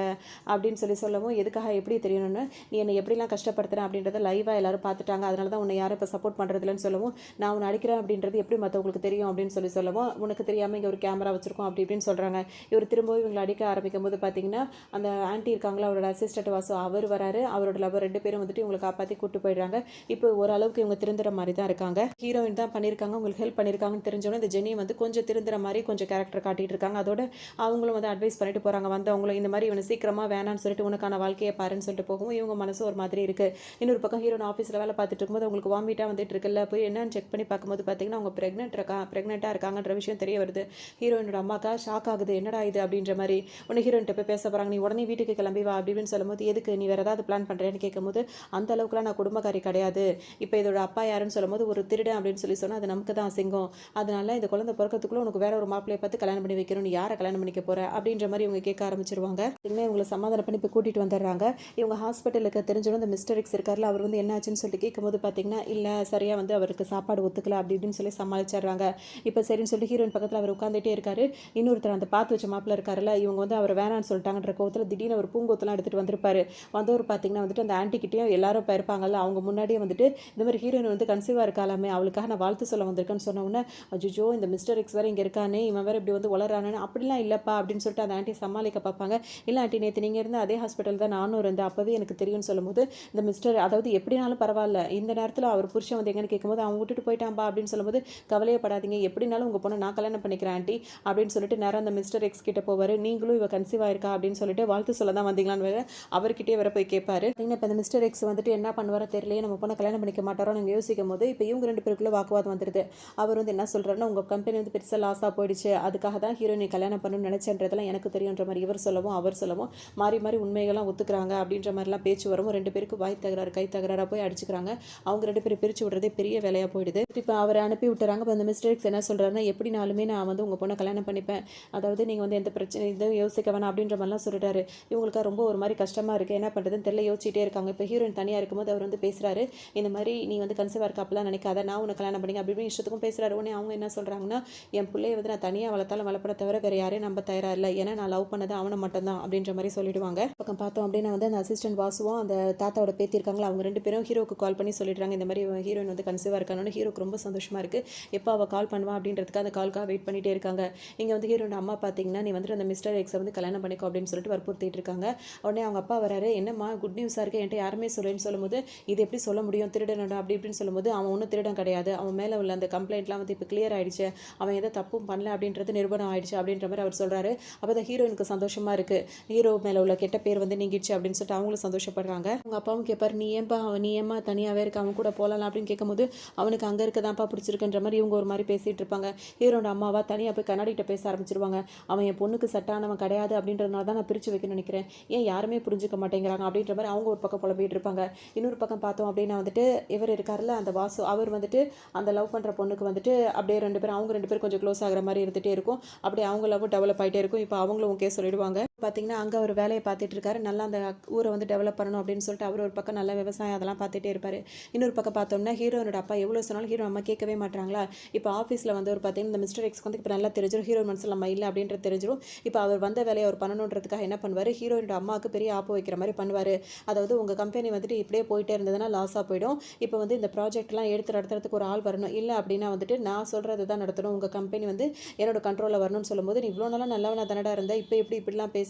அப்படின்னு சொல்லவும், எதுக்காக எப்படி தெரியணும்னு, நீ என்னை எப்படிலாம் கஷ்டப்படுத்துறேன் அப்படின்றத லைவாக எல்லாரும் பார்த்துட்டாங்க, அதனால தான் உன்னை யாரும் இப்போ சப்போர்ட் பண்ணுறதுலன்னு சொல்லவும், நான் உன்னை அடிக்கிறேன் அப்படின்றது எப்படி மற்றவங்களுக்கு தெரியும் அப்படின்னு சொல்லவும், உனக்கு தெரியாமல் இங்கே ஒரு கேமரா வச்சிருக்கோம் அப்படி இப்படின்னு சொல்கிறாங்க. இவர் திரும்பவும் இவங்களை அடிக்க ஆரம்பிக்கும் போது பார்த்தீங்கன்னா அந்த ஆன்ட்டி இருக்காங்களா, அவரோட அசிஸ்டன்ட் வாசு, அவர் வராரு. அவரோட லவர் 2 பேரும் வந்துட்டு இவங்களை காப்பாற்றி கூட்டு போயிடுறாங்க. இப்போ ஓரளவுக்கு இவங்க திருந்துற மாதிரி தான் இருக்காங்க. ஹீரோயின் தான் பண்ணியிருக்காங்க, உங்களுக்கு ஹெல்ப் பண்ணியிருக்காங்கன்னு தெரிஞ்சோன்னே இந்த ஜெனி வந்து கொஞ்சம் திருந்துற மாதிரி கொஞ்சம் கேரக்டர் காட்டிட்டு இருக்காங்க. அதோட அவங்களும் வந்து அட்வைஸ் பண்ணிட்டு போகிறாங்க வந்தவங்களும், இந்த மாதிரி இவனை சீக்கிரமாக வேணான்னு சொல்லிட்டு உனக்கான வாழ்க்கையை பாருன்னு சொல்லிட்டு போகவும் இவங்க மனசு ஒரு மாதிரி இருக்குது. இன்னொரு பக்கம் ஹீரோன் ஆஃபீஸில் வேலை பார்த்துட்டு இருக்கும்போது அவங்களுக்கு வாமிட்டாக வந்துட்டு இருக்குல்ல, போய் என்னன்னு செக் பண்ணி பார்க்கும்போது பார்த்தீங்கன்னா அவங்க ப்ரெக்னெண்ட்டாக இருக்காங்கன்ற விஷயம் தெரிய வருது. ஹீரோயினோட அம்மாக்கா ஷாக் ஆகுது, என்னடா இது அப்படின்ற மாதிரி. உடனே ஹீரோயின்ட்ட போய் பேச போகிறாங்க, நீ உடனே வீட்டுக்கு கிளம்பி வா அப்படின்னு சொல்லும்போது, எதுக்கு நீ வேறு ஏதாவது பிளான் பண்ணுறேன்னு கேட்கும்போது, அந்த அளவுக்குலாம் நான் குடும்பக்காரி கிடையாது, இப்போ இதோட அப்பா யாருன்னு சொல்லும்போது ஒரு திருடன் அப்படின்னு சொன்னால் அது நமக்கு தான் அசிங்கம், அதனால இந்த குழந்தை பிறக்கிறதுக்குள்ள உனக்கு வேற ஒரு மாப்பிள்ளையை பார்த்து கல்யாணம் பண்ணி வைக்கணும், நீ யாரை கல்யாணம் பண்ணிக்க போகிற அப்படின்ற மாதிரி இவங்க கேட்க ஆரம்பிச்சிருவாங்க. இவங்களை சமாதானம் பண்ணி இப்போ கூட்டிகிட்டு வந்துடுறாங்க. இவங்க ஹாஸ்பிட்டலுக்கு தெரிஞ்சோம் இந்த மிஸ்டர் எக்ஸ் இருக்கார்ல, அவர் வந்து என்னாச்சுன்னு சொல்லிட்டு கேட்கும்போது பார்த்தீங்கன்னா, இல்லை சரியாக வந்து அவருக்கு சாப்பாடு ஒத்துக்கல அப்படி இப்படின்னு சொல்லி சமாளிச்சிடுறாங்க. இப்போ சரின்னு சொல்லிட்டு ஹீரோயின் பக்கத்தில் அவர் உட்காந்துட்டே இருக்காரு. இன்னொருத்தர் அந்த பார்த்து வச்ச மாப்பிள்ள இருக்காருல்ல, இவங்க வந்து அவர் வேணான்னு சொல்லிட்டாங்கன்ற கோவத்தில் திடீர்னு ஒரு பூங்கொத்தெல்லாம் எடுத்துகிட்டு வந்திருப்பாரு. வந்தவர் பார்த்தீங்கன்னா வந்துட்டு அந்த ஆன்ட்டிக்கிட்டையும் எல்லாரும் இப்போ இருப்பாங்கல்ல, அவங்க முன்னாடியே வந்துட்டு இந்த மாதிரி ஹீரோயின் வந்து கன்சீவாக இருக்காலாமே, அவளுக்காக நான் வாழ்த்து சொல்ல வந்திருக்கேன்னு சொன்ன உடனே, அஜிஜோ இந்த மிஸ்டர் எக்ஸ் வேறு இங்கே இருக்கானே, இவன் வேறு இப்படி வந்து வளரானு, அப்படிலாம் இல்லைப்பா அப்படின்னு சொல்லிட்டு அந்த ஆன்ட்டி சமாளிக்க பார்ப்பாங்க. இல்லை ஆன்ட்டி, நேற்று நீங்கள் இருந்த அதே ஹாஸ்பிட்டல் தான் நானும் இருந்தேன், அப்போவே எனக்கு தெரியும்னு சொல்லும்போது, இந்த மிஸ்டர் அதாவது எப்படினாலும் பரவாயில்ல, இந்த நேரத்தில் அவர் புருஷன் வந்து எங்கன்னு கேட்கும்போது அவன் விட்டுட்டு போயிட்டான்பா அப்படின்னு சொல்லும்போது, கவலையப்படாதீங்க, எப்படினாலும் உங்கள் பொண்ணை நான் கல்யாணம் பண்ணிக்கிறேன் ஆன்ட்டி அப்படின்னு சொல்லிட்டு நேரம் அந்த மிஸ்டர் எக்ஸ் கிட்ட போவார். நீங்களும் இவ கன்சீவ் ஆயிருக்கா அப்படின்னு சொல்லிட்டு வாழ்த்து சொல்ல தான் வந்தீங்களான்னு வேறு அவர்கிட்டே வர போய் கேட்பாரு. இப்போ இந்த மிஸ்டர் எக்ஸ் வந்துட்டு என்ன பண்ணுவாரோ தெரியலையே, நம்ம பொண்ணை கல்யாணம் பண்ணிக்க மாட்டாரோ நீங்கள் யோசிக்கும் போது, இப்போ இவங்க 2 பேருக்குள்ள வாக்குவாதம் வந்துடுது. அவர் வந்து என்ன சொல்கிறாருன்னா, உங்கள் கம்பெனி வந்து பெருசாக லாஸாக போயிடுச்சு, அதுக்காக தான் ஹீரோயினை கல்யாணம் பண்ணணும்னு நினச்சன்றதெல்லாம் எனக்கு தெரியுன்ற மாதிரி இவர் சொல்லவும் அவர் சொல்லவும் மாறி மாறி உண்மைகள்லாம் ஒத்துக்கிறாங்க அப்படின்ற மாதிரிலாம் பேச்சு வரவும் 2 பேருக்கு வாய் தகராறு கை தகராறாக போய் அடிச்சுக்கிறாங்க. அவங்க 2 பேரும் பிரித்து விடுறதே பெரிய வேலையாக போயிடுது. இப்போ அவரை அனுப்பி விட்டுறாங்க. இப்போ அந்த மிஸ்டர் எக்ஸ் என்ன சொல்கிறாருன்னா, எப்படினாலுமே நான் வந்து உங்கள் பொண்ணை கல்யாணம் பண்ணிப்பேன், அதாவது நீங்கள் வந்து எந்த பிரச்சனை இதுவும் யோசிக்க வேணாம் அப்படின்ற மாதிரிலாம் சொல்லிட்டாரு. இவங்களுக்கு ரொம்ப ஒரு மாதிரி கஷ்டமாக இருக்குது, என்ன பண்ணுறதுன்னு தெரியல, யோசிச்சிட்டே இருக்காங்க. இப்போ ஹீரோயின் தனியாக இருக்கும்போது அவர் வந்து பேசுகிறாரு, இந்த மாதிரி நீ வந்து கன்சீவாக இருக்க அப்படிலாம் நினைக்காத, நான் உன்னை கல்யாணம் பண்ணிக்க அப்படி இப்படி இஷ்டத்துக்கும் பேசுகிறாரு. உடனே அவங்க என்ன சொல்கிறாங்கன்னா, என் பிள்ளையை வந்து நான் தனியாக வளர்த்தாலும் வளர்ப்பட தவிர வேறு யாரையும் நம்ப தயாராக இல்லை, ஏன்னா நான் லவ் பண்ணது அவனை மட்டும்தான் அப்படின்ற மாதிரி சொல்லிடுவாங்க. பக்கம் பார்த்தோம் அப்படின்னா வந்து அந்த அசிஸ்டன்ட் வாசுவும் அந்த தாத்தாவோட பேத்திருக்காங்களா, அவங்க 2 பேரும் ஹீரோக்கு கால் பண்ணி சொல்லிடுறாங்க, இந்த மாதிரி ஹீரோயின் வந்து கன்சீவாக இருக்கானு. ஹீரோக்கு ரொம்ப சந்தோஷமாக இருக்குது, எப்போ அவள் கால் பண்ணுவா அப்படின்றதுக்கு அந்த கால்க்காக வெயிட் பண்ணிகிட்டே இருக்காங்க. இங்கே வந்து ஹீரோட அம்மா பார்த்தீங்கன்னா, நீ வந்துட்டு அந்த மிஸ்டர் எக்ஸை வந்து கல்யாணம் பண்ணிக்கோ அப்படின்னு சொல்லிட்டு வற்புறுத்திட்டு இருக்காங்க. உடனே அவங்க அப்பா வராரு, என்னம்மா குட் நியூஸாக இருக்குது, என்கிட்ட யாருமே சொல்லுன்னு சொல்லும்போது, இது எப்படி சொல்ல முடியும், திருடனோட அப்படி இப்படின்னு சொல்லும்போது, அவன் ஒன்றும் திருடன் கிடையாது, அவன் மேலே உள்ள அந்த கம்ப்ளைண்ட்லாம் வந்து இப்போ கிளியர் ஆயிடுச்சு, அவன் எந்த தப்பும் பண்ணல அப்படின்றது நிரூபணம் ஆயிடுச்சு அப்படின்ற மாதிரி அவர் சொல்கிறாரு. அப்போ தான் ஹீரோயினுக்கு சந்தோஷமாக இருக்குது, ஹீரோ மேலே உள்ள கெட்ட பேர் வந்து நீங்கிடுச்சு அப்படின்னு சொல்லிட்டு அவங்களும் சந்தோஷப்படுறாங்க. அவங்க அப்பாவும் கேட்பார், நீ ஏன்பா தனியாகவே இருக்க, அவன் கூட போகலாம் அப்படின்னு கேட்கும்போது அவனுக்கு அங்கே இருக்கதான்ப்பா பிடிச்சிருக்குன்ற மாதிரி இவங்க ஒரு மாதிரி பேசிகிட்டு இருப்பாங்க. ஹீரோட அம்மாவா தனியாக போய் கண்ணாடிகிட்ட பேச ஆரம்பிச்சிருவாங்க. அவன் என் பொண்ணுக்கு செட் ஆனவன் கிடையாது அப்படின்றதுனால தான் நான் பிரித்து வைக்கணும்னு நினைக்கிறேன், ஏன் யாருமே புரிஞ்சுக்க மாட்டேங்கிறாங்க அப்படின்ற மாதிரி அவங்க ஒரு பக்கம் புலம்பிட்டு இருப்பாங்க. இன்னொரு பக்கம் பார்த்தோம் அப்படின்னா வந்துட்டு இவர் இருக்கார்ல அந்த வாசு, அவர் வந்துட்டு அந்த லவ் பண்ணுற பொண்ணுக்கு வந்துட்டு அப்படியே அவங்க ரெண்டு பேரும் கொஞ்சம் க்ளோஸ் ஆகிற மாதிரி இருந்துகிட்டே இருக்கும். அப்படியே அவங்க லவ் டெவலப் ஆகிட்டே இருக்கும். இப்போ அவங்களும் ஓகே சொல்லிடுவாங்க. பார்த்தீங்கன்னா அங்கே அவர் வேலையை பார்த்துட்டு இருக்காரு, நல்லா அந்த ஊரை வந்து டெவலப் பண்ணணும் அப்படின்னு சொல்லிட்டு அவர் ஒரு பக்கம் நல்ல விவசாயம் அதெல்லாம் பார்த்துட்டே இருப்பார். இன்னொரு பக்கம் பார்த்தோம்னா ஹீரோனோட அப்பா எவ்வளோ சொன்னாலும் ஹீரோ அம்மா கேட்கவே மாட்டாங்களா. இப்போ ஆஃபீஸில் வந்து ஒரு பார்த்தீங்கன்னா இந்த மிஸ்டர் எக்ஸ்க்கு வந்து இப்போ நல்லா தெரிஞ்சிடும் ஹீரோ மனசில் நம்ம இல்லை அப்படின்றது தெரிஞ்சிடும். இப்போ அவர் வந்த வேலையை அவர் பண்ணணுன்றதுக்காக என்ன பண்ணுவார், ஹீரோனோட அம்மாவுக்கு பெரிய ஆப்பு வைக்கிற மாதிரி பண்ணுவார். அதாவது உங்கள் கம்பெனி வந்துட்டு இப்படியே போயிட்டே இருந்ததுன்னா லாஸாக போயிடும், இப்போ வந்து இந்த ப்ராஜெக்ட்லாம் எடுத்து நடத்துறதுக்கு ஒரு ஆள் வரணும், இல்லை அப்படின்னா வந்துட்டு நான் சொல்கிறது தான் நடத்தணும், உங்கள் கம்பெனி வந்து என்னோட கண்ட்ரோலில் வரணும்னு சொல்லும்போது நீ இவ்வளோ நாளாக நல்லவனா தானடா இருந்தேன், இப்போ இப்படிலாம் பேசுகிறேன்னு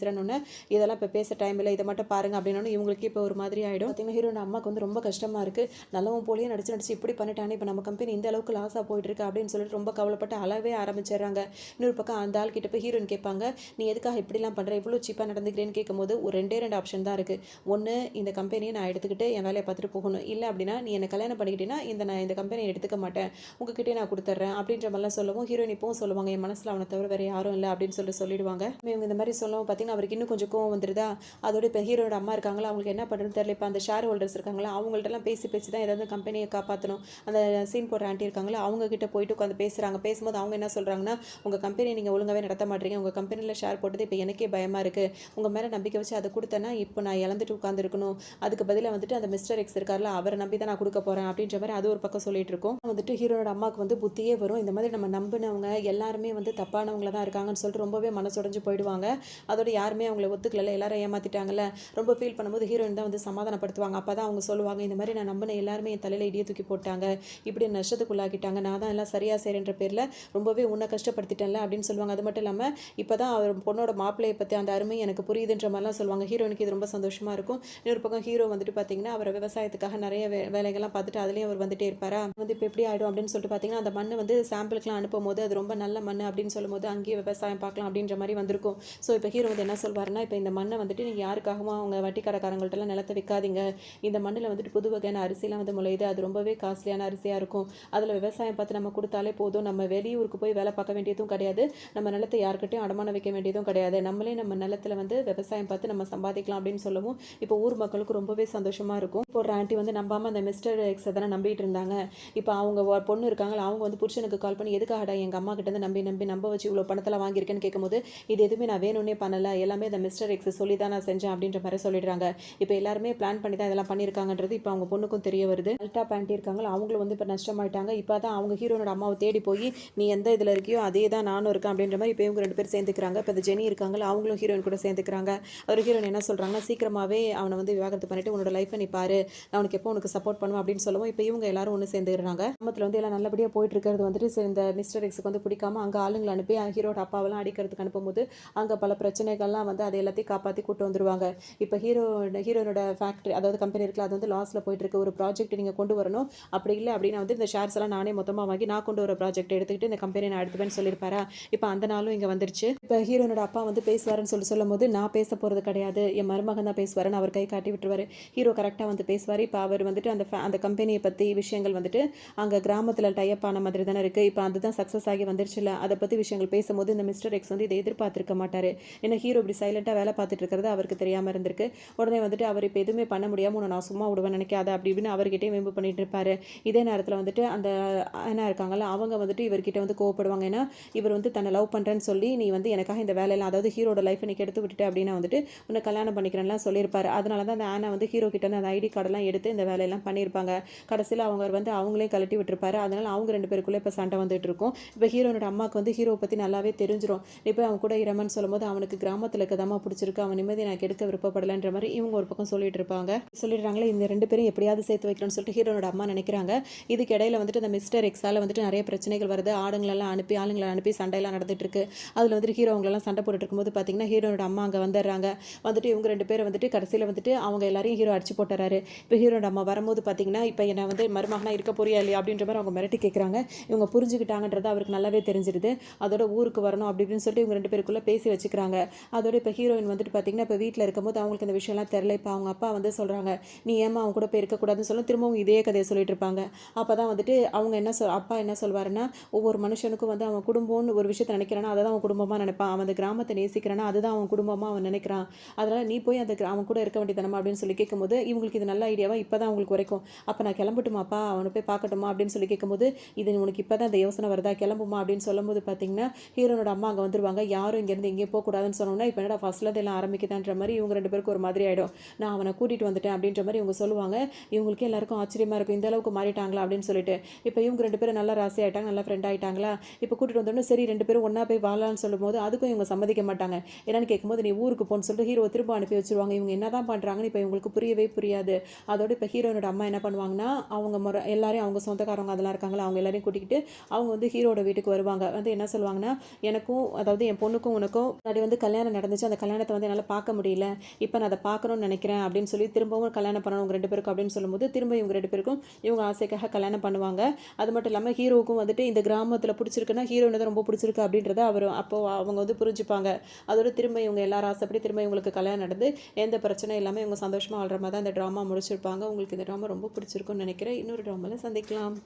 இதெல்லாம் இப்போ பேச டைம் இல்லை, இதை மட்டும் பாருங்க அப்படின்னு இவங்களுக்கு இப்போ ஒரு மாதிரி ஆகிடும். பார்த்தீங்கன்னா ஹீரோட அம்மாவுக்கு வந்து ரொம்ப கஷ்டமாக இருக்குது, நல்லவன் போலியே நடிச்சு இப்படி பண்ணிட்டானே, இப்போ நம்ம கம்பெனி இந்த அளவுக்கு லாஸாக போயிட்டு இருக்கு அப்படின்னு சொல்லிட்டு ரொம்ப கவலைப்பட்டு அளவே ஆரம்பிச்சிடுறாங்க. இன்னொரு பக்கம் அந்த ஆள் கிட்ட போய் ஹீரோயின் கேட்பாங்க, நீ எதுக்காக இப்படிலாம் பண்ணுற, இவ்வளோ சீப்பாக நடந்துக்கிறேன்னு கேட்கும்போது ஒரு ரெண்டு ஆப்ஷன் தான் இருக்குது. ஒன்று, இந்த கம்பெனியை நான் எடுத்துக்கிட்டு என் வேலையை பார்த்துட்டு போகணும், இல்லை அப்படின்னா நீ என்னை கல்யாணம் பண்ணிக்கிட்டேன்னா நான் இந்த கம்பெனியை எடுத்துக்க மாட்டேன், உங்ககிட்டே நான் கொடுத்துட்றேன் அப்படின்ற மாதிரிலாம் சொல்லவும் ஹீரோயின் இப்பவும் சொல்லுவாங்க, என் மனசில் அவனை தவிர வேறு யாரும் இல்லை அப்படின்னு சொல்லிடுவாங்க. இவங்க இந்த மாதிரி சொல்லவும் பார்த்தீங்கன்னா அவருக்கு இன்னும் கொஞ்சம் கோவம் வந்துருதா. அதோட இப்போ ஹீரோட அம்மா இருக்காங்களா, அவங்களுக்கு என்ன பண்ணுறதுன்னு தெரியல. இப்போ அந்த ஷேர் ஹோல்டர்ஸ் இருக்காங்களா, அவங்கள்ட்டலாம் பேசி தான் ஏதாவது கம்பெனியை காப்பாற்றணும். அந்த சீன் போடுற ஆண்டி இருக்காங்களா, அவங்க கிட்ட போயிட்டு உட்காந்து பேசுகிறாங்க. பேசும்போது அவங்க என்ன சொல்கிறாங்கன்னா, உங்கள் கம்பெனியை நீங்கள் ஒழுங்காகவே நடத்த மாட்டீங்க, உங்கள் கம்பெனியில் ஷேர் போட்டது இப்போ எனக்கே பயமாக இருக்குது, உங்கள் மேலே நம்பிக்கை வச்சு அதை கொடுத்தேன்னா இப்போ நான் இழந்துட்டு உட்காந்துருக்கணும், அதுக்கு பதிலாக வந்துட்டு அந்த மிஸ்டர் எக்ஸ் இருக்கார்ல அவரை நம்பி தான் நான் கொடுக்க போகிறேன் அப்படின்ற மாதிரி அது ஒரு பக்கம் சொல்லிட்டு இருக்கோம். வந்துட்டு ஹீரோட அம்மாவுக்கு வந்து புத்தியே வரும், இந்த மாதிரி நம்ம நம்பினவங்க எல்லாருமே வந்து தப்பானவங்கள தான் இருக்காங்கன்னு சொல்லிட்டு ரொம்பவே மனசுடைஞ்சு போயிடுவாங்க. அதோட யாருமே அவங்கள ஒத்துக்கல, எல்லாரும் ஏமாத்திட்டாங்கல்ல, ரொம்ப ஃபீல் பண்ணும்போது ஹீரோயின் தான் வந்து சமாதானப்படுத்துவாங்க. அப்போ தான் அவங்க சொல்லுவாங்க, இந்த மாதிரி நான் நம்பின எல்லாருமே என் தலையில் இடியை தூக்கி போட்டாங்க, இப்படி நஷ்டத்துக்குள்ளாக்கிட்டாங்க, நான் தான் எல்லாம் சரியாக செய்கிறேன்ற பேரில் ரொம்பவே உன்னை கஷ்டப்படுத்திட்டேன்ல அப்படின்னு சொல்லுவாங்க. அது மட்டும் இல்லாமல் இப்போ தான் அவர் பொண்ணோட மாப்பிள்ளையை பற்றி அந்த அருமை எனக்கு புரியுதுன்ற மாதிரிலாம் சொல்லுவாங்க. ஹீரோனுக்கு இது ரொம்ப சந்தோஷமாக இருக்கும். இன்னொரு பக்கம் ஹீரோ வந்துட்டு பார்த்தீங்கன்னா அவர் விவசாயத்துக்காக நிறைய வேலைகள்லாம் பார்த்துட்டு அதுலேயும் அவர் வந்துட்டே இருப்பாரா. வந்து இப்போ எப்படி ஆகிடும் அப்படின்னு சொல்லிட்டு பார்த்தீங்கன்னா அந்த மண் வந்து சாம்பிளுக்குலாம் அனுப்பும் போது அது ரொம்ப நல்ல மண் அப்படின்னு சொல்லும்போது அங்கேயே விவசாயம் பார்க்கலாம் அப்படின்ற மாதிரி வந்திருக்கும். ஸோ இப்போ ஹீரோ வந்து என்ன சொல்வாருன்னா, இப்போ இந்த மண்ணை வந்துட்டு நீங்கள் யாருக்காகவும் அவங்க வட்டி கடைக்காரங்கள்ட்டலாம் நிலத்தை விற்காதீங்க, இந்த மண்ணில் வந்துட்டு புது வகையான அரிசிலாம் வந்து முளையுது, அது ரொம்பவே காஸ்ட்லியான அரிசியாக இருக்கும், அதில் விவசாயம் பார்த்து நம்ம கொடுத்தாலே போதும், நம்ம வெளியூருக்கு போய் வேலை பார்க்க வேண்டியதும் கிடையாது, நம்ம நிலத்தை யாருக்கிட்டையும் அடமானம் வைக்க வேண்டியதும் கிடையாது, நம்மளே நம்ம நிலத்தில் வந்து விவசாயம் பார்த்து நம்ம சம்பாதிக்கலாம் அப்படின்னு சொல்லவும் இப்போ ஊர் மக்களுக்கு ரொம்பவே சந்தோஷமாக இருக்கும். இப்போ ஒரு ஆண்டி வந்து நம்பாமல் அந்த மிஸ்டர் எக்ஸை தானே நம்பிட்டு இருந்தாங்க. இப்போ அவங்க பொண்ணு இருக்காங்களா, அவங்க வந்து புருஷனுக்கு கால் பண்ணி எதுக்காகடா எங்கள் அம்மா கிட்ட நம்பி நம்ப வச்சு இவ்வளோ பணத்தில் வாங்கியிருக்கேன்னு கேட்கும்போது இது எதுவுமே நான் வேணும்னே பண்ணலை, எல்லாமே அந்த மிஸ்டர் எக்ஸ் சொல்லி தான் நான் செஞ்சேன் அப்படின்ற மாதிரி சொல்லிடுறாங்க. இப்போ எல்லாருமே பிளான் பண்ணி தான் இதெல்லாம் பண்ணியிருக்காங்கன்றது இப்போ அவங்க பொண்ணுக்கும் தெரிய வருது. அல்டா பேண்டி இருக்காங்களா, அவங்களும் வந்து இப்போ நஷ்டமாயிட்டாங்க. இப்போ தான் அவங்க ஹீரோனோட அம்மாவை தேடி போய் நீ எந்த இதில் இருக்கியோ அதே தான் நானும் இருக்கேன் அப்படின்ற மாதிரி இப்போ இவங்க 2 பேர் சேர்ந்துக்கிறாங்க. இப்போ இந்த ஜெனி இருக்காங்களா, அவங்களும் ஹீரோயின் கூட சேர்ந்துக்கிறாங்க. அவர் ஹீரோயின் என்ன சொல்கிறாங்கன்னா, சீக்கிரமாகவே அவனை வந்து விவாகரத்து பண்ணிட்டு உன்னோட லைஃப்பை நீ பாரு, நான் உனக்கு எப்போ உனக்கு சப்போர்ட் பண்ணுவேன் அப்படின்னு சொல்லவும் இப்போ இவங்க எல்லாரும் ஒன்று சேர்ந்துக்கிறாங்க. கிராமத்தில் வந்து எல்லாம் நல்லபடியாக போயிட்டு இருக்கிறது வந்துட்டு இந்த மிஸ்டர் எக்ஸுக்கு வந்து பிடிக்காம அங்கே ஆளுங்களை அனுப்பி ஹீரோட அப்பாவெல்லாம் அடிக்கிறதுக்கு அனுப்பும்போது அங்கே பல பிரச்சனைகள்லாம் வந்து அதை எல்லாத்தையும் காப்பாற்றி கூட்டு வந்துடுவாங்க. இப்போ ஹீரோனோட ஃபேக்ட்ரி அதாவது கம்பெனி இருக்குல்ல, அது வந்து லாஸில் போயிட்டு இருக்கு, ஒரு ப்ராஜெக்ட் நீங்கள் கொண்டு வரணும், அப்படி இல்லை அப்படின்னா வந்து இந்த ஷேர்ஸ் எல்லாம் நானே மொத்தமாக வாங்கி நான் கொண்டு வர ப்ராஜெக்ட் எடுத்துக்கிட்டு இந்த கம்பெனி நான் எடுத்துப்பேன்னு சொல்லியிருப்பாரா. இப்போ அந்த நாளும் இங்கே வந்துருச்சு. இப்போ ஹீரோனோட அப்பா வந்து பேசுவாருன்னு சொல்லும் போது நான் பேச போகிறது கிடையாது, என் மருமகன் தான் பேசுவாருன்னு அவர் கை காட்டி விட்டுருவாரு. ஹீரோ கரெக்டாக வந்து பேசுவார். இப்போ அவர் வந்துட்டு அந்த கம்பெனியை பற்றி விஷயங்கள் வந்துட்டு அங்கே கிராமத்தில் டைப் ஆன மாதிரி தானே இருக்குது, இப்போ அதுதான் சக்ஸஸ் ஆகி வந்துருச்சுல, அதை பற்றி விஷயங்கள் பேசும்போது இந்த மிஸ்டர் எக்ஸ் வந்து இதை எதிர்பார்த்துருக்க மாட்டார். ஏன்னா ஹீரோ இப்படி சைலண்ட்டாக வேலை பார்த்துட்டு இருக்கிறது அவருக்கு தெரியாமல் இருந்திருக்கு. உடனே வந்துட்டு அவர் இப்போ எதுவுமே பண்ண முடியாமல் உன்னை நான் சும்மா விடுவேன் நினைக்காத அப்படி இப்படின்னு அவர்கிட்டே வெம்பு பண்ணிட்டு இருப்பாரு. இதே நேரத்தில் வந்துட்டு அந்த அண்ணா இருக்காங்கல்ல, அவங்க வந்துட்டு இவர்கிட்ட வந்து கோவப்படுவாங்க. ஏன்னா இவர் வந்து தன்னை லவ் பண்ணுறேன்னு சொல்லி நீ வந்து எனக்காக இந்த வேலையெல்லாம் அதாவது ஹீரோட லைஃப்பை நீ எடுத்து விட்டுட்டு அப்படின்னா வந்துட்டு உன்னை கல்யாணம் பண்ணிக்கிறேன்லாம் சொல்லியிருப்பாரு. அதனால தான் அந்த ஆனா வந்து ஹீரோ கிட்ட வந்து அந்த ஐடி கார்டெல்லாம் எடுத்து இந்த வேலையெல்லாம் பண்ணியிருப்பாங்க. கடைசியில் அவங்க வந்து அவங்களே கழட்டி விட்டுருப்பாரு. அதனால அவங்க 2 பேருக்குள்ளே இப்போ சண்டை வந்துட்டு இருக்கும். இப்போ ஹீரோனோட அம்மாவுக்கு வந்து ஹீரோவை பற்றி நல்லாவே தெரிஞ்சிடும். இப்போ அவங்க கூட இரமன் சொல்லும்போது அவனுக்கு கிராம கிராமத்தில் இருக்கதாம்மா பிடிச்சிருக்கு, அவன் நிம்மதி நான் கெடுக்க விருப்பப்படலைன்ற மாதிரி இவங்க ஒரு பக்கம் சொல்லிட்டு இருப்பாங்க. சொல்லிடுறாங்களே இந்த 2 பேரும் எப்படியாவது சேர்த்து வைக்கணும்னு சொல்லிட்டு ஹீரோனோட அம்மா நினைக்கிறாங்க. இதுக்கு இடையில வந்துட்டு இந்த மிஸ்டர் எக்ஸால வந்துட்டு நிறைய பிரச்சனைகள் வருது. ஆளுங்களை அனுப்பி சண்டையெல்லாம் நடந்துட்டு இருக்கு. அதில் வந்துட்டு ஹீரோ அவங்களெல்லாம் சண்டை போட்டுட்டு இருக்கும்போது பார்த்தீங்கன்னா ஹீரோனோட அம்மா அங்கே வந்துடுறாங்க. வந்துட்டு இவங்க 2 பேரும் வந்துட்டு கடைசியில் வந்துட்டு அவங்க எல்லாரையும் ஹீரோ அடிச்சு போட்டுறாரு. இப்போ ஹீரோனோட அம்மா வரும்போது பார்த்தீங்கன்னா இப்போ என்ன வந்து மருமகனா இருக்க போறியா இல்லையா அப்படின்ற மாதிரி அவங்க மிரட்டி கேட்குறாங்க. இவங்க புரிஞ்சுக்கிட்டாங்கன்றது அவருக்கு நல்லாவே தெரிஞ்சிருது. அதோட ஊருக்கு வரணும் அப்படி இப்படின்னு சொல்லிட்டு இவங்க 2 பேருக்குள்ள பேசி வச்சுக்கிறாங்க. அதோட இப்போ ஹீரோயின் வந்துட்டு பார்த்தீங்கன்னா இப்போ வீட்டில் இருக்கும்போது அவங்களுக்கு இந்த விஷயம்லாம் தெரியல. இப்போ அவங்க அப்பா வந்து சொல்கிறாங்க, நீ ஏமா அவங்க கூட போய் இருக்கக்கூடாதுன்னு சொல்லி திரும்பவும் இதே கதையை சொல்லிட்டு இருப்பாங்க. அப்போ தான் வந்துட்டு அவங்க அப்பா என்ன சொல்வாருன்னா, ஒவ்வொரு மனுஷனுக்கும் வந்து அவன் குடும்பம்னு ஒரு விஷயத்தை நினைக்கிறானா அதை தான் அவன் குடும்பமாக நினைப்பான். அவன் அந்த கிராமத்தை நேசிக்கிறானா அதுதான் அவன் குடும்பமாக அவன் நினைக்கிறான். அதனால் நீ போய் அந்த அவன் கூட இருக்க வேண்டியதானமா அப்படின்னு சொல்லி கேட்கும்போது இவங்களுக்கு இது நல்ல ஐடியாவா இப்போ தான் அவங்களுக்கு வரைக்கும். அப்போ நான் கிளம்பட்டுமாப்பா, அவனை போய் பார்க்கட்டுமா அப்படின்னு சொல்லி கேட்கும்போது, இது உனக்கு இப்போ தான் அந்த யோசனை வருதா, கிளம்புமா அப்படின்னு சொல்லும்போது பார்த்தீங்கன்னா ஹீரோனோட அம்மா அங்கே வந்துருவாங்க. யாரும் இங்கேருந்து எங்கேயும் போகக்கூடாதுன்னு சொன்னோன்னா இப்போ என்னடா ஃபர்ஸ்ட்லேருந்து எல்லாம் ஆரம்பிக்குதான்ற மாதிரி இவங்க 2 பேருக்கு ஒரு மாதிரி ஆகிடும். நான் அவனை கூட்டிகிட்டு வந்துட்டேன் அப்படின்ற மாதிரி இவங்க சொல்லுவாங்க. இவங்களுக்கு எல்லாருக்கும் ஆச்சரியமாக இருக்கும், இந்த அளவுக்கு மாறிட்டாங்களா அப்படின்னு சொல்லிட்டு. இப்போ இவங்க 2 பேரும் நல்லா ராசி ஆகிட்டாங்க, நல்லா ஃப்ரெண்ட் ஆகிட்டாங்களா. இப்போ கூட்டிகிட்டு வந்தோடனே சரி 2 பேரும் ஒன்றா போய் வாழலான்னு சொல்லும்போது அதுக்கும் இவங்க சம்மதிக்க மாட்டாங்க. என்னன்னு கேட்கும்போது நீ ஊருக்கு போன்னு சொல்லிட்டு ஹீரோ திரும்ப அனுப்பி வச்சிருவாங்க. இவங்க என்ன தான் பண்ணுறாங்கன்னு இப்போ இவங்களுக்கு புரியவே புரியாது. அதோட இப்போ ஹீரோனோட அம்மா என்ன பண்ணுவாங்கன்னா அவங்க எல்லாரையும் அவங்க சொந்தக்காரங்க அதெல்லாம் இருக்காங்களா அவங்க எல்லாரையும் கூட்டிக்கிட்டு அவங்க வந்து ஹீரோட வீட்டுக்கு வருவாங்க. வந்து என்ன சொல்லுவாங்கன்னா, எனக்கும் அதாவது என் பொண்ணுக்கும் உனக்கும் முன்னாடி வந்து கல்யாணம் நடந்துச்சு, அந்த கல்யாணத்தை வந்து என்னால் பார்க்க முடியல, இப்போ நான் அதை பார்க்கணும்னு நினைக்கிறேன் அப்படின்னு சொல்லி திரும்பவும் கல்யாணம் பண்ணணும் உங்க 2 பேருக்கும் அப்படின்னு சொல்லும்போது திரும்ப இவங்க 2 பேருக்கும் இவங்க ஆசைக்காக கல்யாணம் பண்ணுவாங்க. அது மட்டும் இல்லாமல் ஹீரோவுக்கும் வந்துட்டு இந்த கிராமத்தில் பிடிச்சிருக்குன்னா ஹீரோனை தான் ரொம்ப பிடிச்சிருக்கு அப்படின்றத அப்போ அவங்க வந்து புரிஞ்சுப்பாங்க. அதோட திரும்ப இவங்க எல்லாரும் ஆசைப்படி திரும்ப இவங்களுக்கு கல்யாணம் நடந்து எந்த பிரச்சனையும் இல்லாமல் இவங்க சந்தோஷமாக வாழ்கிற மாதிரி தான் இந்த ட்ராமா முடிச்சிருப்பாங்க. உங்களுக்கு இந்த ட்ராமா ரொம்ப பிடிச்சிருக்குன்னு நினைக்கிறேன். இன்னொரு ட்ராமாவில் சந்திக்கலாம்.